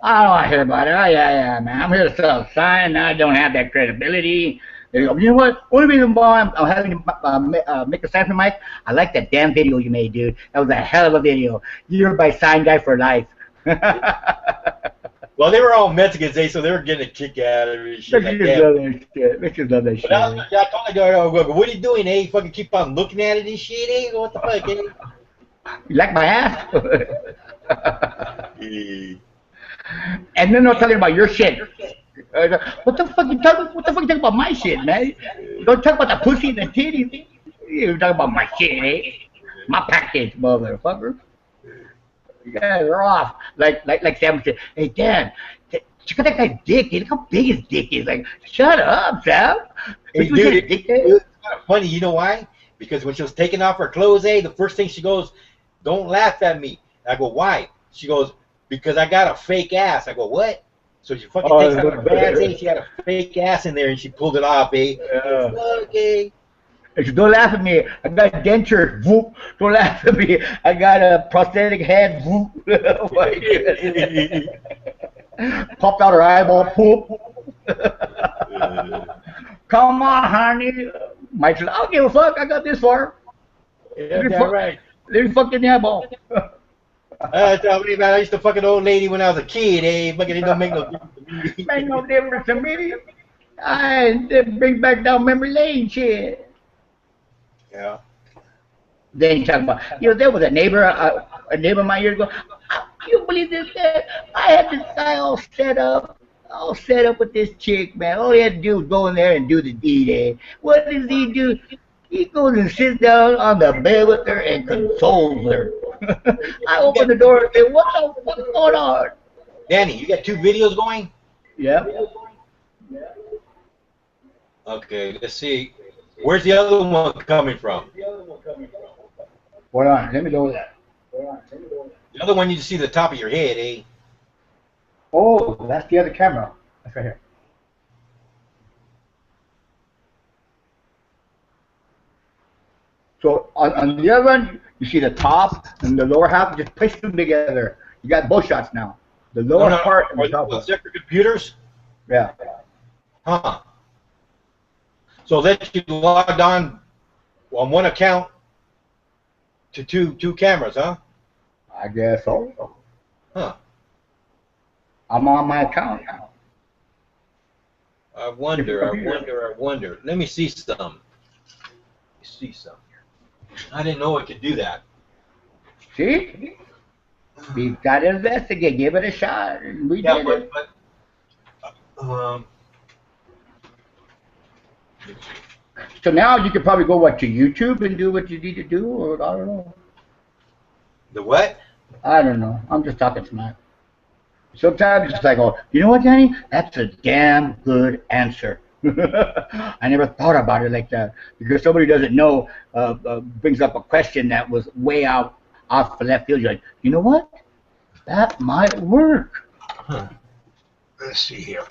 I don't want to hear about it. Oh, yeah, man. I'm here to sell a sign. I don't have that credibility. You know what? Only reason why I'm having to make a sign for Mike, I like that damn video you made, dude. That was a hell of a video. You're my sign guy for life. Well, they were all Mexicans, so they were getting a kick out of it. Shit like that. Bitches love that shit. I told the guy, what are you doing, You fucking keep on looking at it and shit, What the fuck, You like my ass? And then they'll tell you about your shit. What the fuck you talking about my shit, man? Don't talk about the pussy and the titties. You talking about my shit, My package, motherfucker. You guys are off. Like Sam said, hey, Dad, check out that guy's dick. Look how big his dick is. Like, shut up, Sam. Hey, dude, it's kind of funny. You know why? Because when she was taking off her clothes, the first thing she goes, don't laugh at me. I go, why? She goes, because I got a fake ass. I go, what? So she fucking takes off her pants, She had a fake ass in there, and she pulled it off, Okay. She don't laugh at me. I got dentures. Whoop. Don't laugh at me. I got a prosthetic head. Whoop. Oh my goodness. Popped out her eyeball. Whoop. Come on, honey. Mike said, I don't give a fuck. I got this far. Yeah, right. Let me fuck in the eyeball. Tell me about I used to fuck an old lady when I was a kid, Fucking it don't make no difference to me. Make no difference to me. I bring back down memory lane shit. Yeah. Then you talk about, there was a neighbor of mine years ago. You believe this guy? I had this guy all set up with this chick, man. All he had to do was go in there and do the deed, What does he do? He goes and sits down on the bed with her and consoles her. I opened the door and said, what the fuck's going on? Danny, you got 2 videos going? Yeah. Okay, let's see. Where's the other one coming from? Hold on, let me go with that. The other one you see the top of your head, eh? Oh, that's the other camera. That's right here. So on the other one, you see the top and the lower half. Just place them together. You got both shots now. The lower part and the top one. Separate computers? Yeah. Huh. So that you logged on one account to two cameras, huh? I guess so. Huh. I'm on my account now. I wonder. Let me see some. I didn't know it could do that. See? We got to investigate. Give it a shot. We did it. So now you could probably go to YouTube and do what you need to do, or I don't know. The what? I don't know. I'm just talking smack. Sometimes it's like, oh, you know what, Danny? That's a damn good answer. I never thought about it like that, because somebody doesn't know brings up a question that was way off the left field. You're like, you know what? That might work. Huh. Let's see here.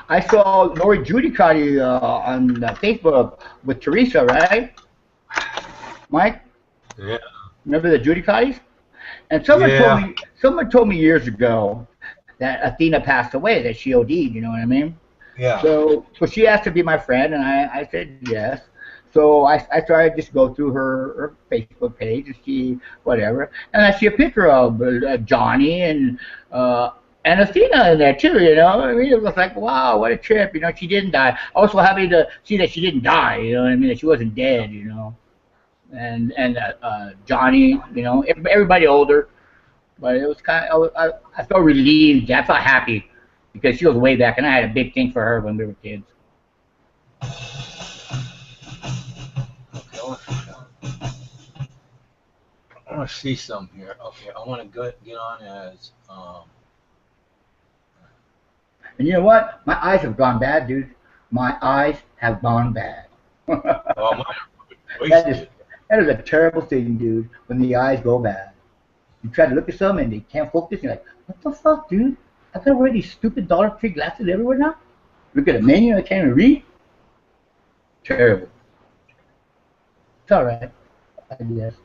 I saw Lori Giudicotti on Facebook with Teresa, right? Mike? Yeah. Remember the Giudicottis? And someone told me years ago that Athena passed away, that she OD'd, you know what I mean? Yeah. So she asked to be my friend, and I said yes. So I started just go through her Facebook page and see whatever, and I see a picture of Johnny and Athena in there too. You know, I mean, it was like, wow, what a trip. You know, she didn't die. Also happy to see that she didn't die. You know what I mean? That she wasn't dead. You know, and Johnny. You know, everybody older, but it was kind of I felt relieved. I felt happy because she was way back, and I had a big thing for her when we were kids. I want to see some here. Okay, I want to get on as. And you know what? My eyes have gone bad, dude. My eyes have gone bad. Oh, that is a terrible thing, dude, when the eyes go bad. You try to look at something and they can't focus. You're like, what the fuck, dude? I gotta wear these stupid Dollar Tree glasses everywhere now? Look at a menu I can't even read? Terrible. It's alright, I guess.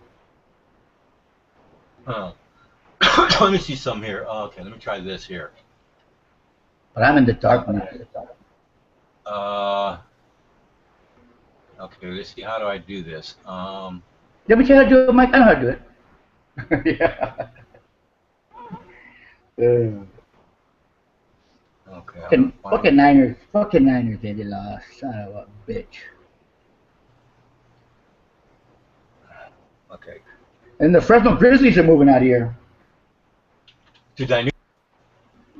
Let me see some here. Okay, let me try this here. But I'm in the dark now. Okay, let's see. How do I do this? Let me tell you how to do it, Mike. I know how to do it. Yeah. Okay. Fucking Niners, they lost. Son of a bitch. Okay. And the Fresno Grizzlies are moving out of here. Did I know?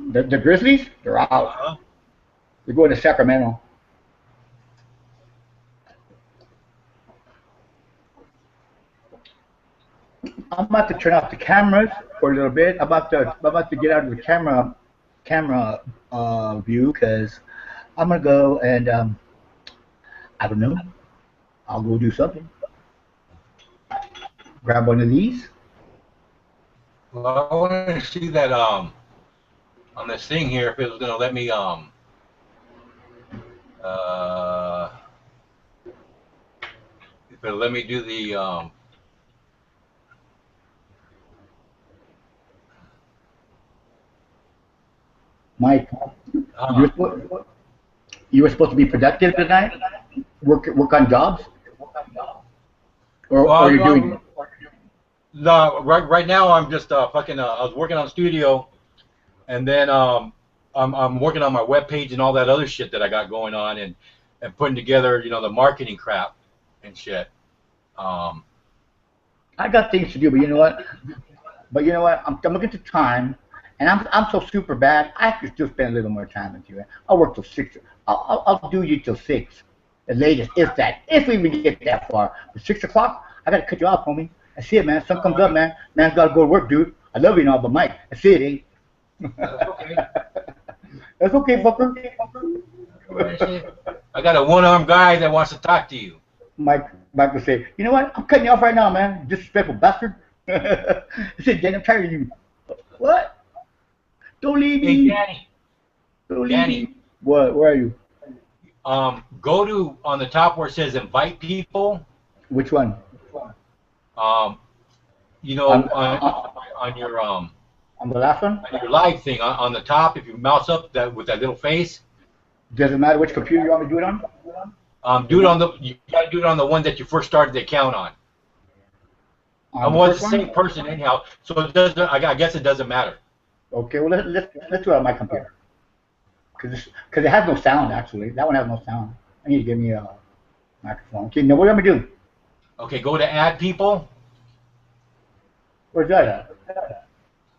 The Grizzlies, they're out. They're going to Sacramento. I'm about to turn off the cameras for a little bit. I'm about to get out of the camera view, because I'm gonna go and I don't know. I'll go do something. Grab one of these. Well, I want to see that on this thing here, if it was gonna let me if it'll let me do the Mike, you were supposed to be productive tonight. Work on jobs, or you're doing. No, right now I'm just fucking. I was working on studio, and then I'm working on my web page and all that other shit that I got going on, and putting together, you know, the marketing crap and shit. I got things to do, but you know what? I'm looking at the time, and I'm so super bad. I could still spend a little more time with you. I'll work till 6. I'll do you till 6, the latest, if we even get that far. But 6 o'clock, I gotta cut you off, homie. That's it, man. Sun comes up, man. Man's gotta go to work, dude. I love you and all, but Mike, that's it, eh? That's okay. That's okay, fucker. I got a one-armed guy that wants to talk to you. Mike will say, you know what? I'm cutting you off right now, man. Disrespectful bastard. He said, Danny, I'm tired of you. What? Don't leave Hey, me. Danny. Don't leave Danny. me. What? Where are you? Go to on the top where it says invite people. Which one? You know, on the last one? your live thing on the top, if you mouse up that with that little face. Doesn't matter which computer you want me to do it on? Do it on you gotta do it on the one that you first started the account on. I was the same person anyhow, so it doesn't. I guess it doesn't matter. Okay, well let's do it on my computer. Cause it has no sound actually. That one has no sound. I need to give me a microphone. Okay, now what am I doing? Okay, go to add people. Where's that at?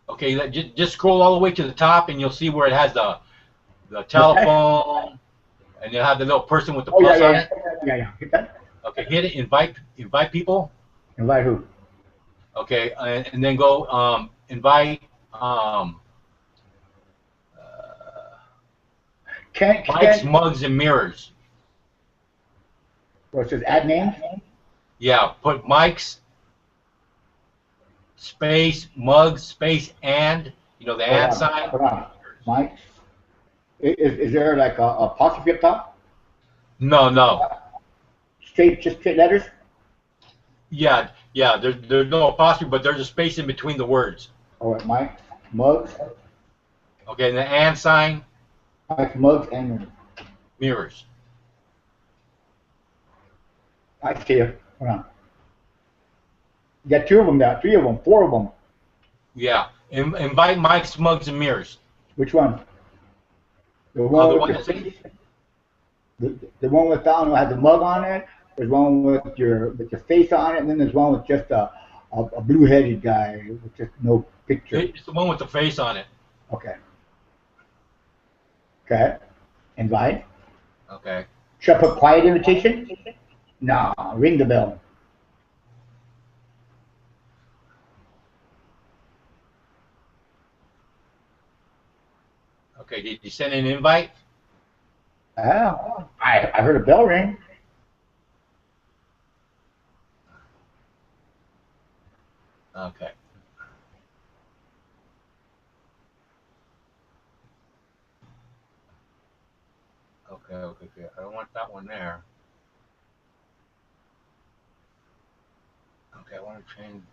Okay, just scroll all the way to the top, and you'll see where it has the telephone, and you'll have the little person with the plus on it. Yeah. Hit that. Okay, hit it. Invite people. Invite who? Okay, and then go invite mics, mugs, and mirrors. Where it says add names? Yeah, put mics, space, mugs, space, and, you know, the and sign. Hold on. Mics. Is there like a apostrophe up top? No. Just straight letters? Yeah. There's no apostrophe, but there's a space in between the words. All right, mics, mugs. Okay, and the and sign. Mics, mugs, and mirrors. I see it. Hold on. You got 2 of them now, 3 of them, 4 of them. Yeah. Invite mics, mugs, and mirrors. Which one? The one with I don't know, has a mug on it. There's one with your face on it, and then there's one with just a blue-headed guy with just no picture. It's the one with the face on it. Okay. Okay. Invite. Okay. Should I put quiet invitation? No. Ring the bell. Okay. Did you send an invite? Oh, I heard a bell ring. Okay. Okay. I don't want that one there. Okay, I want to change.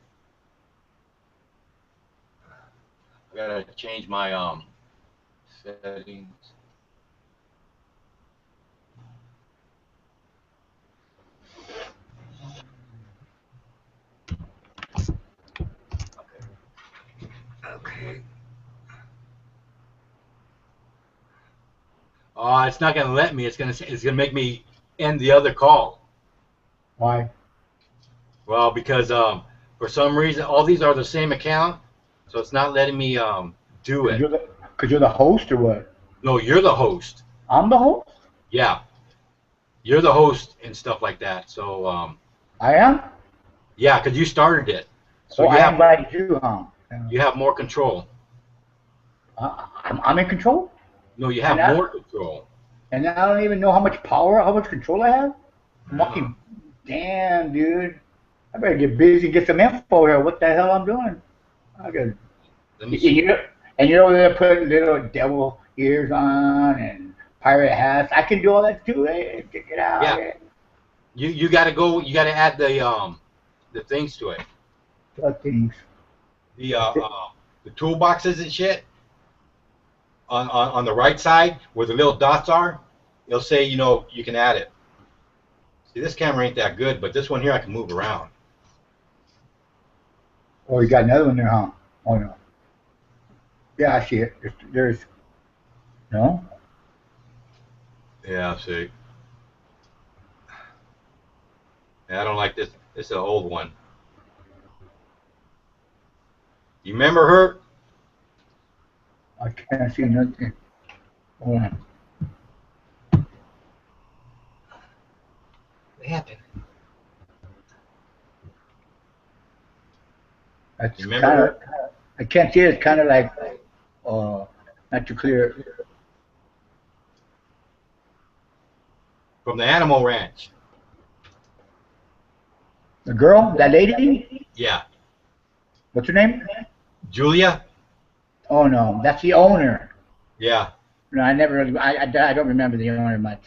I gotta change my settings. Okay. Oh, it's not gonna let me. It's gonna make me end the other call. Why? Well, because for some reason all these are the same account, so it's not letting me do it. Because you're the host or what? No, you're the host. I'm the host? Yeah. You're the host and stuff like that. So I am? yeah, because you started it. So I invited you, huh? You have more control. I'm in control? No, you have more control. And I don't even know how much control I have? Fucking damn, dude. I better get busy, get some info here. What the hell I'm doing? I got. And you're over there putting little devil ears on and pirate hats. I can do all that too. Hey, check it out. Yeah. You gotta go. You gotta add the things to it. What things? The toolboxes and shit. On the right side where the little dots are, it'll say, you know, you can add it. See, this camera ain't that good, but this one here I can move around. Oh, you got another one there, huh? Oh, no. Yeah, I see it. There's no? Yeah, see. Yeah, I don't like this. This is an old one. You remember her? I can't see nothing. Hold on. What happened? That's You remember her? I can't see it. It's kind of like, not too clear. from the Animal Ranch. The girl, that lady. Yeah, What's her name? Julia. Oh no, that's the owner. Yeah. No, I never. I don't remember the owner much.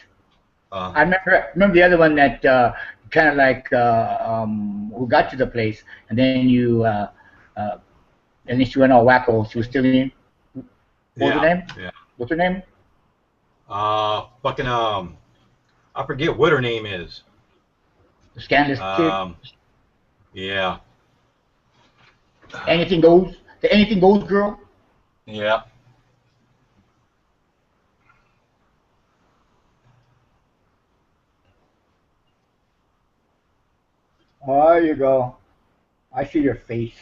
Uh, I remember the other one that kind of like who got to the place, and then and then she went all wacko. She was stealing. What was her yeah. name? Yeah. What's her name? Fucking I forget what her name is. The scandalous kid. Yeah. Anything goes. The anything goes girl. Yeah. Oh, there you go. I see your face.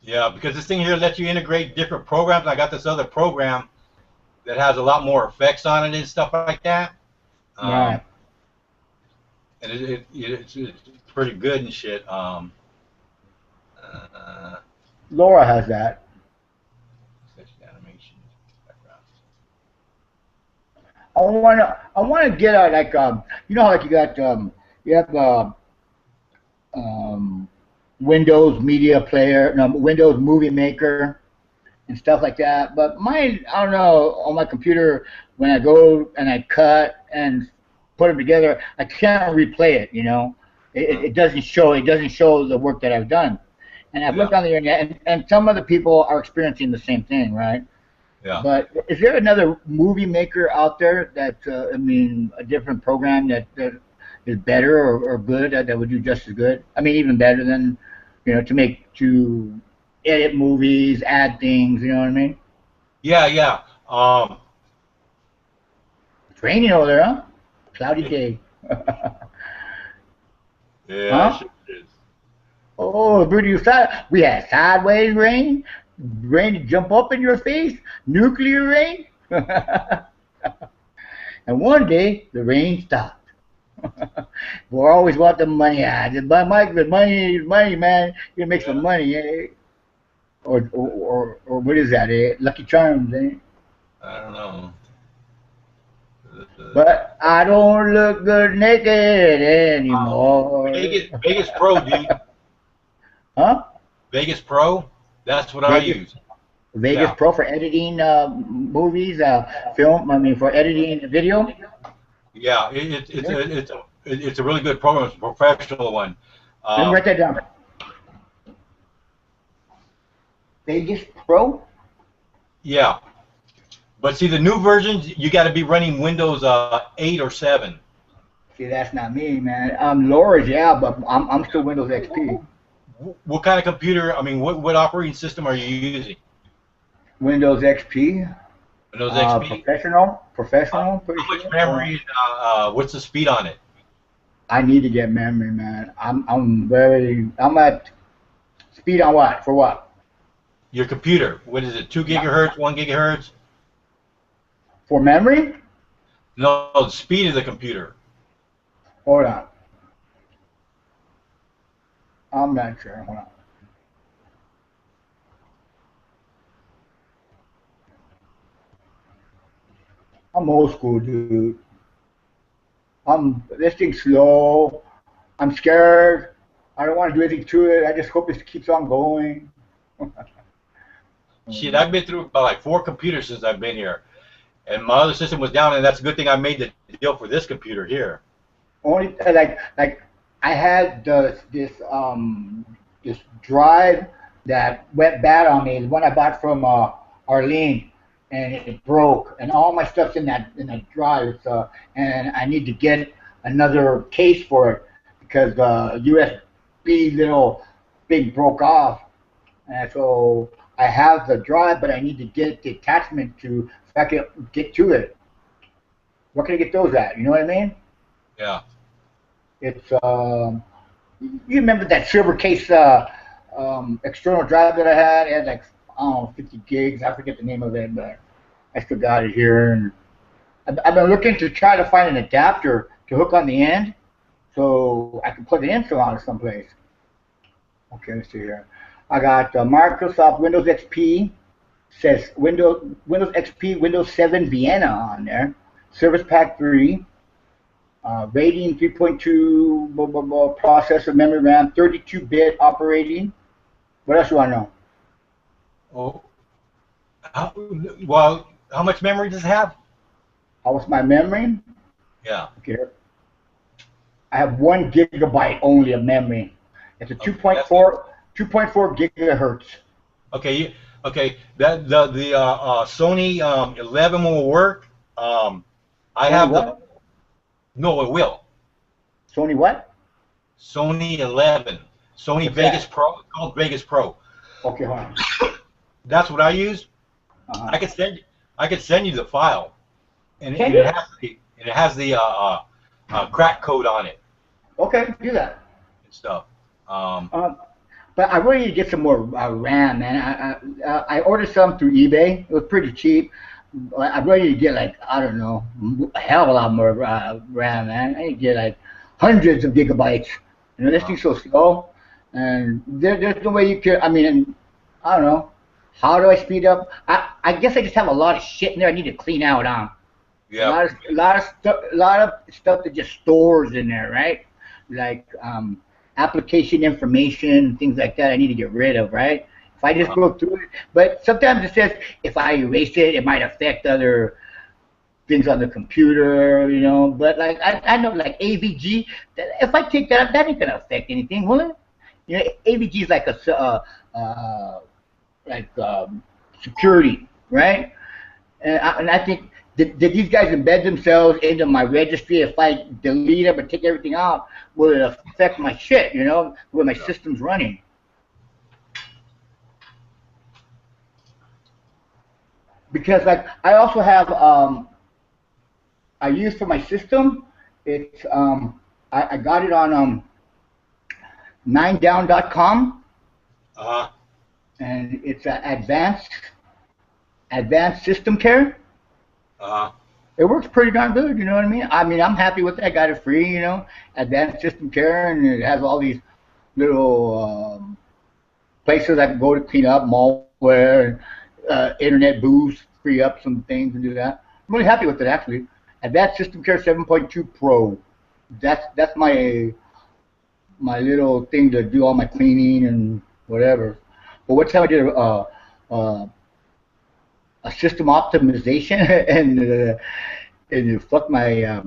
Yeah, because this thing here lets you integrate different programs. I got this other program that has a lot more effects on it and stuff like that. Right. And it's pretty good and shit. Laura has that. Animation background. I wanna get a like you know how like you got you have Windows Media Player, no, Windows Movie Maker and stuff like that. But mine, I don't know, on my computer when I go and I cut and put them together, I can't replay it. You know, it doesn't show. It doesn't show the work that I've done. And I've looked on the internet, and some other people are experiencing the same thing, right? Yeah. But is there another movie maker out there that, I mean, a different program that is better or good that would do just as good? I mean, even better than, you know, to edit movies, add things. You know what I mean? Yeah, yeah. It's raining over there, huh? Cloudy day. Yeah, Huh? sure it is. Oh, Rudy, we had sideways rain, rain to jump up in your face, nuclear rain. And one day, the rain stopped. We always want the money. Mike, the money is money, man. You make some money, eh? Or what is that, eh? Lucky Charms, eh? I don't know. But I don't look good naked anymore. Vegas Pro, dude. Huh? Vegas Pro. That's what I use. Vegas Yeah. Pro for editing movies, film. I mean, for editing video. Yeah, it's a really good program. It's a professional one. Let me write that down. Vegas Pro. Yeah, but see the new versions, you got to be running Windows 8 or 7. See, that's not me, man. Laura's, yeah, but I'm still Windows XP. What kind of computer? I mean, what operating system are you using? Windows XP. Windows XP. Professional. Pretty How much sure. memory? What's the speed on it? I need to get memory, man. I'm at speed on what? For what? Your computer. What is it? 2 gigahertz? 1 gigahertz? For memory? No, the speed of the computer. Hold on. I'm not sure. Hold on. I'm old school, dude. This thing's slow. I'm scared. I don't want to do anything to it. I just hope it keeps on going. Shit, I've been through about like 4 computers since I've been here, and my other system was down, and that's a good thing I made the deal for this computer here. Only like I had this drive that went bad on me. The one I bought from Arlene, and it broke, and all my stuff's in that drive. And I need to get another case for it because the USB little thing broke off, and so I have the drive, but I need to get the attachment so I can get to it. Where can I get those at? You know what I mean? Yeah. It's you remember that silver case external drive that I had? It had like, I don't know, 50 gigs. I forget the name of it, but I still got it here. And I've been looking to try to find an adapter to hook on the end so I can plug it in someplace. Okay, let's see here. I got Microsoft Windows XP, Says Windows XP, Windows 7 Vienna on there. Service Pack 3. Radeon 3.2 blah, blah, blah, processor, memory RAM, 32-bit operating. What else you want to know? Oh, well, how much memory does it have? How was my memory? Yeah. Okay. I have 1 gigabyte only of memory. It's a 2.4 gigahertz. Okay. Okay. That the Sony 11 will work. I have what? No, it will. Sony what? Sony 11. Sony What's Vegas that? Pro. It's called Vegas Pro. Okay, hold on. That's what I use. Uh-huh. I could send you the file, and Can it you? has the crack code on it Okay, do that. and stuff. But I really need to get some more RAM, man. I ordered some through eBay. It was pretty cheap. I really need to get like, I don't know, a hell of a lot more RAM, man. I need to get like hundreds of gigabytes. You know, this thing's so slow, and there's no way you can. I mean, I don't know. How do I speed up? I guess I just have a lot of shit in there I need to clean out on. Yeah. A lot of stuff that just stores in there, right? Like application information, things like that. I need to get rid of, right? If I just go through it, but sometimes it says if I erase it, it might affect other things on the computer, you know. But like I know, like AVG, if I take that, that ain't gonna affect anything, will it? You know, AVG is like a security, right? And I think did these guys embed themselves into my registry? If I delete them or take everything out, will it affect my shit? You know, where my system's running? Because like I also have I use for my system. It's I got it on 9down.com. And it's advanced system care. It works pretty darn good, you know what I mean? I mean, I'm happy with it. I got it free, you know, advanced system care, and it has all these little places I can go to clean up malware, internet boost, free up some things and do that. I'm really happy with it, actually. Advanced System Care 7.2 Pro. That's my little thing to do all my cleaning and whatever. But one time I did a system optimization and it fucked my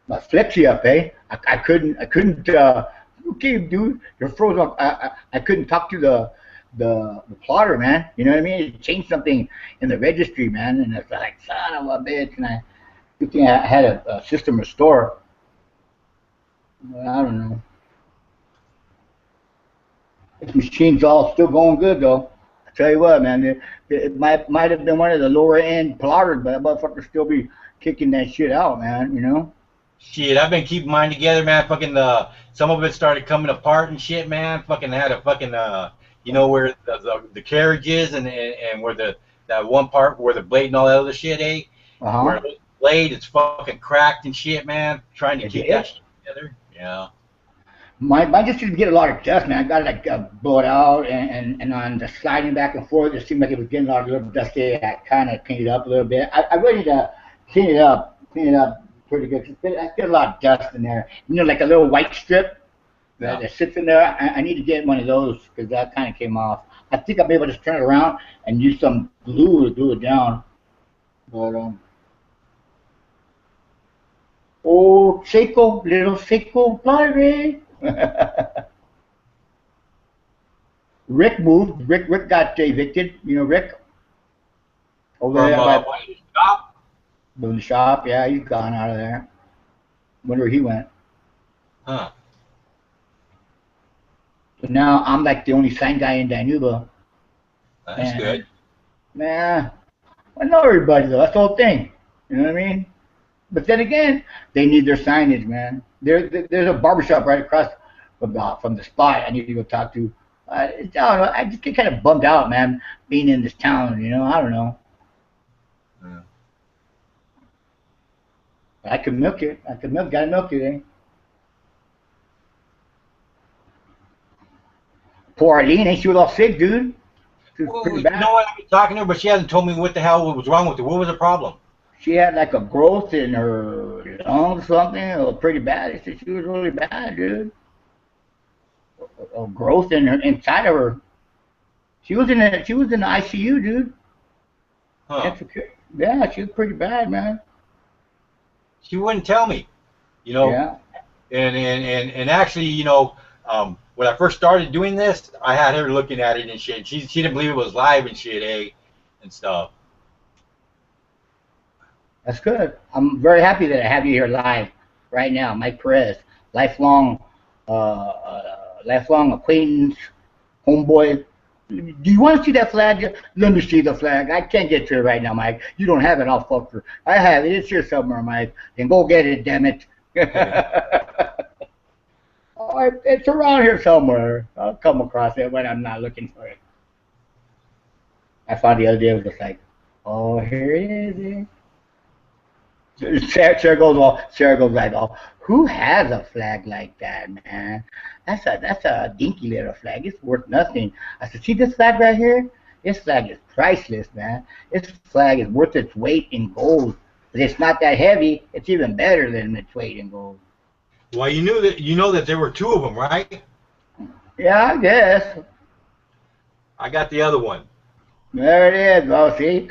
my Flexi up, eh? I couldn't okay, dude, you're frozen. I couldn't talk to the plotter, man. You know what I mean? It changed something in the registry, man, and it's like, son of a bitch. And good thing I had a system restore. I don't know. This machine's all still going good though. I tell you what, man, it might have been one of the lower end plotters, but that motherfucker still be kicking that shit out, man. You know. Shit, I've been keeping mine together, man. Fucking some of it started coming apart and shit, man. Fucking had a fucking you know where the carriage is and where that one part where the blade and all that other shit, eh? Where the blade is fucking cracked and shit, man. Trying to keep that shit together. Yeah. Mine just seemed to get a lot of dust, man. I got it like blow it out, and on the sliding back and forth, it seemed like it was getting a lot of little dusty. I kind of cleaned it up a little bit. I really need to clean it up pretty good. I get a lot of dust in there. You know, like a little white strip that sits in there. I need to get one of those because that kind of came off. I think I'll be able to just turn it around and use some glue to glue it down. But oh, Seiko, little Seiko pirate. Rick moved. Rick got evicted. You know Rick? Over there by the shop? In the shop, yeah, he's gone out of there. Wonder where he went. Huh. So now I'm like the only sign guy in Danuba. That's good. Man, I know everybody though. That's the whole thing. You know what I mean? But then again, they need their signage, man. There's a barbershop right across from the spot I need to go talk to. I don't know. I just get kind of bummed out, man, being in this town. You know, I don't know. Yeah. I could milk it. Gotta milk it, eh? Poor Arlene, ain't she was all sick, dude? She was Well, pretty you bad. know what? I've been talking to her, but she hasn't told me what the hell was wrong with her. What was the problem? She had like a growth in her lung or something. It was pretty bad. They said she was really bad, dude. A growth in her inside of her. She was in the ICU, dude. Huh? Yeah, she was pretty bad, man. She wouldn't tell me. You know, Yeah. and actually, you know, when I first started doing this, I had her looking at it and shit. She didn't believe it was live and shit, and stuff. That's good. I'm very happy that I have you here live right now, Mike Perez, lifelong, lifelong acquaintance, homeboy. Do you want to see that flag? Let me see the flag. I can't get to it right now, Mike. You don't have it. I'll fuck her. I have it. It's here somewhere, Mike. Then go get it, damn it. Oh, it's around here somewhere. I'll come across it when I'm not looking for it. I found the other day. It was just like, oh, here it is. Sarah goes like, oh, who has a flag like that, man? That's a dinky little flag. It's worth nothing. I said, see this flag right here? This flag is priceless, man. This flag is worth its weight in gold. But it's not that heavy. It's even better than its weight in gold. Well, you know that there were two of them, right? Yeah, I guess. I got the other one. There it is. Oh, see?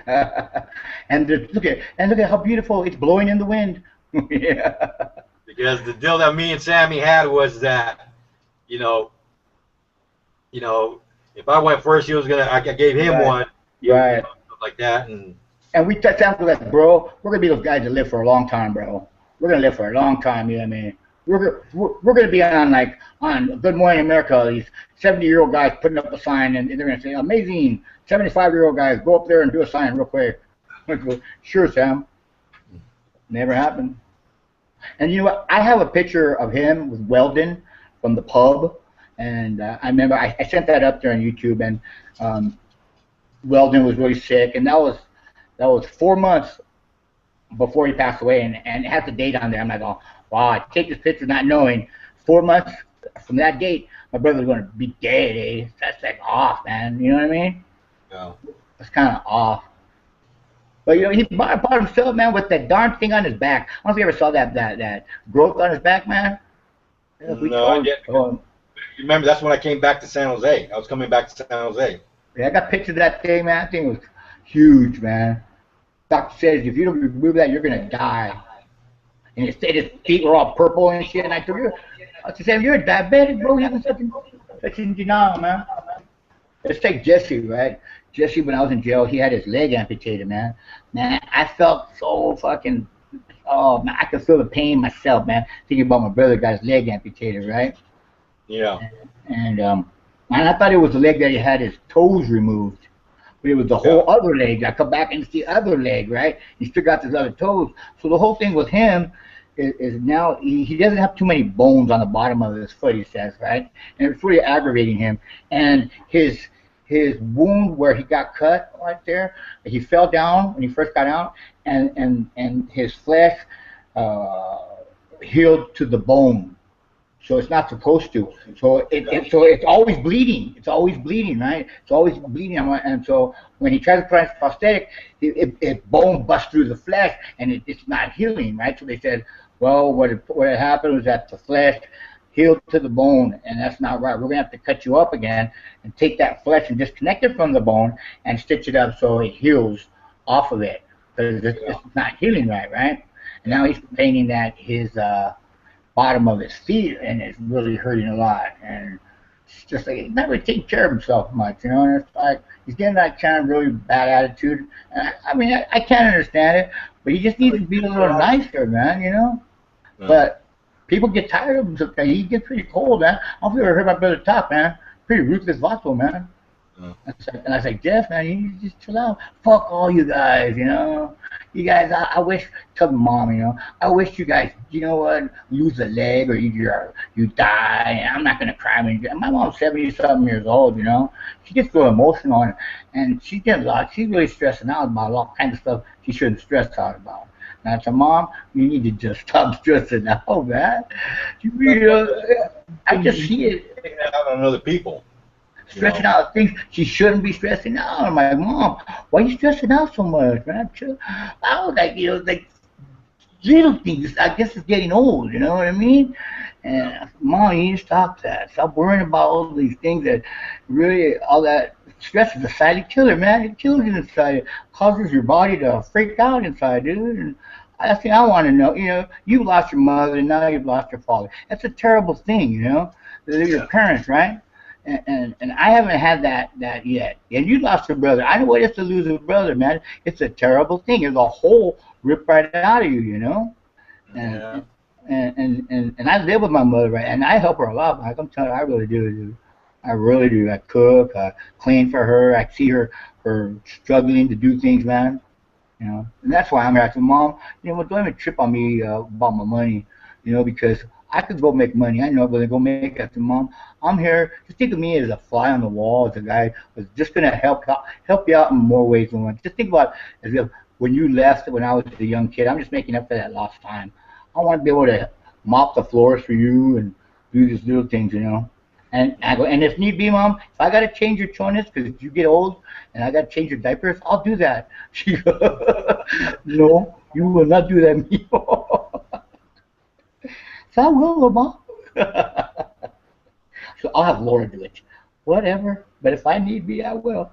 Look at how beautiful it's blowing in the wind. Yeah. Because the deal that me and Sammy had was that, you know, if I went first, I gave him Right. one, Right. stuff like that, and And we touched on that, bro. We're gonna be those guys that live for a long time, bro. We're gonna live for a long time. You know what I mean? We're gonna be on Good Morning America. These 70-year-old guys putting up a sign, and they're gonna say, "Amazing 75-year-old guys, go up there and do a sign real quick." Sure, Sam. Never happened. And you know what? I have a picture of him with Weldon from the pub, and I remember I sent that up there on YouTube, and Weldon was really sick, and that was 4 months before he passed away, and it has the date on there. I'm like, oh, wow, I take this picture not knowing 4 months from that date, my brother's going to be dead, eh? That's like off, man. You know what I mean? yeah. That's kind of off. But, you know, he bought himself, man, with that darn thing on his back. I don't know if you ever saw that growth on his back, man. Yeah, No, I didn't. Remember, that's when I came back to San Jose. I was coming back to San Jose. Yeah, I got pictures of that thing, man. That thing was huge, man. Doctor says if you don't remove that, you're gonna die. And his feet were all purple and shit. And I told you, I said, you're a diabetic, bro. You haven't such in denial, man. Let's take Jesse, right? Jesse, when I was in jail, he had his leg amputated, man. Man, I felt so fucking, oh, man, I could feel the pain myself, man, thinking about my brother got his leg amputated, right? Yeah. And I thought it was the leg that he had his toes removed. But it was the whole other leg. I come back and it's the other leg, right? He still got his other toes. So the whole thing with him is now he doesn't have too many bones on the bottom of his foot, he says, right? And it's really aggravating him. And his wound where he got cut right there, he fell down when he first got out, and his flesh healed to the bone. So it's not supposed to. So it's always bleeding. It's always bleeding, right? It's always bleeding. And so when he tries to put on his prosthetic, it bone busts through the flesh, and it's not healing, right? So they said, well, what had happened was that the flesh healed to the bone, and that's not right. We're gonna have to cut you up again and take that flesh and disconnect it from the bone and stitch it up so it heals off of it, because it's not healing right? And now he's complaining that his bottom of his feet and it's really hurting a lot, and it's just like he's not really taking care of himself much, you know. And it's like he's getting that kind of really bad attitude. And I mean, I can't understand it, but he just needs to be a little nicer, man, you know. But people get tired of him sometimes. He gets pretty cold, man. I don't know if you ever heard my brother talk, man. Pretty ruthless vato, man. And I was like, Jeff, man, you just chill out. Fuck all you guys, you know. You guys, I wish, tell the mom, you know, I wish you guys, you know what, lose a leg or you die. And I'm not going to cry. My mom's 70-something years old, you know. She gets real emotional, and she gets a lot. She's really stressing out about all kinds of stuff she shouldn't stress out about. And I said, Mom, you need to just stop stressing out, man. You know, I just see it. Out on other people. stressing out things she shouldn't be stressing out. I'm like, Mom, why are you stressing out so much, man? I was like, like little things. I guess it's getting old, you know what I mean? And I said, Mom, you need to stop that. Stop worrying about all these things that really, all that stress is a silent killer, man. It kills you inside. It causes your body to freak out inside, dude. And I think I want to know, you lost your mother and now you've lost your father. That's a terrible thing, They're your parents, right? And I haven't had that yet. And you lost your brother. I know what it's to lose a brother, man. It's a terrible thing. It's a hole ripped right out of you, And, and I live with my mother, right? And I help her a lot. Like I'm telling you, I really do, dude. I really do. I cook, I clean for her. I see her struggling to do things, man. And that's why I'm here. I said, Mom, don't even trip on me about my money, because I could go make money. I know, but I go make it. I said, Mom, I'm here. Just think of me as a fly on the wall, as a guy who's just gonna help you out in more ways than one. Just think about as if when you left, when I was a young kid, I'm just making up for that lost time. I want to be able to mop the floors for you and do these little things, And I go, and if need be, Mom, if I gotta change your chonis because you get old and I gotta change your diapers, I'll do that. She goes, no, you will not do that, Mio. So I will, Mom. So I'll have Laura do it. Whatever. But if I need be, I will.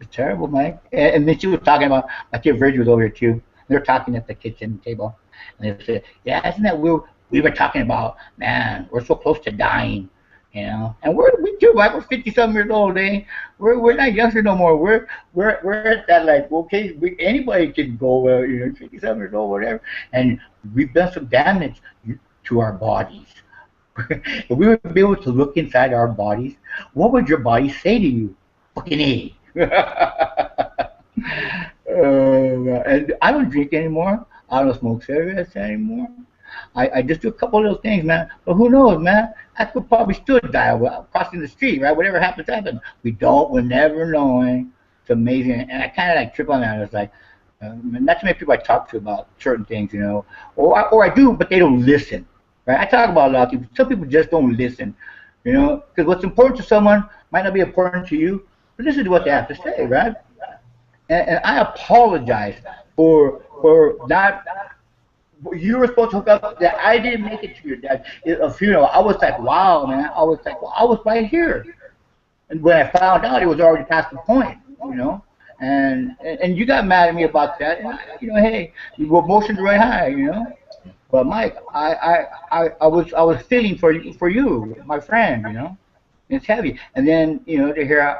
It's terrible, Mike. And then she was talking about, my kid Virgil was over here too. They were talking at the kitchen table. And they said, yeah, isn't that weird? We were talking about, man, we're so close to dying. And we too, right? We're 50-something years old, eh? We're not youngster no more. We're at that, like, okay, anybody can go, 50-something years old, whatever. And we've done some damage to our bodies. If we would be able to look inside our bodies, what would your body say to you? Fucking A. And I don't drink anymore. I don't smoke cigarettes anymore. I just do a couple of little things, man. But who knows, man? I could probably still die crossing the street, right? Whatever happens, happens. We'll never know, eh? It's amazing. And I kind of like trip on that. It's like, not too many people I talk to about certain things, Or I do, but they don't listen, right? I talk about a lot of people. Some people just don't listen, Because what's important to someone might not be important to you. But listen to what they have to say, right? And I apologize for not. You were supposed to hook up. That I didn't make it to your dad a funeral. I was like, wow, man. I was like, well, I was right here. And when I found out, it was already past the point, And you got mad at me about that. And hey, your emotions right high, But Mike, I was feeling for you, my friend, It's heavy. And then to hear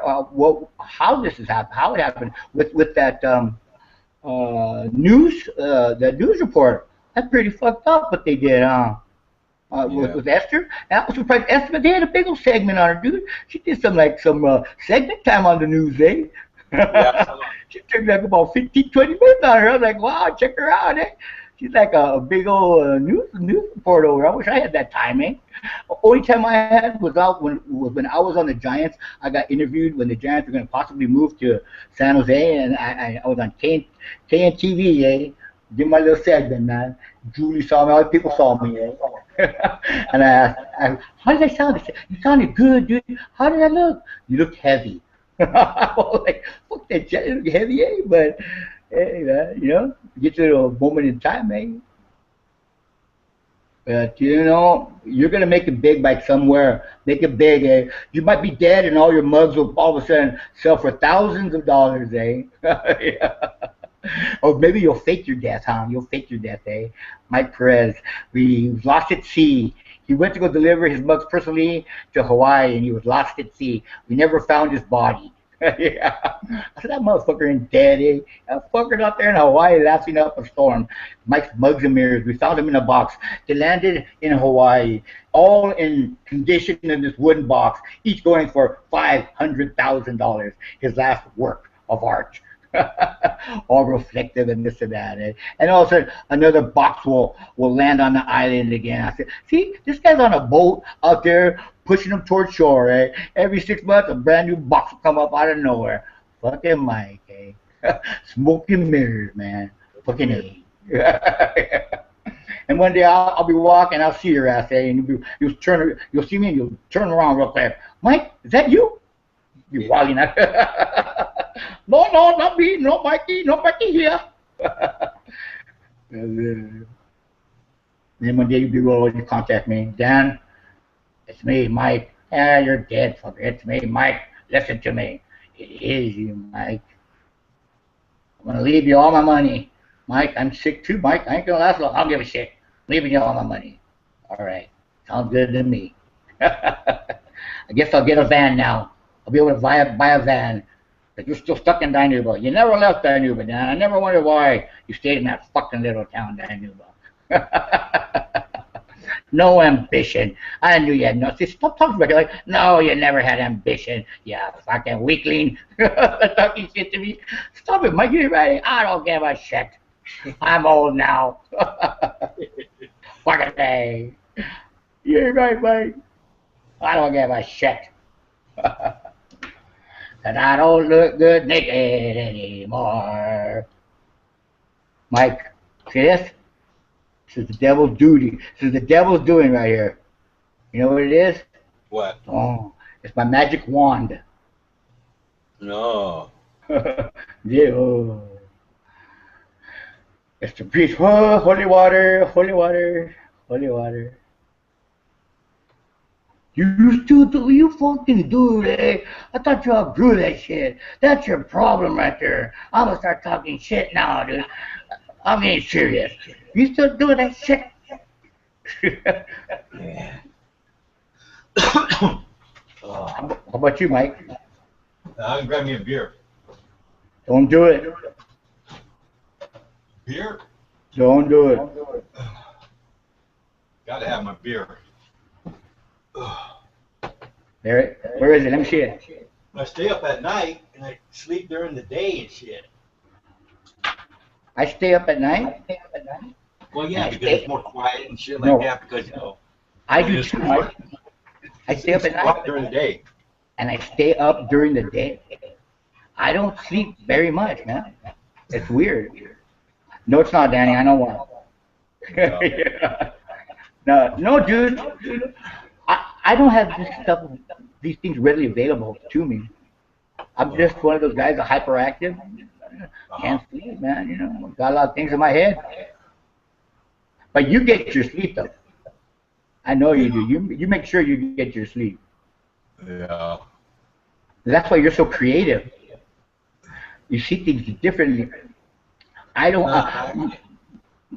how this has happened, how it happened with that news report. That's pretty fucked up what they did, with Esther. And I was surprised Esther, but they had a big old segment on her, dude. She did some segment time on the news, eh? Yeah. She took like about 15, 20 minutes on her. I was like, wow, check her out, eh? She's like a big old news reporter over. I wish I had that time, eh? Only time I had was when I was on the Giants. I got interviewed when the Giants were going to possibly move to San Jose, and I was on KNTV, eh? Did my little segment, man. Julie saw me. All the people saw me, eh? And I asked, how did I sound? They said, you sounded good, dude. How did I look? You looked heavy. I was like, fuck that shit. You look heavy, eh? But, hey, get to a moment in time, eh? But, you're going to make it big like somewhere. Make it big, eh? You might be dead and all your mugs will all of a sudden sell for thousands of dollars, eh? Yeah. Or maybe you'll fake your death, huh? You'll fake your death, eh? Mike Perez, he was lost at sea. He went to go deliver his mugs personally to Hawaii, and he was lost at sea. We never found his body. Yeah. I said, that motherfucker ain't dead, eh? That fucker's out there in Hawaii laughing up a storm. Mike's mugs and mirrors. We found him in a box. They landed in Hawaii, all in condition in this wooden box, each going for $500,000. His last work of art. All reflective and this and that, eh? And all of a sudden another box will land on the island again. I said, see, this guy's on a boat out there pushing him towards shore, eh? Every 6 months a brand new box will come up out of nowhere. Fucking Mike, eh? Smoking mirrors, man. Fucking A. And one day I'll be walking, I'll see your ass, eh? And you'll see me and you'll turn around real quick. Mike, is that you? You walling out. No, no, not me. No, Mikey here. And then one day you will contact me. Dan, it's me, Mike. Ah, you're dead, fucker. It's me, Mike. Listen to me. It is you, Mike. I'm gonna leave you all my money. Mike, I'm sick too, Mike. I ain't gonna last long. I'll give a shit. Leaving you all my money. All right. Sounds good to me. I guess I'll get a van now. I'll be able to buy a van. But you're still stuck in Dinuba. You never left Dinuba, Dan. I never wondered why you stayed in that fucking little town, Dinuba. No ambition. I knew you had no. See, stop talking about it like, no, you never had ambition. Yeah, fucking weakling. Talking shit to me. Stop it, Mike. You ready? I don't give a shit. I'm old now. Fucking day. You're right, Mike. I don't give a shit. And I don't look good naked anymore. Mike, see this? This is the devil's duty. This is the devil's doing right here. You know what it is? What? Oh, it's my magic wand. No. Yeah, oh. It's the priest. Oh, holy water, holy water, holy water. You still do, you fucking do it. I thought you outgrew that shit. That's your problem right there. I'm gonna start talking shit now, dude. I'm being serious. You still doing that shit? Yeah. How about you, Mike? I can grab me a beer. Don't do it. Beer? Don't do it. Gotta have my beer. There, where is it? Let me see it. I stay up at night and I sleep during the day and shit. I stay up at night. Well, yeah, because it's more quiet and shit like No. that. Because you know, I do too, Mike. I stay up at night during the day. and I stay up during the day. I don't sleep very much, man. It's weird. No, it's not, Danny. I know why. Yeah. No, dude. I don't have this stuff, these things readily available to me. I'm just one of those guys, a hyperactive. Can't sleep, man. You know, got a lot of things in my head. But you get your sleep, though. I know you do. You make sure you get your sleep. Yeah. That's why you're so creative. You see things differently. I don't.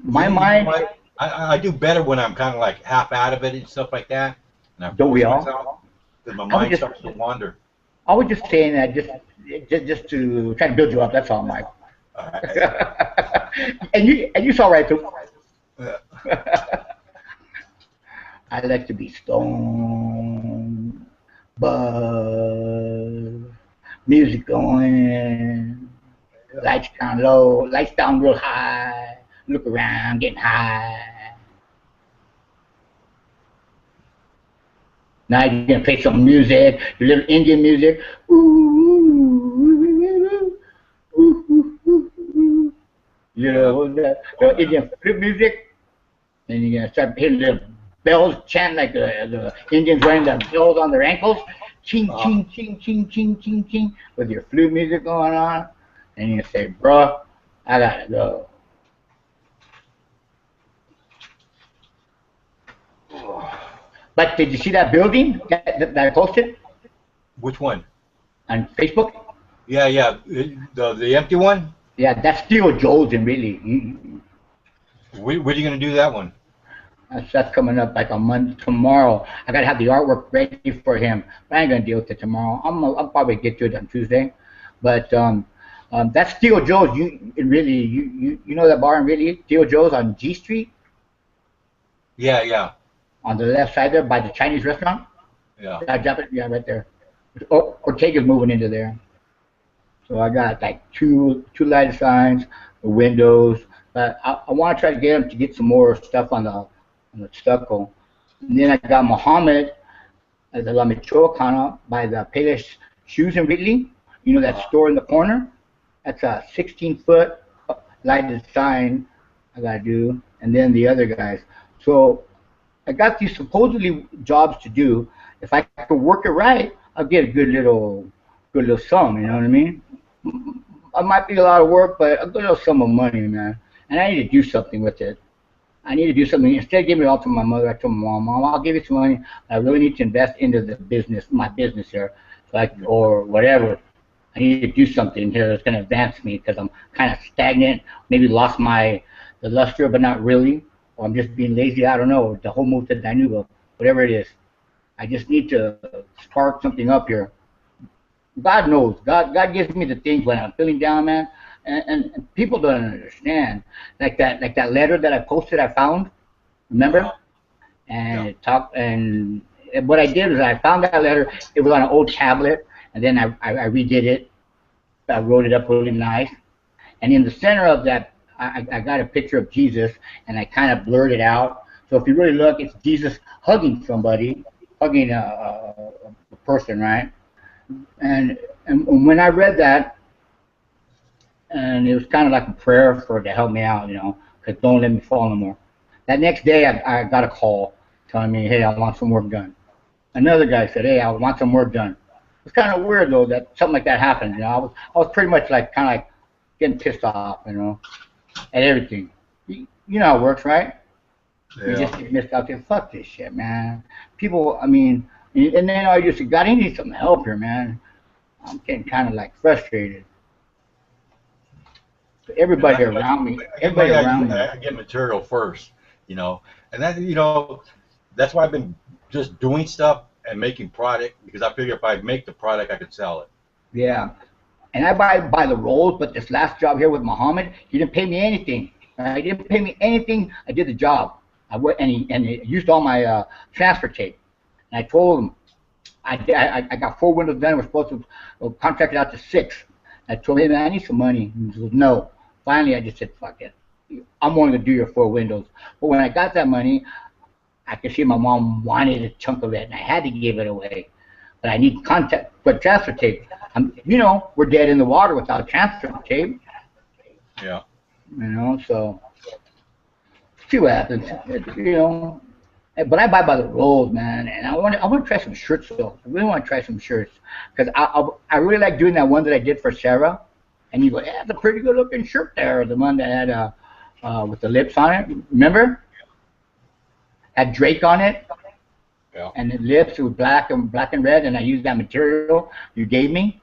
My mind. I do better when I'm kind of like half out of it and stuff like that. And Don't we all? Because my mind starts to wander. I was just saying that just to try to build you up. That's all, Mike. All right. and you saw right too. Yeah. I like to be stoned, buzz, music going, lights down low, lights down real high, look around, getting high. Now you're gonna play some music, your little Indian music. You know, what's that? Indian flute music. Then you're gonna start hitting the bells, chant like the Indians wearing the bells on their ankles. Ching, ching, ching, ching, ching, ching, ching, with your flute music going on. And you say, bro, I gotta go. But did you see that building that I posted Which one? on Facebook? Yeah. The empty one? Yeah, that's Steel Joe's, and really, Where are you gonna do that one? that's coming up like a month tomorrow. I gotta have the artwork ready for him. But I ain't gonna deal with it tomorrow. I'll probably get to it on Tuesday. But that's Steel Joe's. You know that bar in really Steel Joe's on G Street Yeah. on the left side there by the Chinese restaurant. Yeah. Yeah, right there. Oh, Ortega's moving into there. So I got like two lighted signs, the windows. But I want to try to get him to get some more stuff on the stucco. And then I got Mohammed at the La Michoacana by the Payless Shoes in Ridley. You know that store in the corner? That's a 16-foot lighted sign I got to do. And then the other guys. So I got these supposedly jobs to do. If I could work it right, I'll get a good little good little sum. You know what I mean? It might be a lot of work, but a good little sum of money, man. And I need to do something with it. I need to do something. Instead of giving it all to my mother, I told my mom, I'll give you some money. I really need to invest into the business, my business here, or whatever. I need to do something here that's going to advance me because I'm kind of stagnant. Maybe lost the luster, but not really. Or I'm just being lazy. I don't know. The whole move to Danuba, whatever it is. I just need to spark something up here. God knows. God gives me the things when I'm feeling down, man. And people don't understand. Like that letter that I posted, I found. Remember? And it talked. And what I did was I found that letter. It was on an old tablet, and then I redid it. I wrote it up really nice. And in the center of that, I got a picture of Jesus, and I kind of blurred it out. So if you really look, it's Jesus hugging somebody, hugging a person, right? And when I read that, and it was kind of like a prayer to help me out, because don't let me fall no more. That next day, I got a call telling me, hey, I want some work done. Another guy said, hey, I want some work done. It's kind of weird, though, that something like that happened. I was pretty much kind of like getting pissed off, at everything. You know how it works, right? Yeah. You just get missed out there. Fuck this shit, man. People, and then I just said, God, I need some help here, man. I'm getting kind of frustrated. Everybody around me. I get material first, and that, that's why I've been just doing stuff and making product, because I figure if I make the product, I could sell it. Yeah. And I buy the rolls, but this last job here with Muhammad, he didn't pay me anything. He didn't pay me anything. I did the job. He used all my transfer tape. And I told him, I got 4 windows done. We're supposed to contract it out to 6. I told him, I need some money. He said, no. Finally, I just said, fuck it. I'm willing to do your 4 windows. But when I got that money, I could see my mom wanted a chunk of it, and I had to give it away. But I need contact for transfer tape. We're dead in the water without transfer tape. Yeah. So see what happens. But I buy by the rolls, man. And I want to try some shirts though. I really want to try some shirts because I really like doing that one that I did for Sarah. And you go, yeah, it's a pretty good looking shirt there. The one that had with the lips on it. Remember? Had Drake on it. Yeah. And the lips were black and red, and I used that material you gave me.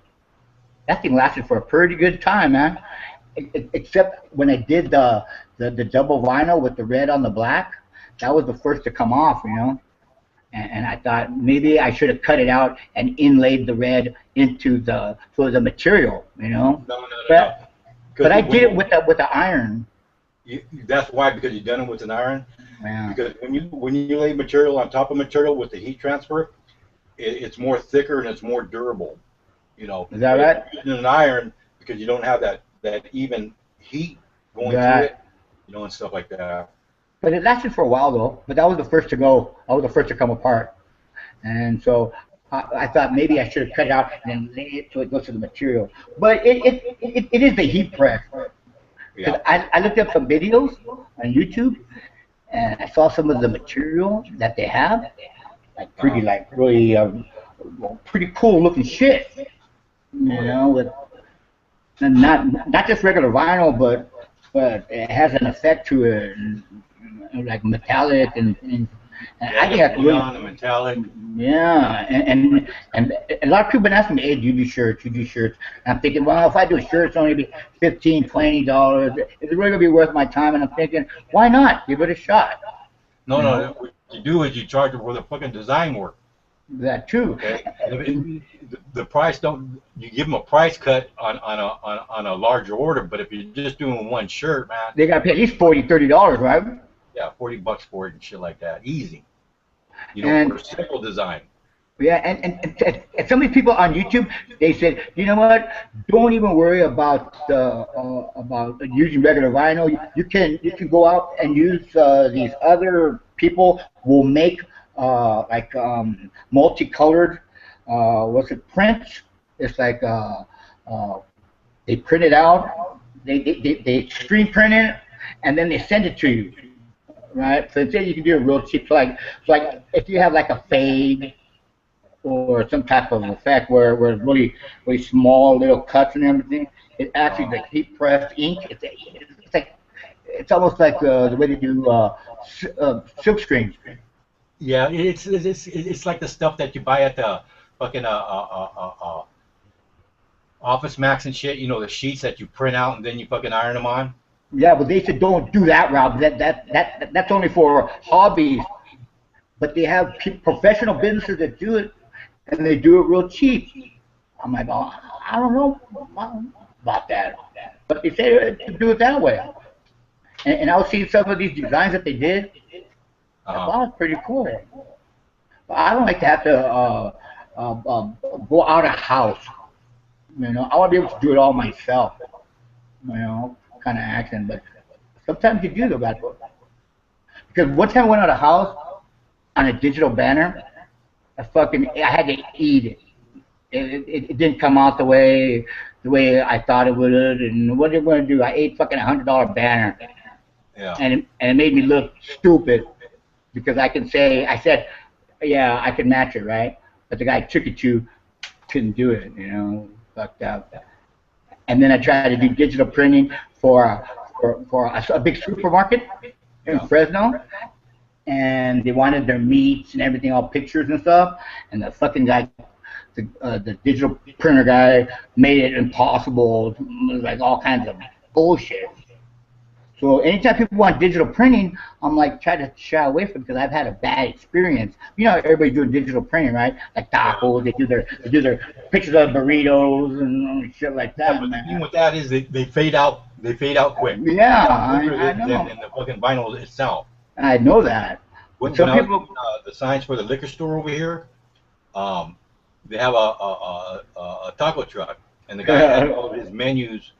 That thing lasted for a pretty good time, man. Except when I did the double vinyl with the red on the black, that was the first to come off, And I thought maybe I should have cut it out and inlaid the red into the material, No. But I did it with the iron. That's why, because you done it with an iron. Yeah. Because when you lay material on top of material with the heat transfer, it's more thicker and it's more durable. Is that right? In an iron, because you don't have that even heat going through it, and stuff like that. But it lasted for a while though. But that was the first to go. I was the first to come apart, and so I thought maybe I should have cut it out and then lay it so it goes to the material. But it is the heat press. Yeah. I looked up some videos on YouTube, and I saw some of the material that they have, really pretty cool looking shit. With not just regular vinyl, but it has an effect to it, like metallic and I think that's really metallic. Yeah, and a lot of people have been asking me, hey, do you do shirts? And I'm thinking, well, if I do a shirt, it's only be $15, $20. Is it really gonna be worth my time? And I'm thinking, why not? Give it a shot. No. What you do is you charge for the fucking design work. That too. Okay. The price you give them a price cut on a larger order, but if you're just doing one shirt, man, they gotta pay at least $40, $30, right? Yeah, $40 for it and shit like that, easy. For a simple design. Yeah, and some of these people on YouTube, they said, you know what? Don't even worry about using regular vinyl. You can go out and use these other people will make multicolored prints. It's like they print it out, they screen print it, and then they send it to you. Right, so instead you can do it real cheap. So like if you have like a fade, or some type of effect where it's really small little cuts and everything. It actually Uh, the heat pressed ink. It's like it's almost like the way they do silk screen. yeah, it's like the stuff that you buy at the fucking Office Max and shit. You know, the sheets that you print out and then you fucking iron them on. Yeah, but they said don't do that, Rob. That's only for hobbies. But they have professional businesses that do it, and they do it real cheap. I'm like, oh, I don't know about that. But they say to do it that way. And I was seeing some of these designs that they did. I Uh-huh. thought it was pretty cool. But I don't like to have to go out of house. I want to be able to do it all myself. Kind of action. But sometimes you do the bad book. Because one time I went out of house on a digital banner, I had to eat it. It didn't come out the way I thought it would. And what are you going to do? I ate fucking $100 banner, Yeah. and it made me look stupid because I said, yeah, I can match it, right? But the guy I took it to couldn't do it, fucked up. And then I tried to do digital printing for a big supermarket in Yeah. Fresno, and they wanted their meats and everything, all pictures and stuff. And the fucking guy, the digital printer guy, made it impossible, like all kinds of bullshit. So anytime people want digital printing, I'm like try to shy away from it because I've had a bad experience. Everybody's doing digital printing, right? Like Yeah. tacos, they do their pictures of burritos and shit like Yeah, that, but the thing man. with that is they fade out. They fade out quick. Yeah, Quicker I than know, the fucking vinyl itself. I know that. But When some I was doing people, the signs for the liquor store over here, um, they have a taco truck, and the guy had all of his menus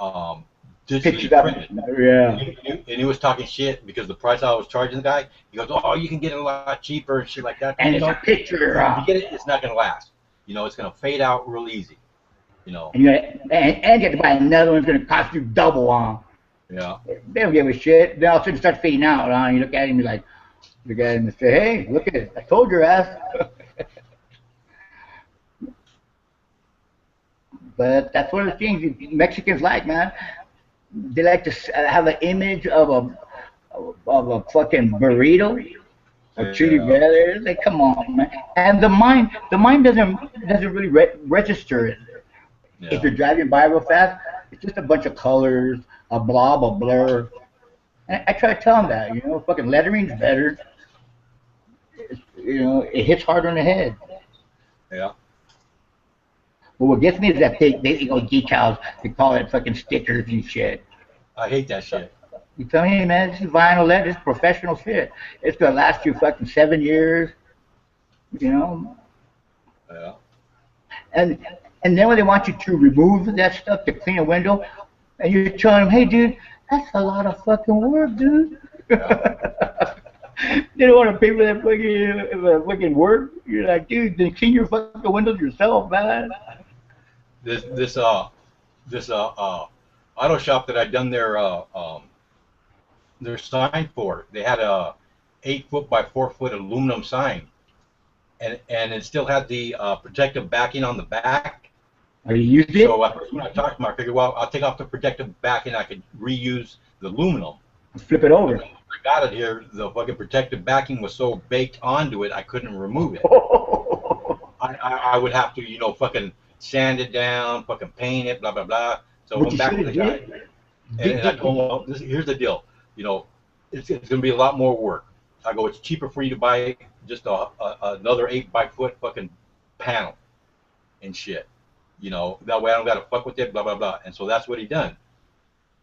um, digitally pictures up, printed. And yeah, he was talking shit because the price I was charging the guy. He goes, "Oh, you can get it a lot cheaper and shit like that." But and it's a picture. if you get it, it's not gonna last. It's gonna fade out real easy. You know. And you have to buy another one. It's going to cost you double on. Yeah. They don't give a shit. Then all of a sudden it starts fading out. You look at him, look at him and say, hey, look at it. I told your ass. But that's one of the things Mexicans like, man. They like to have an image of a fucking burrito or chili Yeah. verde. It's like, come on, man. And the mind doesn't really register it. If Yeah. you're driving by real fast, it's just a bunch of colors, a blob, a blur. And I try to tell them that, fucking lettering's better. It hits harder in the head. Yeah. But what gets me is that they go decals. They call it fucking stickers and shit. I hate that shit. You tell me, hey, man, this is vinyl lead. This is professional shit. It's gonna last you fucking 7 years, you know. Yeah. And and then when they want you to remove that stuff to clean a window, and you're telling them, hey, dude, that's a lot of fucking work, dude. Yeah. They don't want to pay for that fucking work. You're like, dude, then clean your fucking windows yourself, man. This auto shop that I done their sign for. They had a 8 foot by 4 foot aluminum sign, and it still had the protective backing on the back. Are you used it? So when I talked to them, I figured, well, I'll take off the protective backing. I could reuse the aluminum. Flip it But over. when I got it here, the fucking protective backing was so baked onto it, I couldn't remove it. I would have to, fucking sand it down, fucking paint it, blah blah blah. So I What went you back should to have the guy, did? and I told him, well, here's the deal. It's going to be a lot more work. I go, it's cheaper for you to buy just another 8 by 4 foot fucking panel and shit. That way I don't got to fuck with it, blah blah blah. And so that's what he done.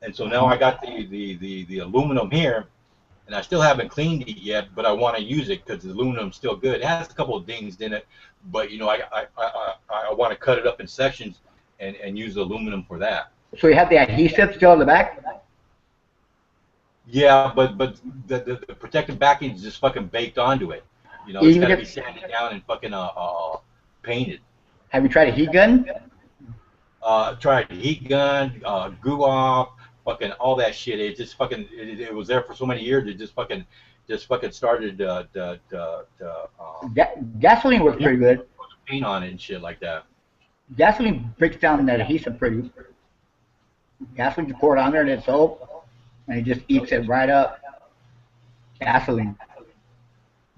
And so now I got the aluminum here, and I still haven't cleaned it yet, but I want to use it because the aluminum's still good. It has a couple of dings in it, but I want to cut it up in sections and use the aluminum for that. So you have the adhesive still on the back? Yeah, but the protective backing is just fucking baked onto it. It's Even got to if, be sanded down and fucking painted. have you tried a heat gun? Tried heat gun, goo off, fucking all that shit. It just fucking it was there for so many years. It just fucking started Gasoline works pretty good. paint on it and shit like that. Gasoline breaks down that adhesive pretty. Gasoline, you pour it on there and it's soap, and it just eats it right up. Gasoline.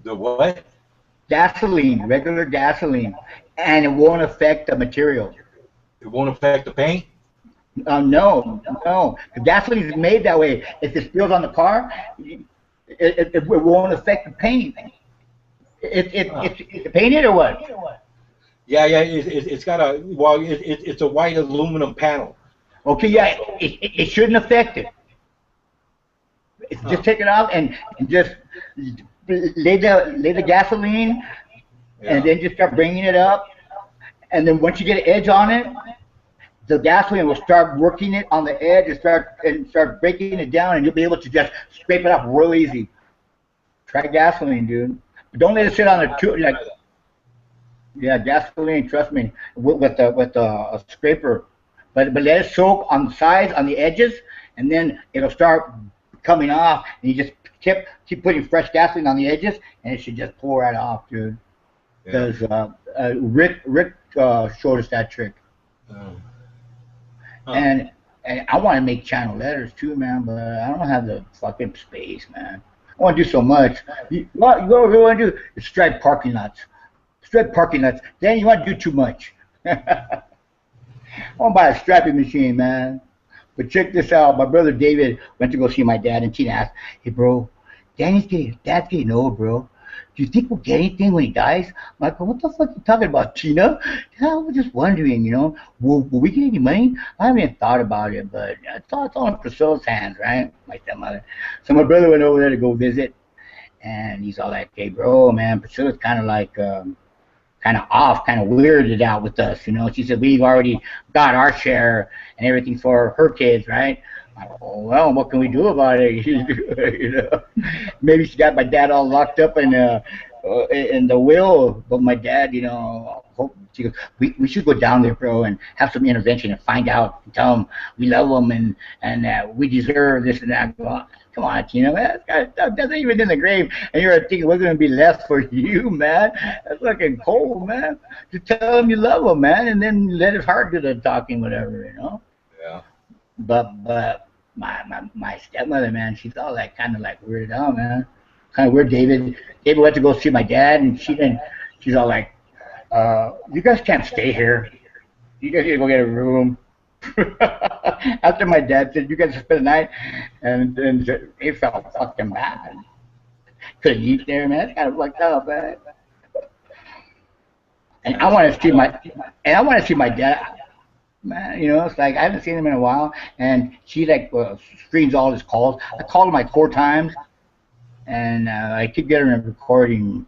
The what? Gasoline, regular gasoline, and it won't affect the material. It won't affect the paint? No, no. The gasoline is made that way. If it spills on the car, it won't affect the paint. It's painted or what? Yeah, it's got a, well, it's a white aluminum panel. Okay, yeah, it shouldn't affect it. Just take it off and just lay the gasoline, and then just start bringing it up, and then once you get an edge on it, the gasoline will start working it on the edge and start breaking it down, and you'll be able to just scrape it off real easy. Try gasoline, dude. But don't let it sit on the tube like. Yeah, gasoline. Trust me, with a scraper, but let it soak on the sides, on the edges, and then it'll start coming off. And you just keep putting fresh gasoline on the edges, and it should just pour right off, dude. Because Rick showed us that trick. And I want to make channel letters too, man, but I don't have the fucking space, man. I want to do so much. What you want to do is stripe parking lots. Stripe parking lots. Then you want to do too much. I want to buy a strapping machine, man. But check this out. My brother David went to go see my dad, and Tina asked, "Hey, bro, Dad's getting old, bro. Do you think we'll get anything when he dies?" I'm like, "What the fuck are you talking about, Tina?" Yeah, I was just wondering, will we get any money? I haven't even thought about it, but it's all in Priscilla's hands, right? My stepmother. So my brother went over there to go visit, and he's all like, "Hey, bro, man, Priscilla's kind of like, kind of off, kind of weirded out with us, She said, we've already got our share and everything for her kids, right? Oh, well, what can we do about it? Maybe she got my dad all locked up in the will, but my dad, she goes, we should go down there, bro, and have some intervention and find out, and tell them we love them and we deserve this and that." Well, come on, Tina, man, that's even in the grave, and you're thinking what's going to be left for you, man? That's fucking cold, man. Just tell him you love him, man, and then let his heart do the talking, whatever, Yeah. But my stepmother, man, she's all like kind of like weirded out, man. Kind of weird. David went to go see my dad, and she's all like, "You guys can't stay here. You guys need to go get a room." After my dad said, "You guys spend the night," and it felt fucking bad. Couldn't eat there, man. It's kind of fucked up, man. And I want to see my dad. Man, it's like I haven't seen him in a while, and she like screens all his calls. I called him like 4 times, and I keep getting a recording,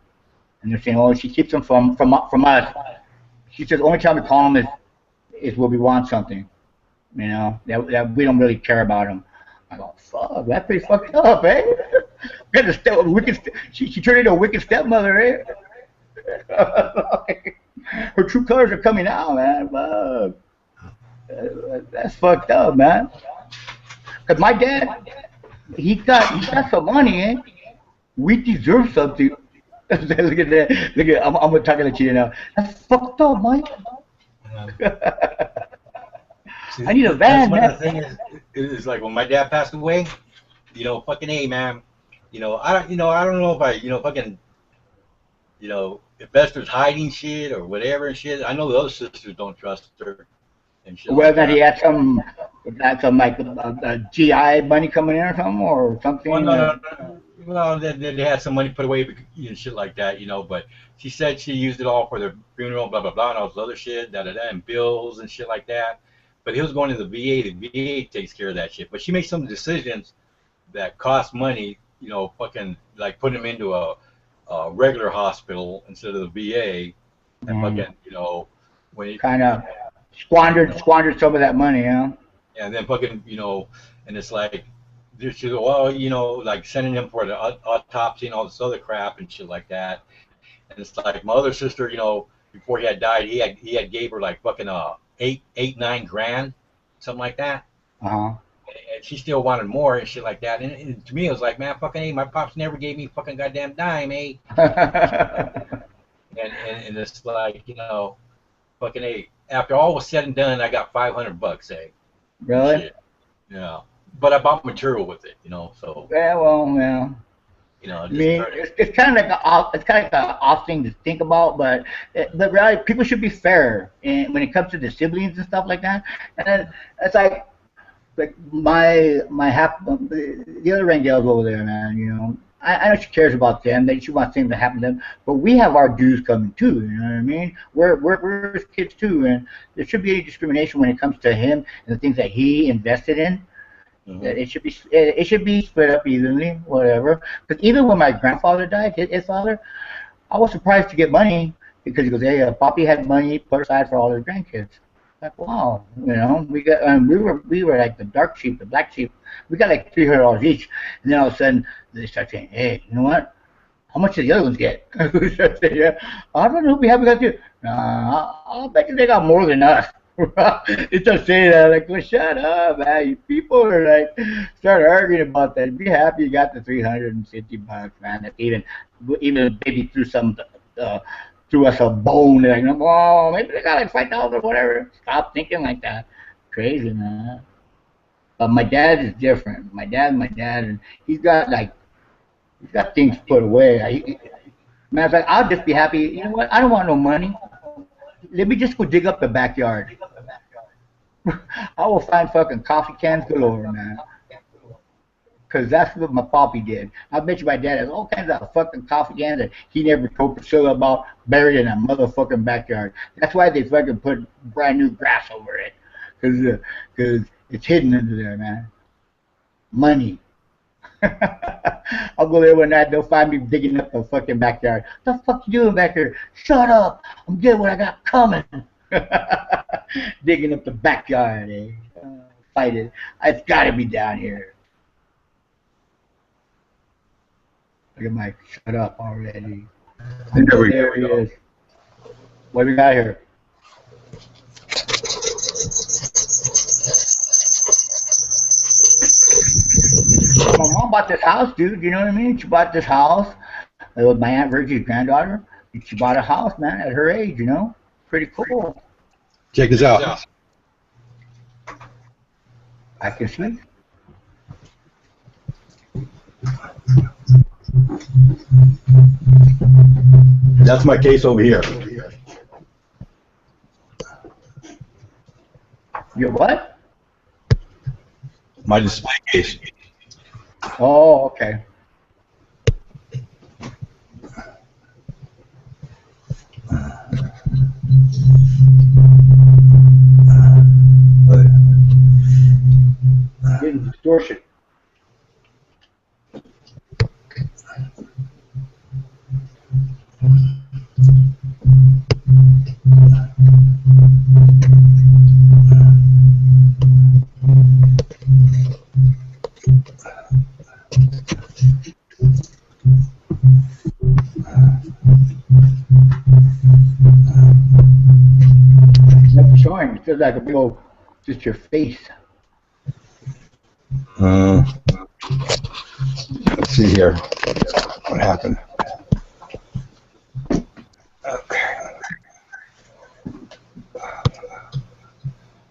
and they're saying, "Oh, she keeps them from us." She says, "Only time we call him is when we want something, that we don't really care about him." I go, "Fuck, that's pretty fucked up, eh?" She turned into a wicked stepmother, eh? Her true colors are coming out, man. Fuck. That's fucked up, man. Cause my dad, he got some money, eh? We deserve something. Look at that. Look at. I'm talking to you now. That's fucked up, Mike. See, I need a van, that's man. one of the things is like when my dad passed away, fucking A, man. I don't know if I, fucking, investors hiding shit or whatever and shit. I know the other sisters don't trust her. Well, that he had some like GI money coming in or something, or something. Well, no. Well, they had some money put away and shit like that, But she said she used it all for their funeral, blah blah blah, and all this other shit, and bills and shit like that. But he was going to the VA. The VA takes care of that shit. But she makes some decisions that cost money, fucking like putting him into a regular hospital instead of the VA, and fucking, when he kind of squandered some of that money, And then fucking, and it's like, she's well, like sending him for the autopsy and all this other crap and shit like that. And it's like my other sister, before he had died, he had gave her like fucking $8-9 grand, something like that. And she still wanted more and shit like that. And to me, it was like, man, fucking, hey, my pops never gave me fucking goddamn dime, eh? and it's like, you know, fucking hey, after all was said and done, I got $500, eh? Really? Shit. Yeah. But I bought material with it, you know, so Yeah, well, yeah. you know, I just mean, trying to, it's kind of like it's kind of like an off thing to think about, but the reality, people should be fair and when it comes to the siblings and stuff like that. And it's like my half the other Rangels over there, man. You know, I know she cares about them. That she wants things to happen to them, but we have our dues coming too. You know what I mean? We're his kids too, and there should be any discrimination when it comes to him and the things that he invested in. That it should be split up evenly, whatever. Because even when my grandfather died, his father, I was surprised to get money because he goes, "Hey, Poppy had money put aside for all his grandkids." Like, wow, you know, we got we were like the dark sheep, the black sheep. We got like $300 each, and then all of a sudden they start saying, "Hey, you know what? How much did the other ones get?" We start saying, "Yeah, I don't know. We haven't got to. I'll bet you they got more than us." It's just saying that, like, well, shut up, man. You people are like, start arguing about that. Be happy you got the $350, man. If even maybe threw us a bone, like, well, maybe they got like 5,000 or whatever. Stop thinking like that. Crazy, man. But my dad is different. My dad, and he's got things put away. Matter of fact, I'll just be happy. You know what? I don't want no money. Let me just go dig up the backyard. I will find fucking coffee cans galore, man. Because that's what my poppy did. I bet you my dad has all kinds of fucking coffee cans that he never told Priscilla about buried in a motherfucking backyard. That's why they fucking put brand new grass over it. Because it's hidden under there, man. Money. I'll go there one night, they'll find me digging up the fucking backyard. What the fuck you doing back there? Shut up! I'm getting what I got coming. Digging up the backyard, eh? Fight it. It's gotta be down here. Look at Mike, shut up already. There he is. What do we got here? My mom bought this house, dude. You know what I mean? She bought this house. It was my Aunt Virgie's granddaughter. She bought a house, man, at her age, you know? Pretty cool. Check this out. I can see. That's my case over here. Your what? My display case. Oh, okay. Getting distortion. That's showing. It feels like a big old, just your face. Let's see here. What happened?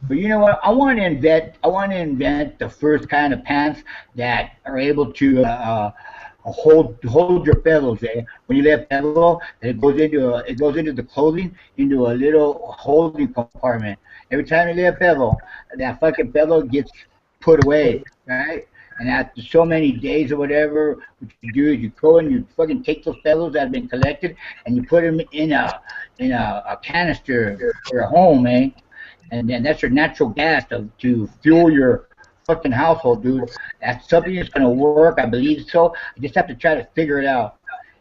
But you know what? I want to invent the first kind of pants that are able to hold your pillows. Eh? When you lay a pillow, it goes into the clothing into a little holding compartment. Every time you lay a pillow, that fucking pillow gets put away, right? And after so many days or whatever, what you do is you go and you fucking take those pillows that have been collected and you put them in a canister for a home, eh? And then that's your natural gas to fuel your fucking household, dude. That's something that's gonna work. I believe so. I just have to try to figure it out.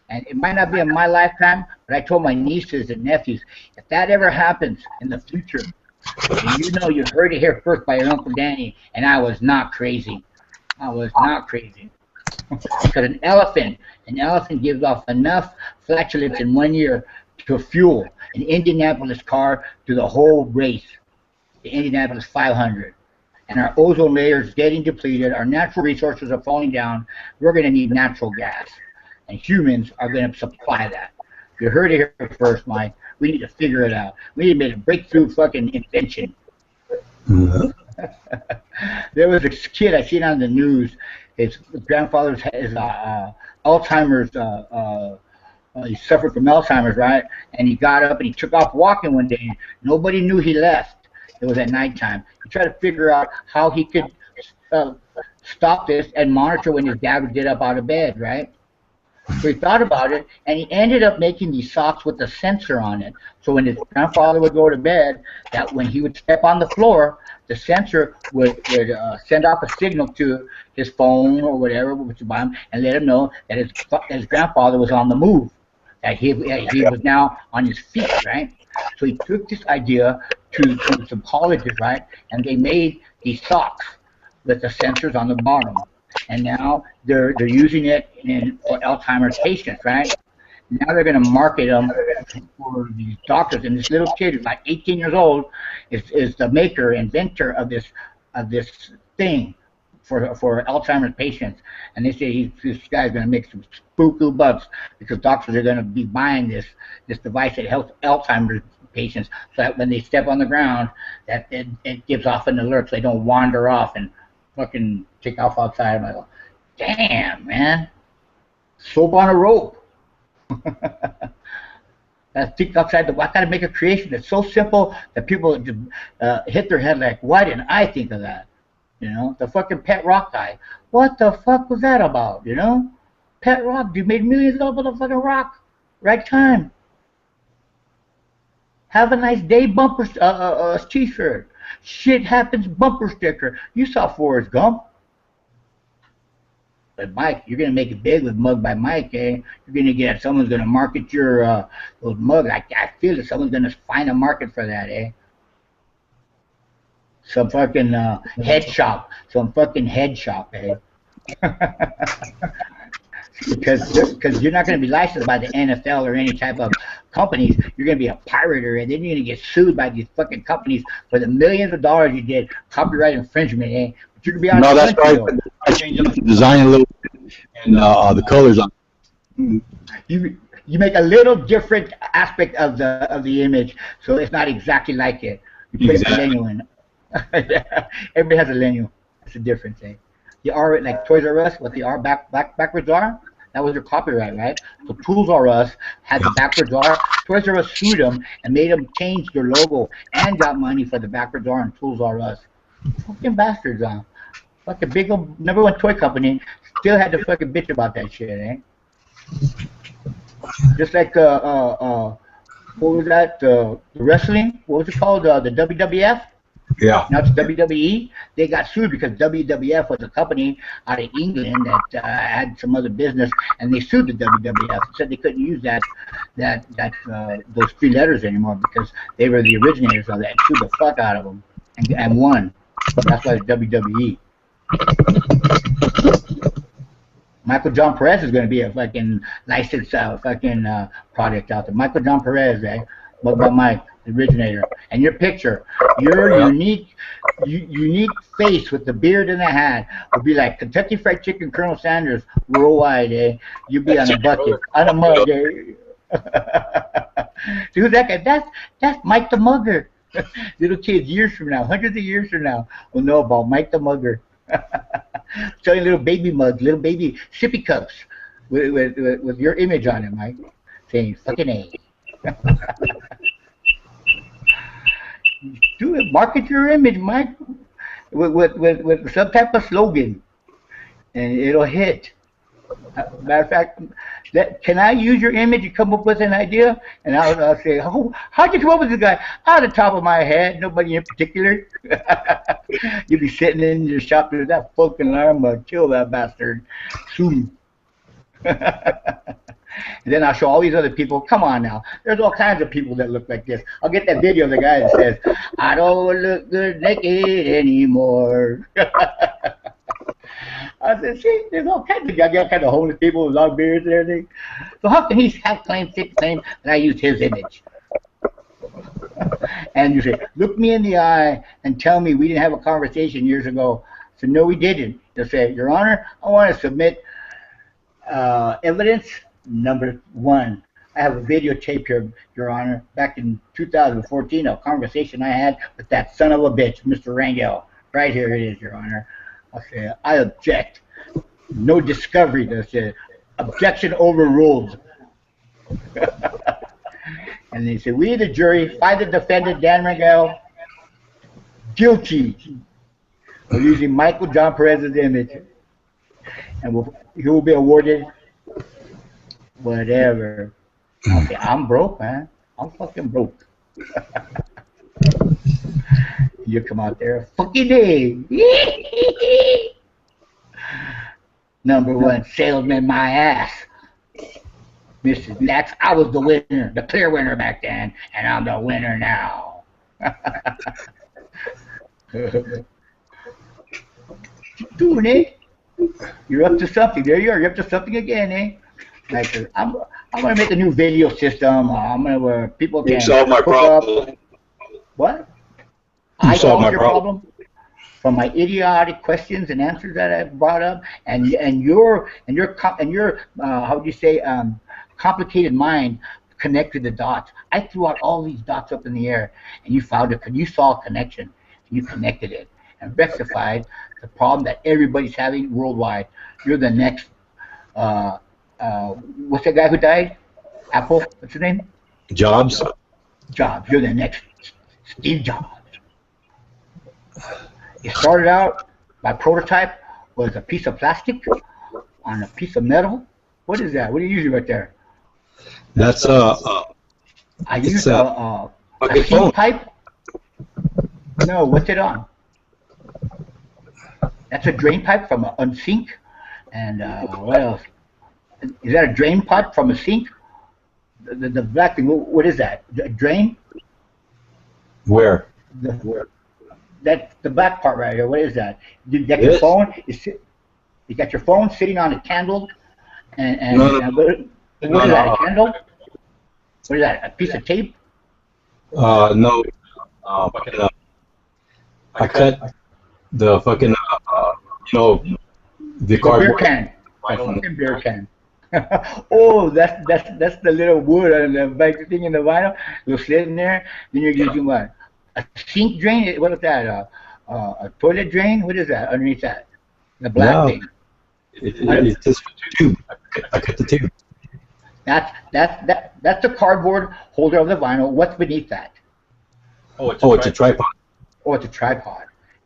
And it might not be in my lifetime, but I told my nieces and nephews, if that ever happens in the future, you know you heard it here first by your Uncle Danny, and I was not crazy. I was not crazy. Because an elephant gives off enough flatulence in 1 year to fuel an Indianapolis car to the whole race. The Indianapolis 500. And our ozone layer is getting depleted. Our natural resources are falling down. We're going to need natural gas. And humans are going to supply that. You heard it here first, Mike. We need to figure it out. We need to make a breakthrough fucking invention. There was this kid I seen on the news. His grandfather's his Alzheimer's. He suffered from Alzheimer's, right? And he got up and he took off walking one day. Nobody knew he left. It was at nighttime. He tried to figure out how he could stop this and monitor when his dad would get up out of bed, right? So he thought about it, and he ended up making these socks with a sensor on it. So when his grandfather would go to bed, that when he would step on the floor, the sensor would send off a signal to his phone or whatever, which is by him, and let him know that his grandfather was on the move, that he was now on his feet, right? So he took this idea to some colleges, right, and they made these socks with the sensors on the bottom. And now they're using it for Alzheimer's patients, right? Now they're going to market them for these doctors. And this little kid, who's like 18 years old, is the maker, inventor of this thing for Alzheimer's patients. And they say this guy's going to make some spooky bucks because doctors are going to be buying this device that helps Alzheimer's patients, so that when they step on the ground, that it gives off an alert so they don't wander off and fucking take off outside. And I go, damn, man. Soap on a rope. I think outside the box. I gotta make a creation that's so simple that people hit their head like, why didn't I think of that? You know, the fucking pet rock guy. What the fuck was that about? You know? Pet rock, you made millions off of the fucking rock. Right time. Have a nice day bumper t-shirt. Shit happens bumper sticker. You saw Forrest Gump. But Mike, you're gonna make it big with Mug by Mike, eh? You're gonna get someone's gonna market your those mug. I feel that someone's gonna find a market for that, eh? Some fucking head shop. Some fucking head shop, eh? Because you're not going to be licensed by the NFL or any type of companies. You're going to be a pirater, and then you're going to get sued by these fucking companies for the millions of dollars you did copyright infringement, eh? But you can be on No, that's right. I changed the design a little bit, and the colors on. You make a little different aspect of the image, so it's not exactly like it. You put a lineal in. Everybody has a lineal. That's the difference, eh? The R, like Toys R Us, what the R backwards are, that was their copyright, right? So Tools R Us had the backwards R. Toys R Us sued them and made them change their logo and got money for the backwards R and Tools R Us. Fucking bastards, fucking big old #1 toy company still had to fucking bitch about that shit, eh? Just like what was that? The wrestling? What was it called? The WWF? Yeah. Now it's WWE. They got sued because WWF was a company out of England that had some other business, and they sued the WWF and said they couldn't use those 3 letters anymore because they were the originators of that. And sued the fuck out of them and won. That's why it's WWE. Michael John Perez is going to be a fucking licensed product out there. Michael John Perez, eh? What about Mike, the originator? And your picture, your unique face with the beard and the hat will be like Kentucky Fried Chicken Colonel Sanders worldwide, eh? You'll be on a bucket, on a mug, eh? Dude, that guy, that's Mike the Mugger. Little kids, years from now, hundreds of years from now, will know about Mike the Mugger. Selling little baby mugs, little baby sippy cups with your image on it, Mike, saying fucking A. Do it. Market your image, Mike, with some type of slogan, and it'll hit. Matter of fact, can I use your image and come up with an idea? And I'll say, oh, how'd you come up with this guy? Out of the top of my head, nobody in particular. You'll be sitting in your shop with that fucking alarm, kill that bastard soon. And then I'll show all these other people. Come on now. There's all kinds of people that look like this. I'll get that video of the guy that says, I don't look good naked anymore. I said, see, there's all kinds of guys. I got kind of homeless people with long beards and everything. So how can he have claim, and I used his image? And you say, look me in the eye and tell me we didn't have a conversation years ago. So no, we didn't. They'll say, Your Honor, I want to submit evidence. #1, I have a videotape here, Your Honor, back in 2014, a conversation I had with that son of a bitch, Mr. Rangel. Right here it is, Your Honor. Okay, I object. No discovery, that's it. Objection overruled. And they said, we, the jury, find the defendant, Dan Rangel, guilty of using Michael John Perez's image. And he will be awarded whatever. Okay, I'm broke, man. I'm fucking broke. You come out there, fucking A. Number one salesman, my ass. Mrs. Dax, I was the winner, the clear winner back then, and I'm the winner now. Doing it? You're up to something. There you are. You're up to something again, eh? Like, I'm gonna make a new video system. I'm gonna where people can solve my problem. What? You I solved solved my your problem. From my idiotic questions and answers that I brought up, and your how would you say complicated mind connected the dots. I threw out all these dots up in the air, and you found it. You saw a connection. You connected it and rectified the problem that everybody's having worldwide. You're the next. What's that guy who died? Apple. What's his name? Jobs. Jobs. You're the next Steve Jobs. It started out, my prototype was a piece of plastic on a piece of metal. What is that? What are you using right there? That's I used a sink pipe. No, what's it on? That's a drain pipe from a sink. And what else? Is that a drain pipe from a sink? The black thing, what is that? A drain? where? That's the black part right here. What is that? You got your phone. You got your phone sitting on a candle, and No. what is that? A candle? What is that? A piece of tape? No. I cut the fucking, the Beer cardboard. can. A fucking beer can. Oh, that's the little wood and the big thing in the vinyl. You're sitting there. Then you're using what? A sink drain? What is that? A toilet drain? What is that underneath that? The black No. thing. It's just a tube. I cut the tube. That's the cardboard holder of the vinyl. What's beneath that? Oh, it's Oh, it's a tripod. Oh, it's a tripod.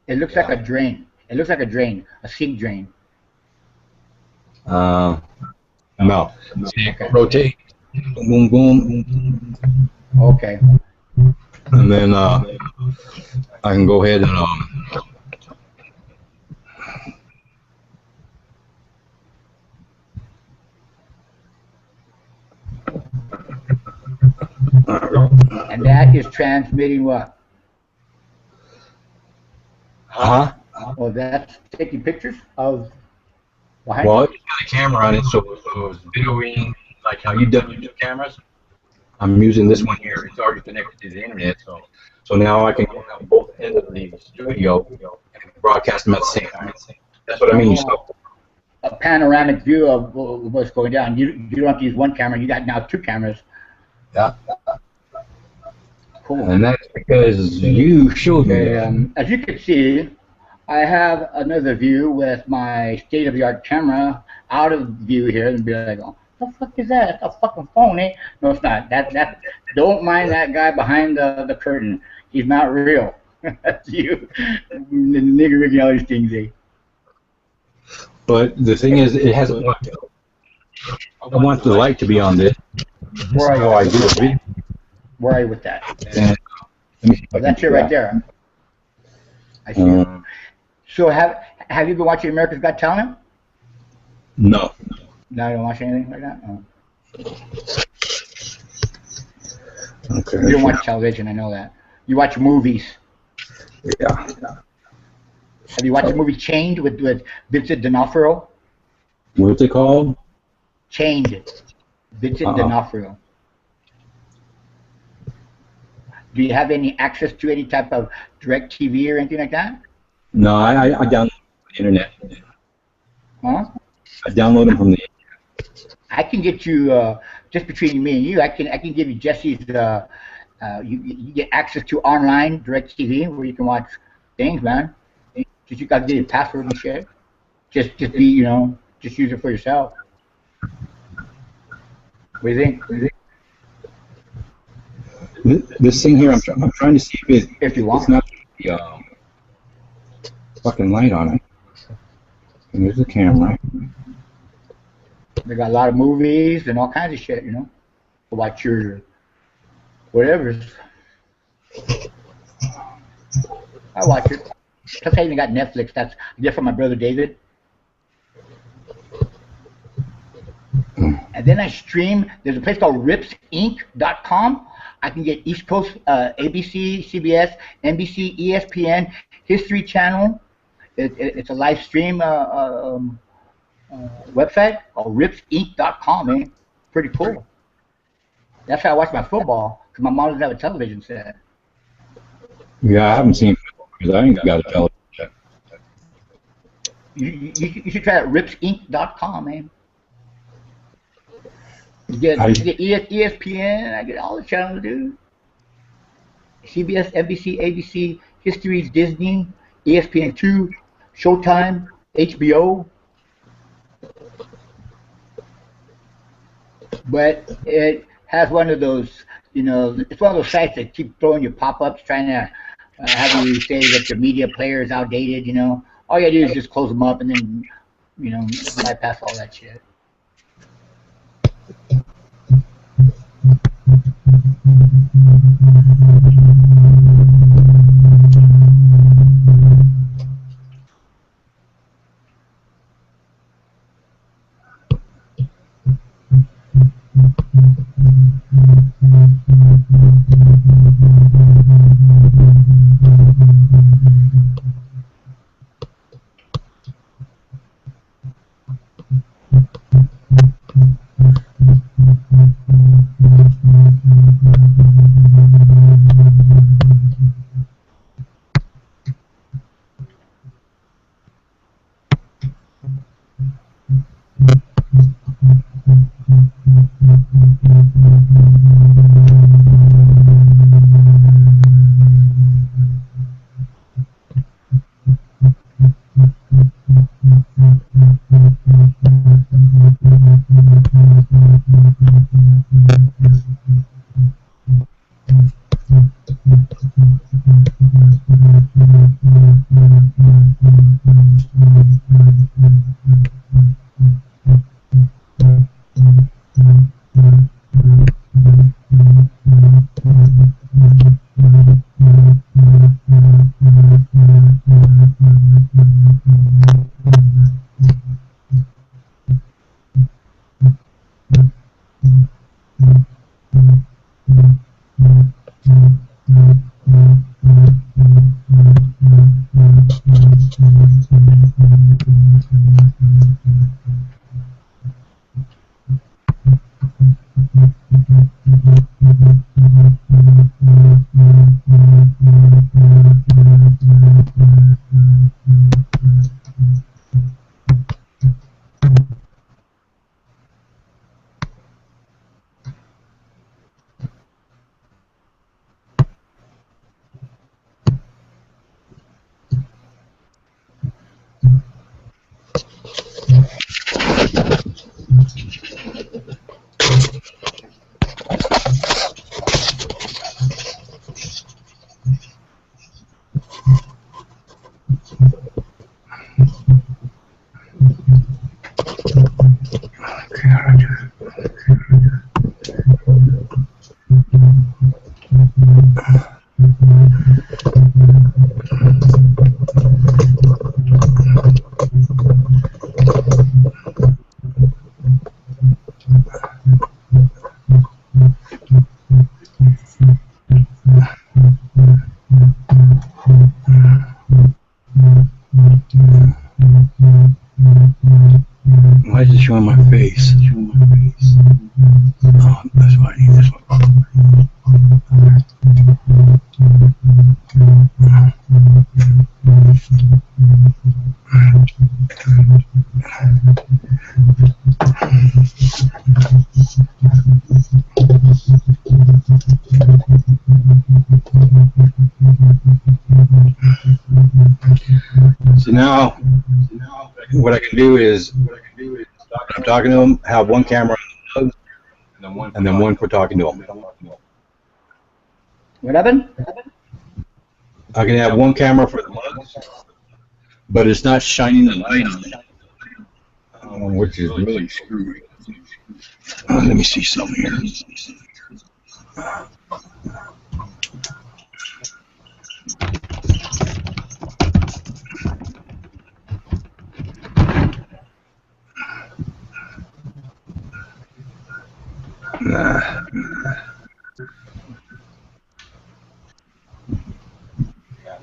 It looks like a drain. It looks like a drain, a sink drain. No. Okay. Rotate. Boom, boom. Okay. And then I can go ahead and And that is transmitting what? huh? Oh, that's taking pictures of behind. Well, it's got a camera on it, so it's videoing like how you done YouTube cameras. I'm using this one here. It's already connected to the internet, so now I can go on both ends of the studio and broadcast them at the same time. That's what I mean. So A panoramic view of what's going down. You don't have to use one camera. You got now two cameras. yeah, Cool. and that's because you showed me. Okay, as you can see, I have another view with my state-of-the-art camera out of view here, and be like, oh, what the fuck is that? That's a fucking phone, eh? No, it's not. Don't mind that guy behind the curtain. He's not real. That's you. Nigger rigging all these things, eh? But the thing is, it hasn't worked. I want the light to be on this. Where are you? So I do a video. Where are you with that? And, let me see if I Oh, that's can it do right that. there. I see it. So have you been watching America's Got Talent? No. No, you don't watch anything like that? Oh. Okay. You don't watch television, I know that. You watch movies. Yeah. Have you watched the movie Chained with Vincent D'Onofrio? What's it called? Chained. Vincent D'Onofrio. Do you have any access to any type of direct TV or anything like that? No, I download the internet. Huh? I download them from the. I can get you just between me and you, I can give you Jesse's. You get access to online DirecTV where you can watch things, man. Just you gotta get your password and shit. Just be, just use it for yourself. What do you think? This thing here, I'm trying to see If you want. It's not the fucking light on it. And there's the camera. They got a lot of movies and all kinds of shit, to watch your whatever. I watch it. Plus, I even got Netflix. That's I get from my brother David. And then I stream. There's a place called ripsinc.com. I can get East Coast ABC, CBS, NBC, ESPN, History Channel. It's a live stream website called ripsinc.com, man. Pretty cool. That's how I watch my football, because my mom doesn't have a television set. Yeah, I haven't seen football because I ain't got a television. You should try it, ripsinc.com, man. You get ESPN, I get all the channels, dude. CBS, NBC, ABC, History, Disney, ESPN2, Showtime, HBO. But it has one of those, it's one of those sites that keep throwing you pop-ups trying to have you say that your media player is outdated, All you gotta do is just close them up and then, bypass all that shit. Why is it showing my face? Oh, that's why I need this one. now what I can do is, when I'm talking to them, have one camera on the plugs, and then one for talking to them. What happened? I can have one camera for the mugs, but it's not shining the light on it, which is really screwy. Let me see something here.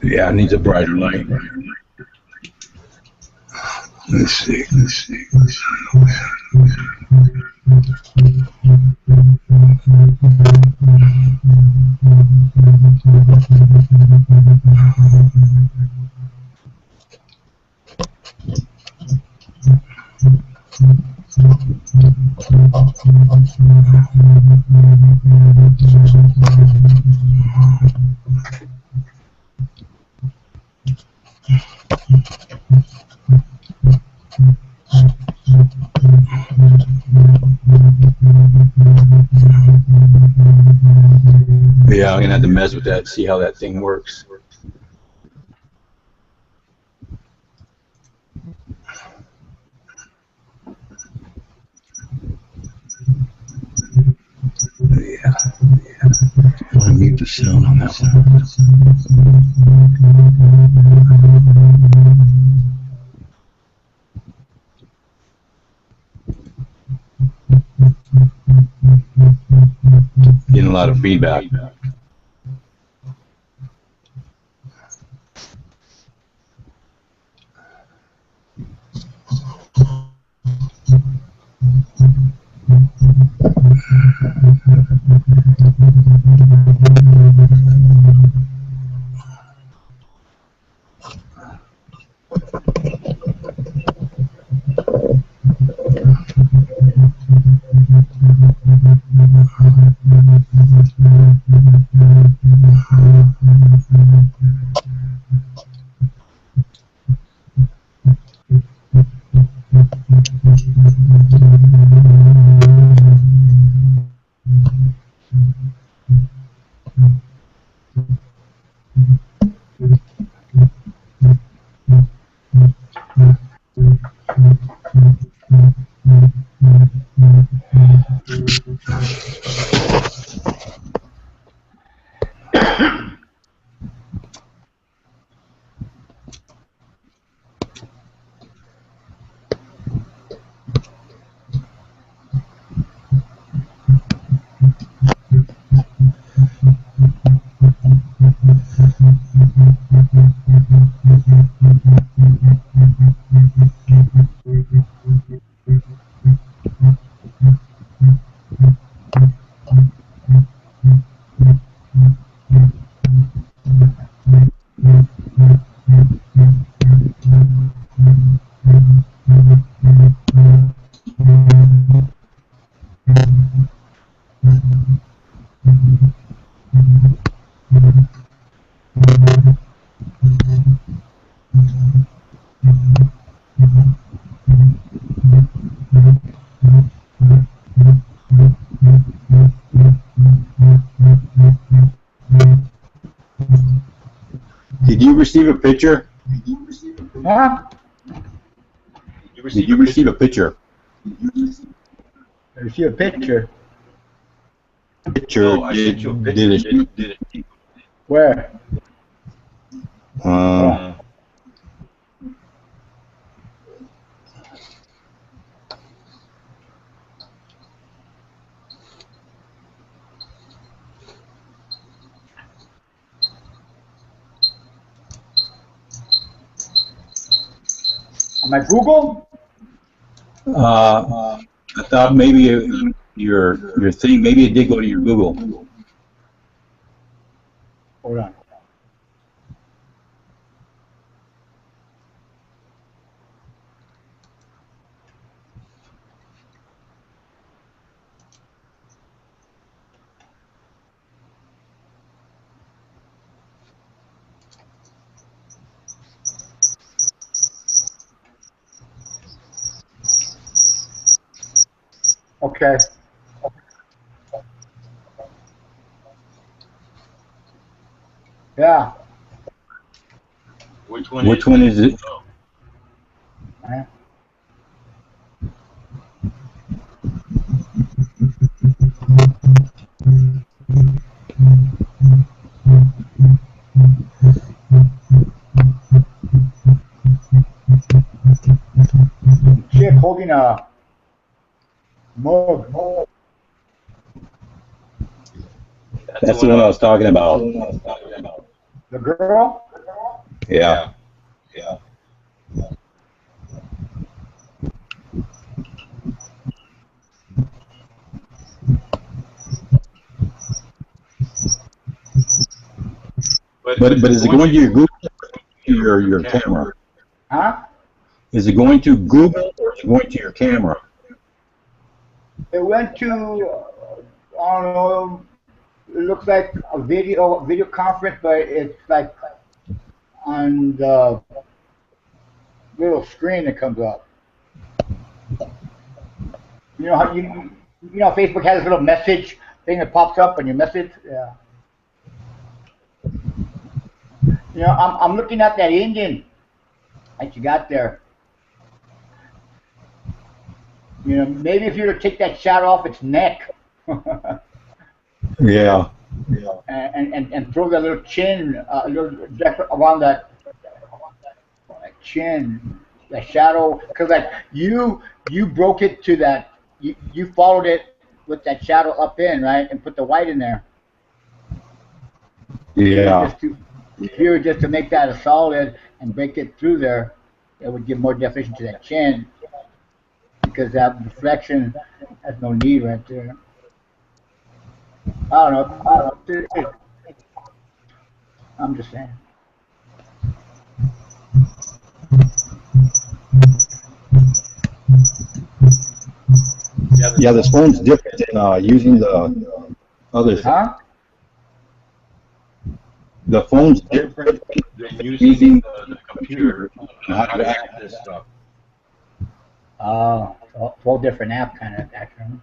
Yeah, it needs a brighter light. Let's see. Yeah, I'm gonna have to mess with that, see how that thing works. Yeah. I want to mute the sound on that one. Getting a lot of feedback. Did you receive a picture? Huh? Did you receive a picture? I see a picture. Picture? Did it? Where? On my Google? I thought maybe your thing, maybe it did go to your Google. Hold on. Okay. Yeah. Which one Which is one is it? Yeah. Chick holding a mug. That's the one I was talking about. The girl? Yeah. But is it going to your Google or your camera? Huh? Is it going to Google or is it going to your camera? It went to, I don't know, it looks like a video conference, but it's like on the little screen that comes up. You know how you know Facebook has this little message thing that pops up on your message? Yeah. You know, I'm looking at that Indian that you got there. You know, maybe if you were to take that shot off its neck Yeah. and throw that little chin, a little around that chin, that shadow, because like you broke it to that, you followed it with that shadow up in, right, and put the white in there. Yeah. If you were just to make that a solid and break it through there, it would give more definition to that chin because that reflection has no need right there. I don't know. I'm just saying. Yeah, this phone's different than using the other. Huh? The phone's different than using the computer on how to access this stuff? Whole different app kind of actually.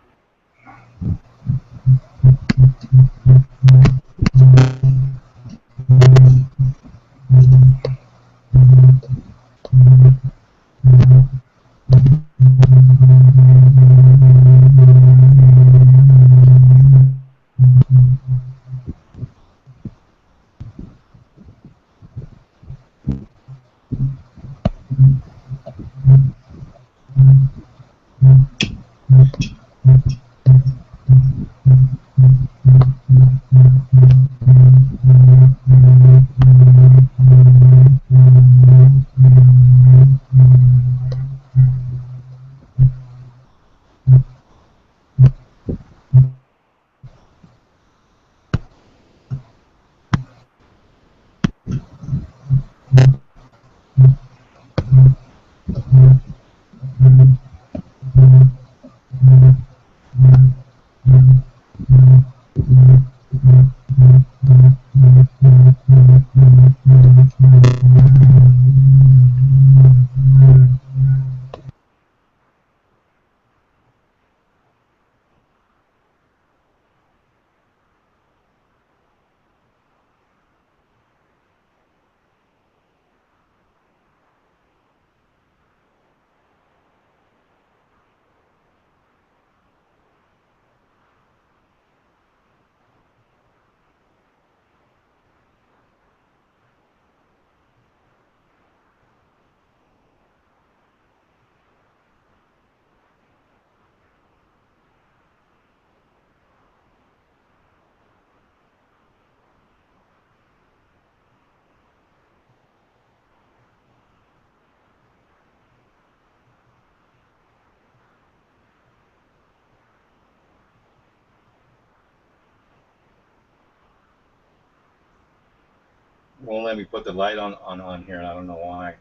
Won't let me put the light on here, and I don't know why.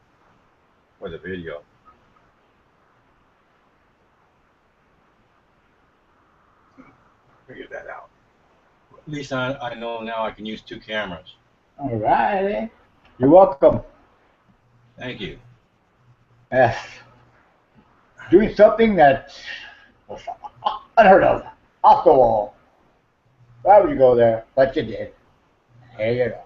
For the video. Figure that out. At least I know now I can use two cameras. All right. You're welcome. Thank you. Yes. Doing something that's Unheard of. Off the wall. Why would you go there? But you did. There you go.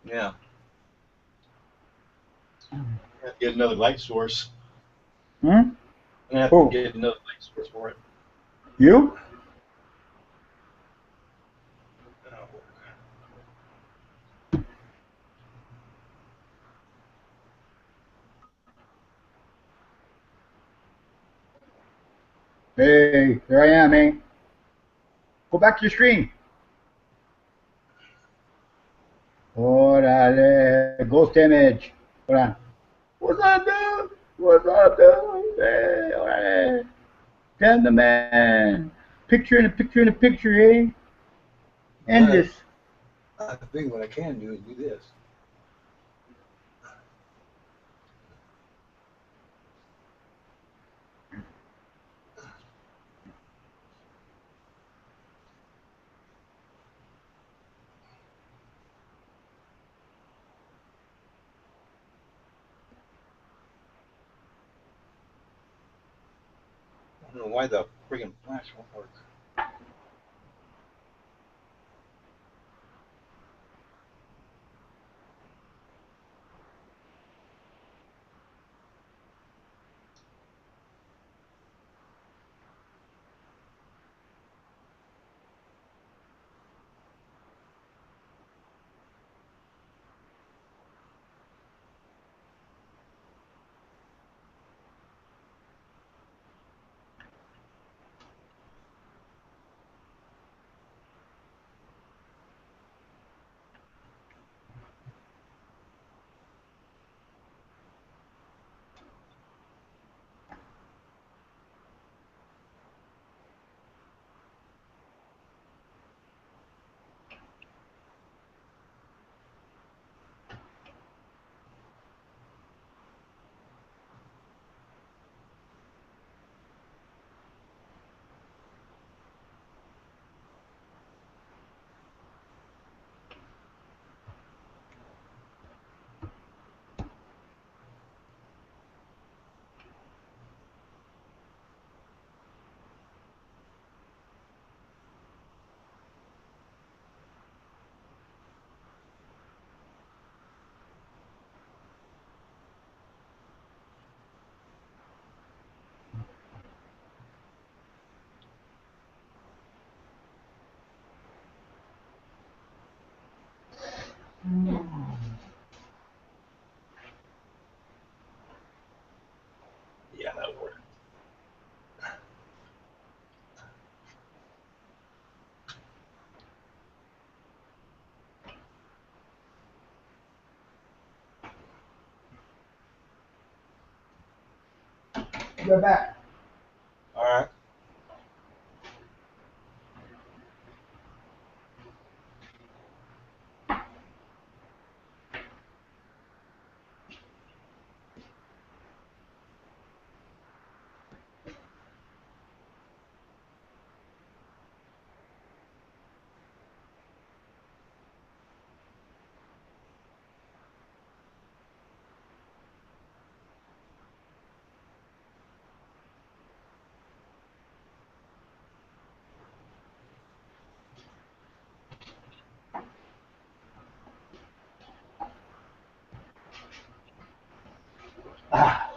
Yeah. I have to get another light source. Hmm? I'm gonna have Who? to get another light source for it. You? Hey, here I am, eh? Go back to your screen. Órale, ghost image. Hold on. What's up, dude? What's up, dude? Hey, órale. Damn the man. Picture in a picture in a picture, eh? Endless. I think what I can do is do this. I don't know why the friggin' flash won't work. Yeah, that'll work. You're back. All right. Ah.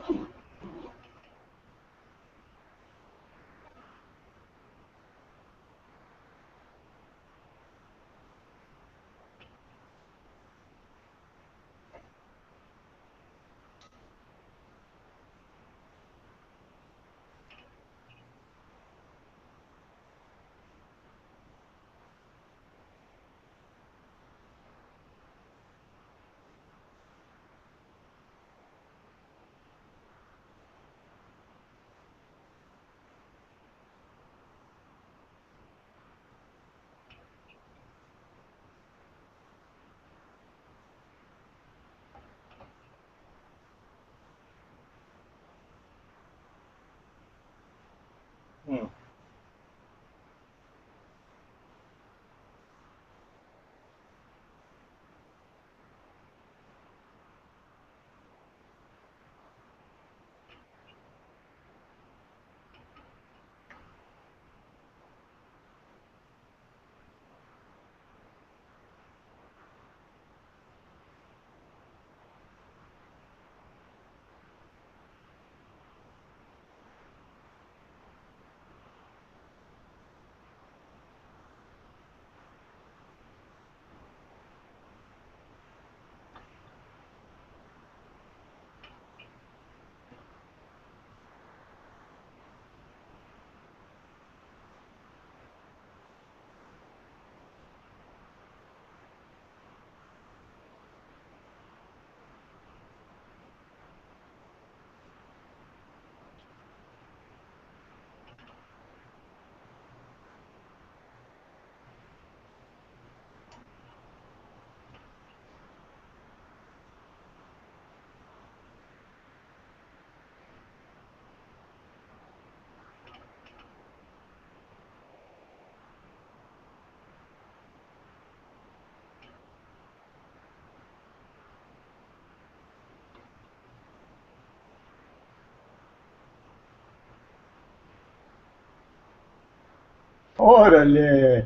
Órale.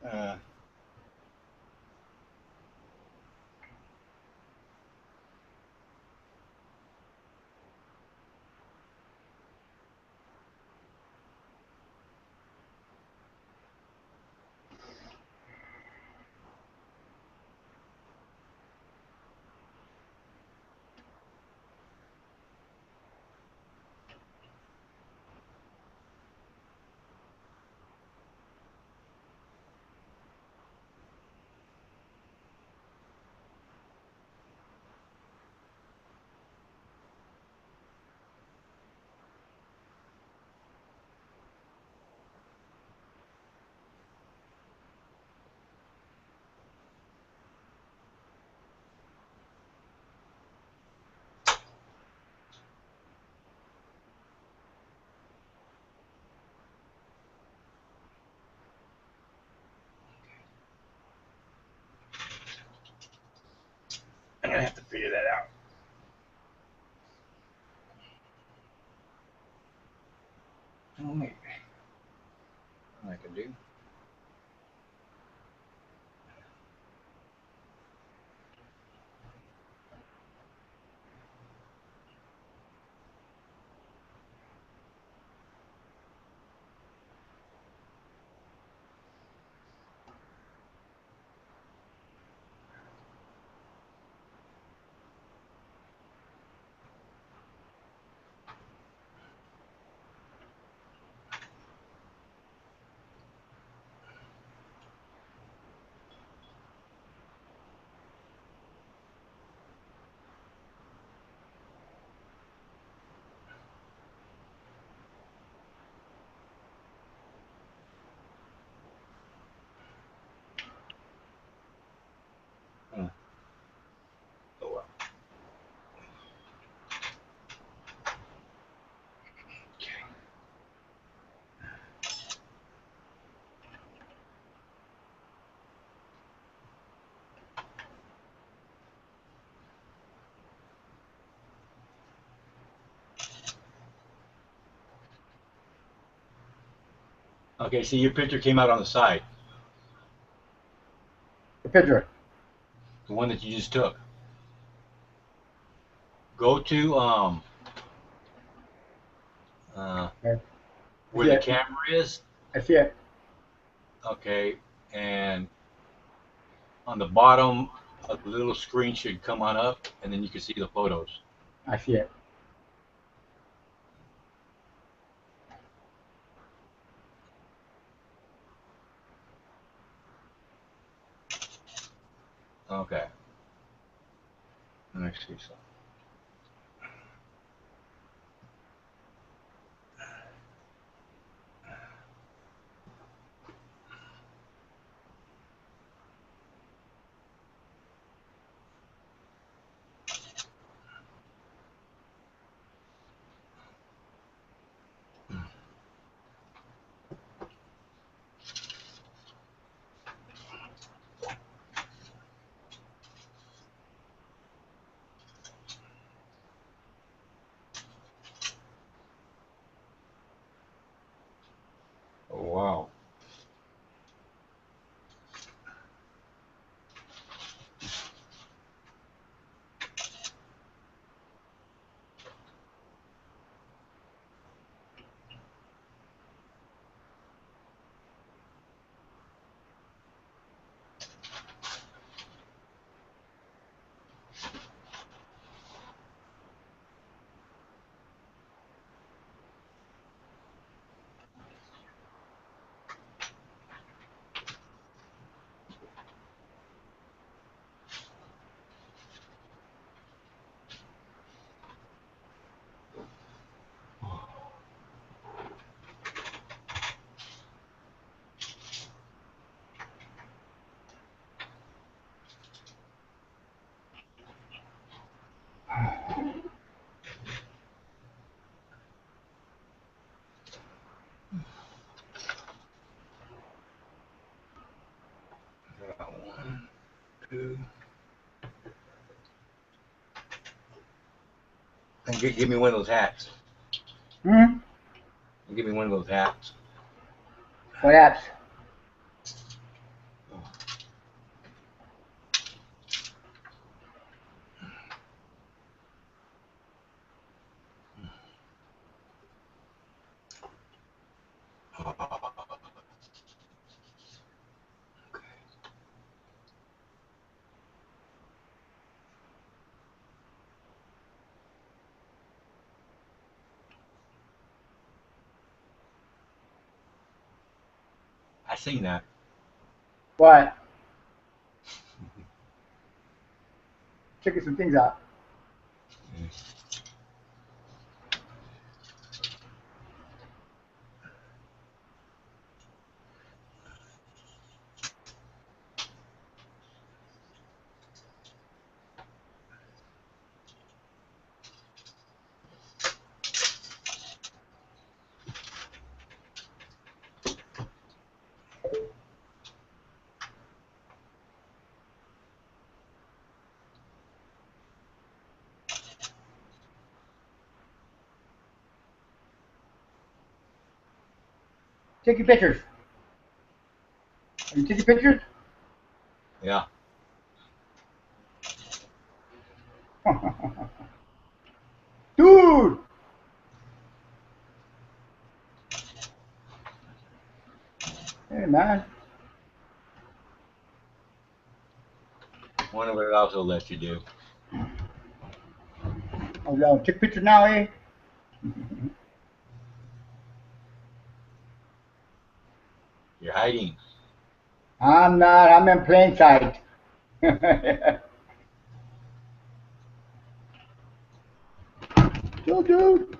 Uh, I'm gonna have to figure that out. Oh, wait. What I can do? Oh, well. Okay. Okay, see, your picture came out on the side. The picture. The one that you just took. Go to Okay. where the camera is. I see it. Okay, and on the bottom, a little screen should come on up, and then you can see the photos. I see it. Okay. Let me see something. And give me one of those hats. Hmm? Give me one of those hats. What apps? I seen that. What? Checking some things out. Taking pictures. Are you taking pictures? Yeah. Dude! Hey, man. Wonder what it also lets you do. Oh, no. Take pictures now, eh? You're hiding. I'm not. I'm in plain sight. Dude.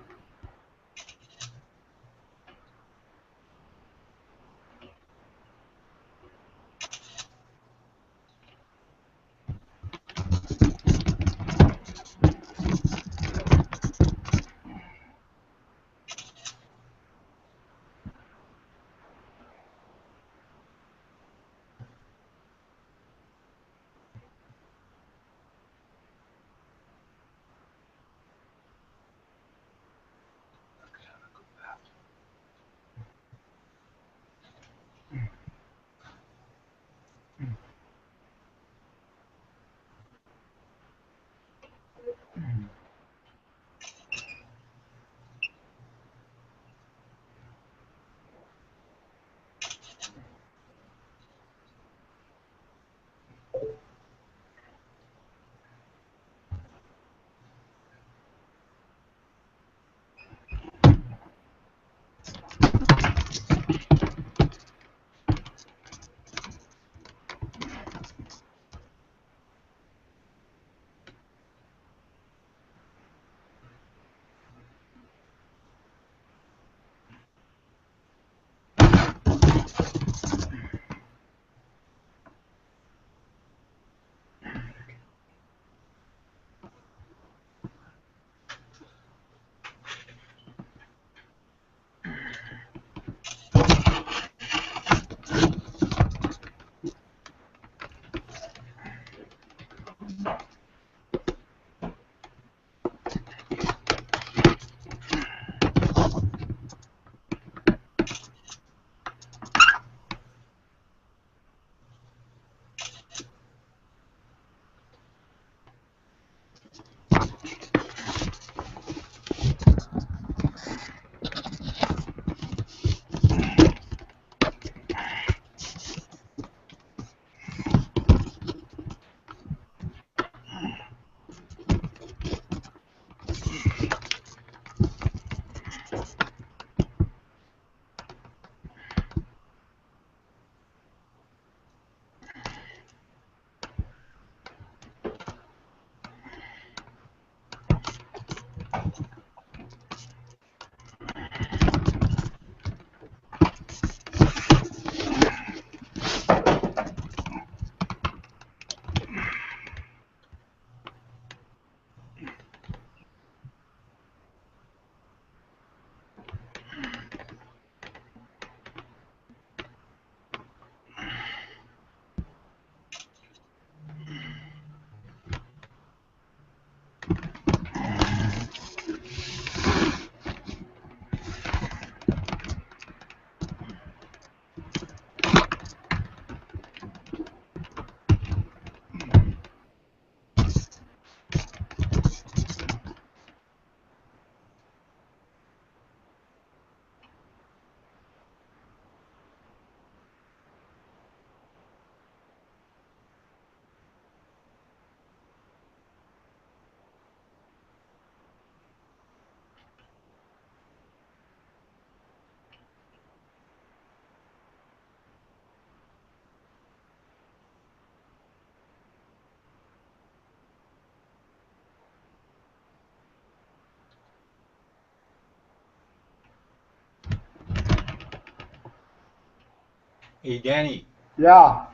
Hey, Danny, Yeah.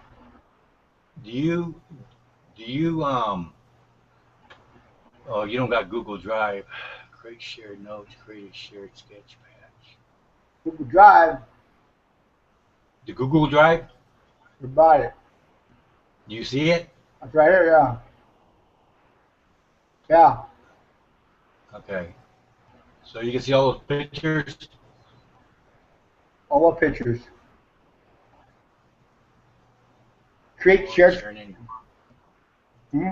do you oh, you don't got Google Drive. Create shared notes, create a shared sketch patch. Google Drive. The Google Drive, You bought it. do you see it? That's right here. Yeah. Yeah. Okay. So you can see all those pictures. All what pictures? Create shared. Sharing. Hmm?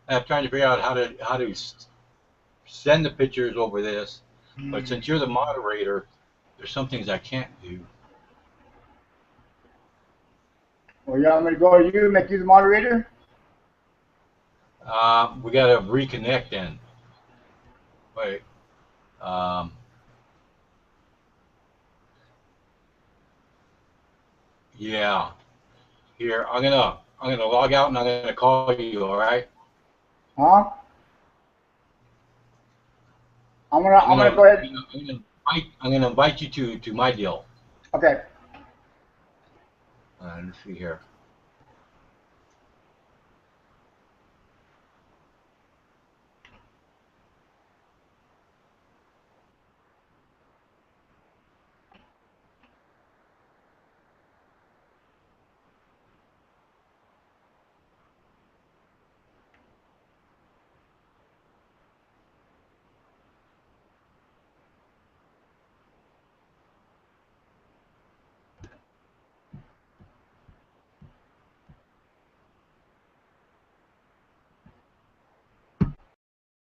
I'm trying to figure out how to send the pictures over this. But since you're the moderator, there's some things I can't do. Well, yeah, I'm gonna go to you, make you the moderator. We got to reconnect then. Wait. Um, yeah. Here, I'm gonna log out and I'm gonna call you. All right. Huh? I'm gonna go ahead. I'm gonna invite you to my deal. Okay. Let's see here.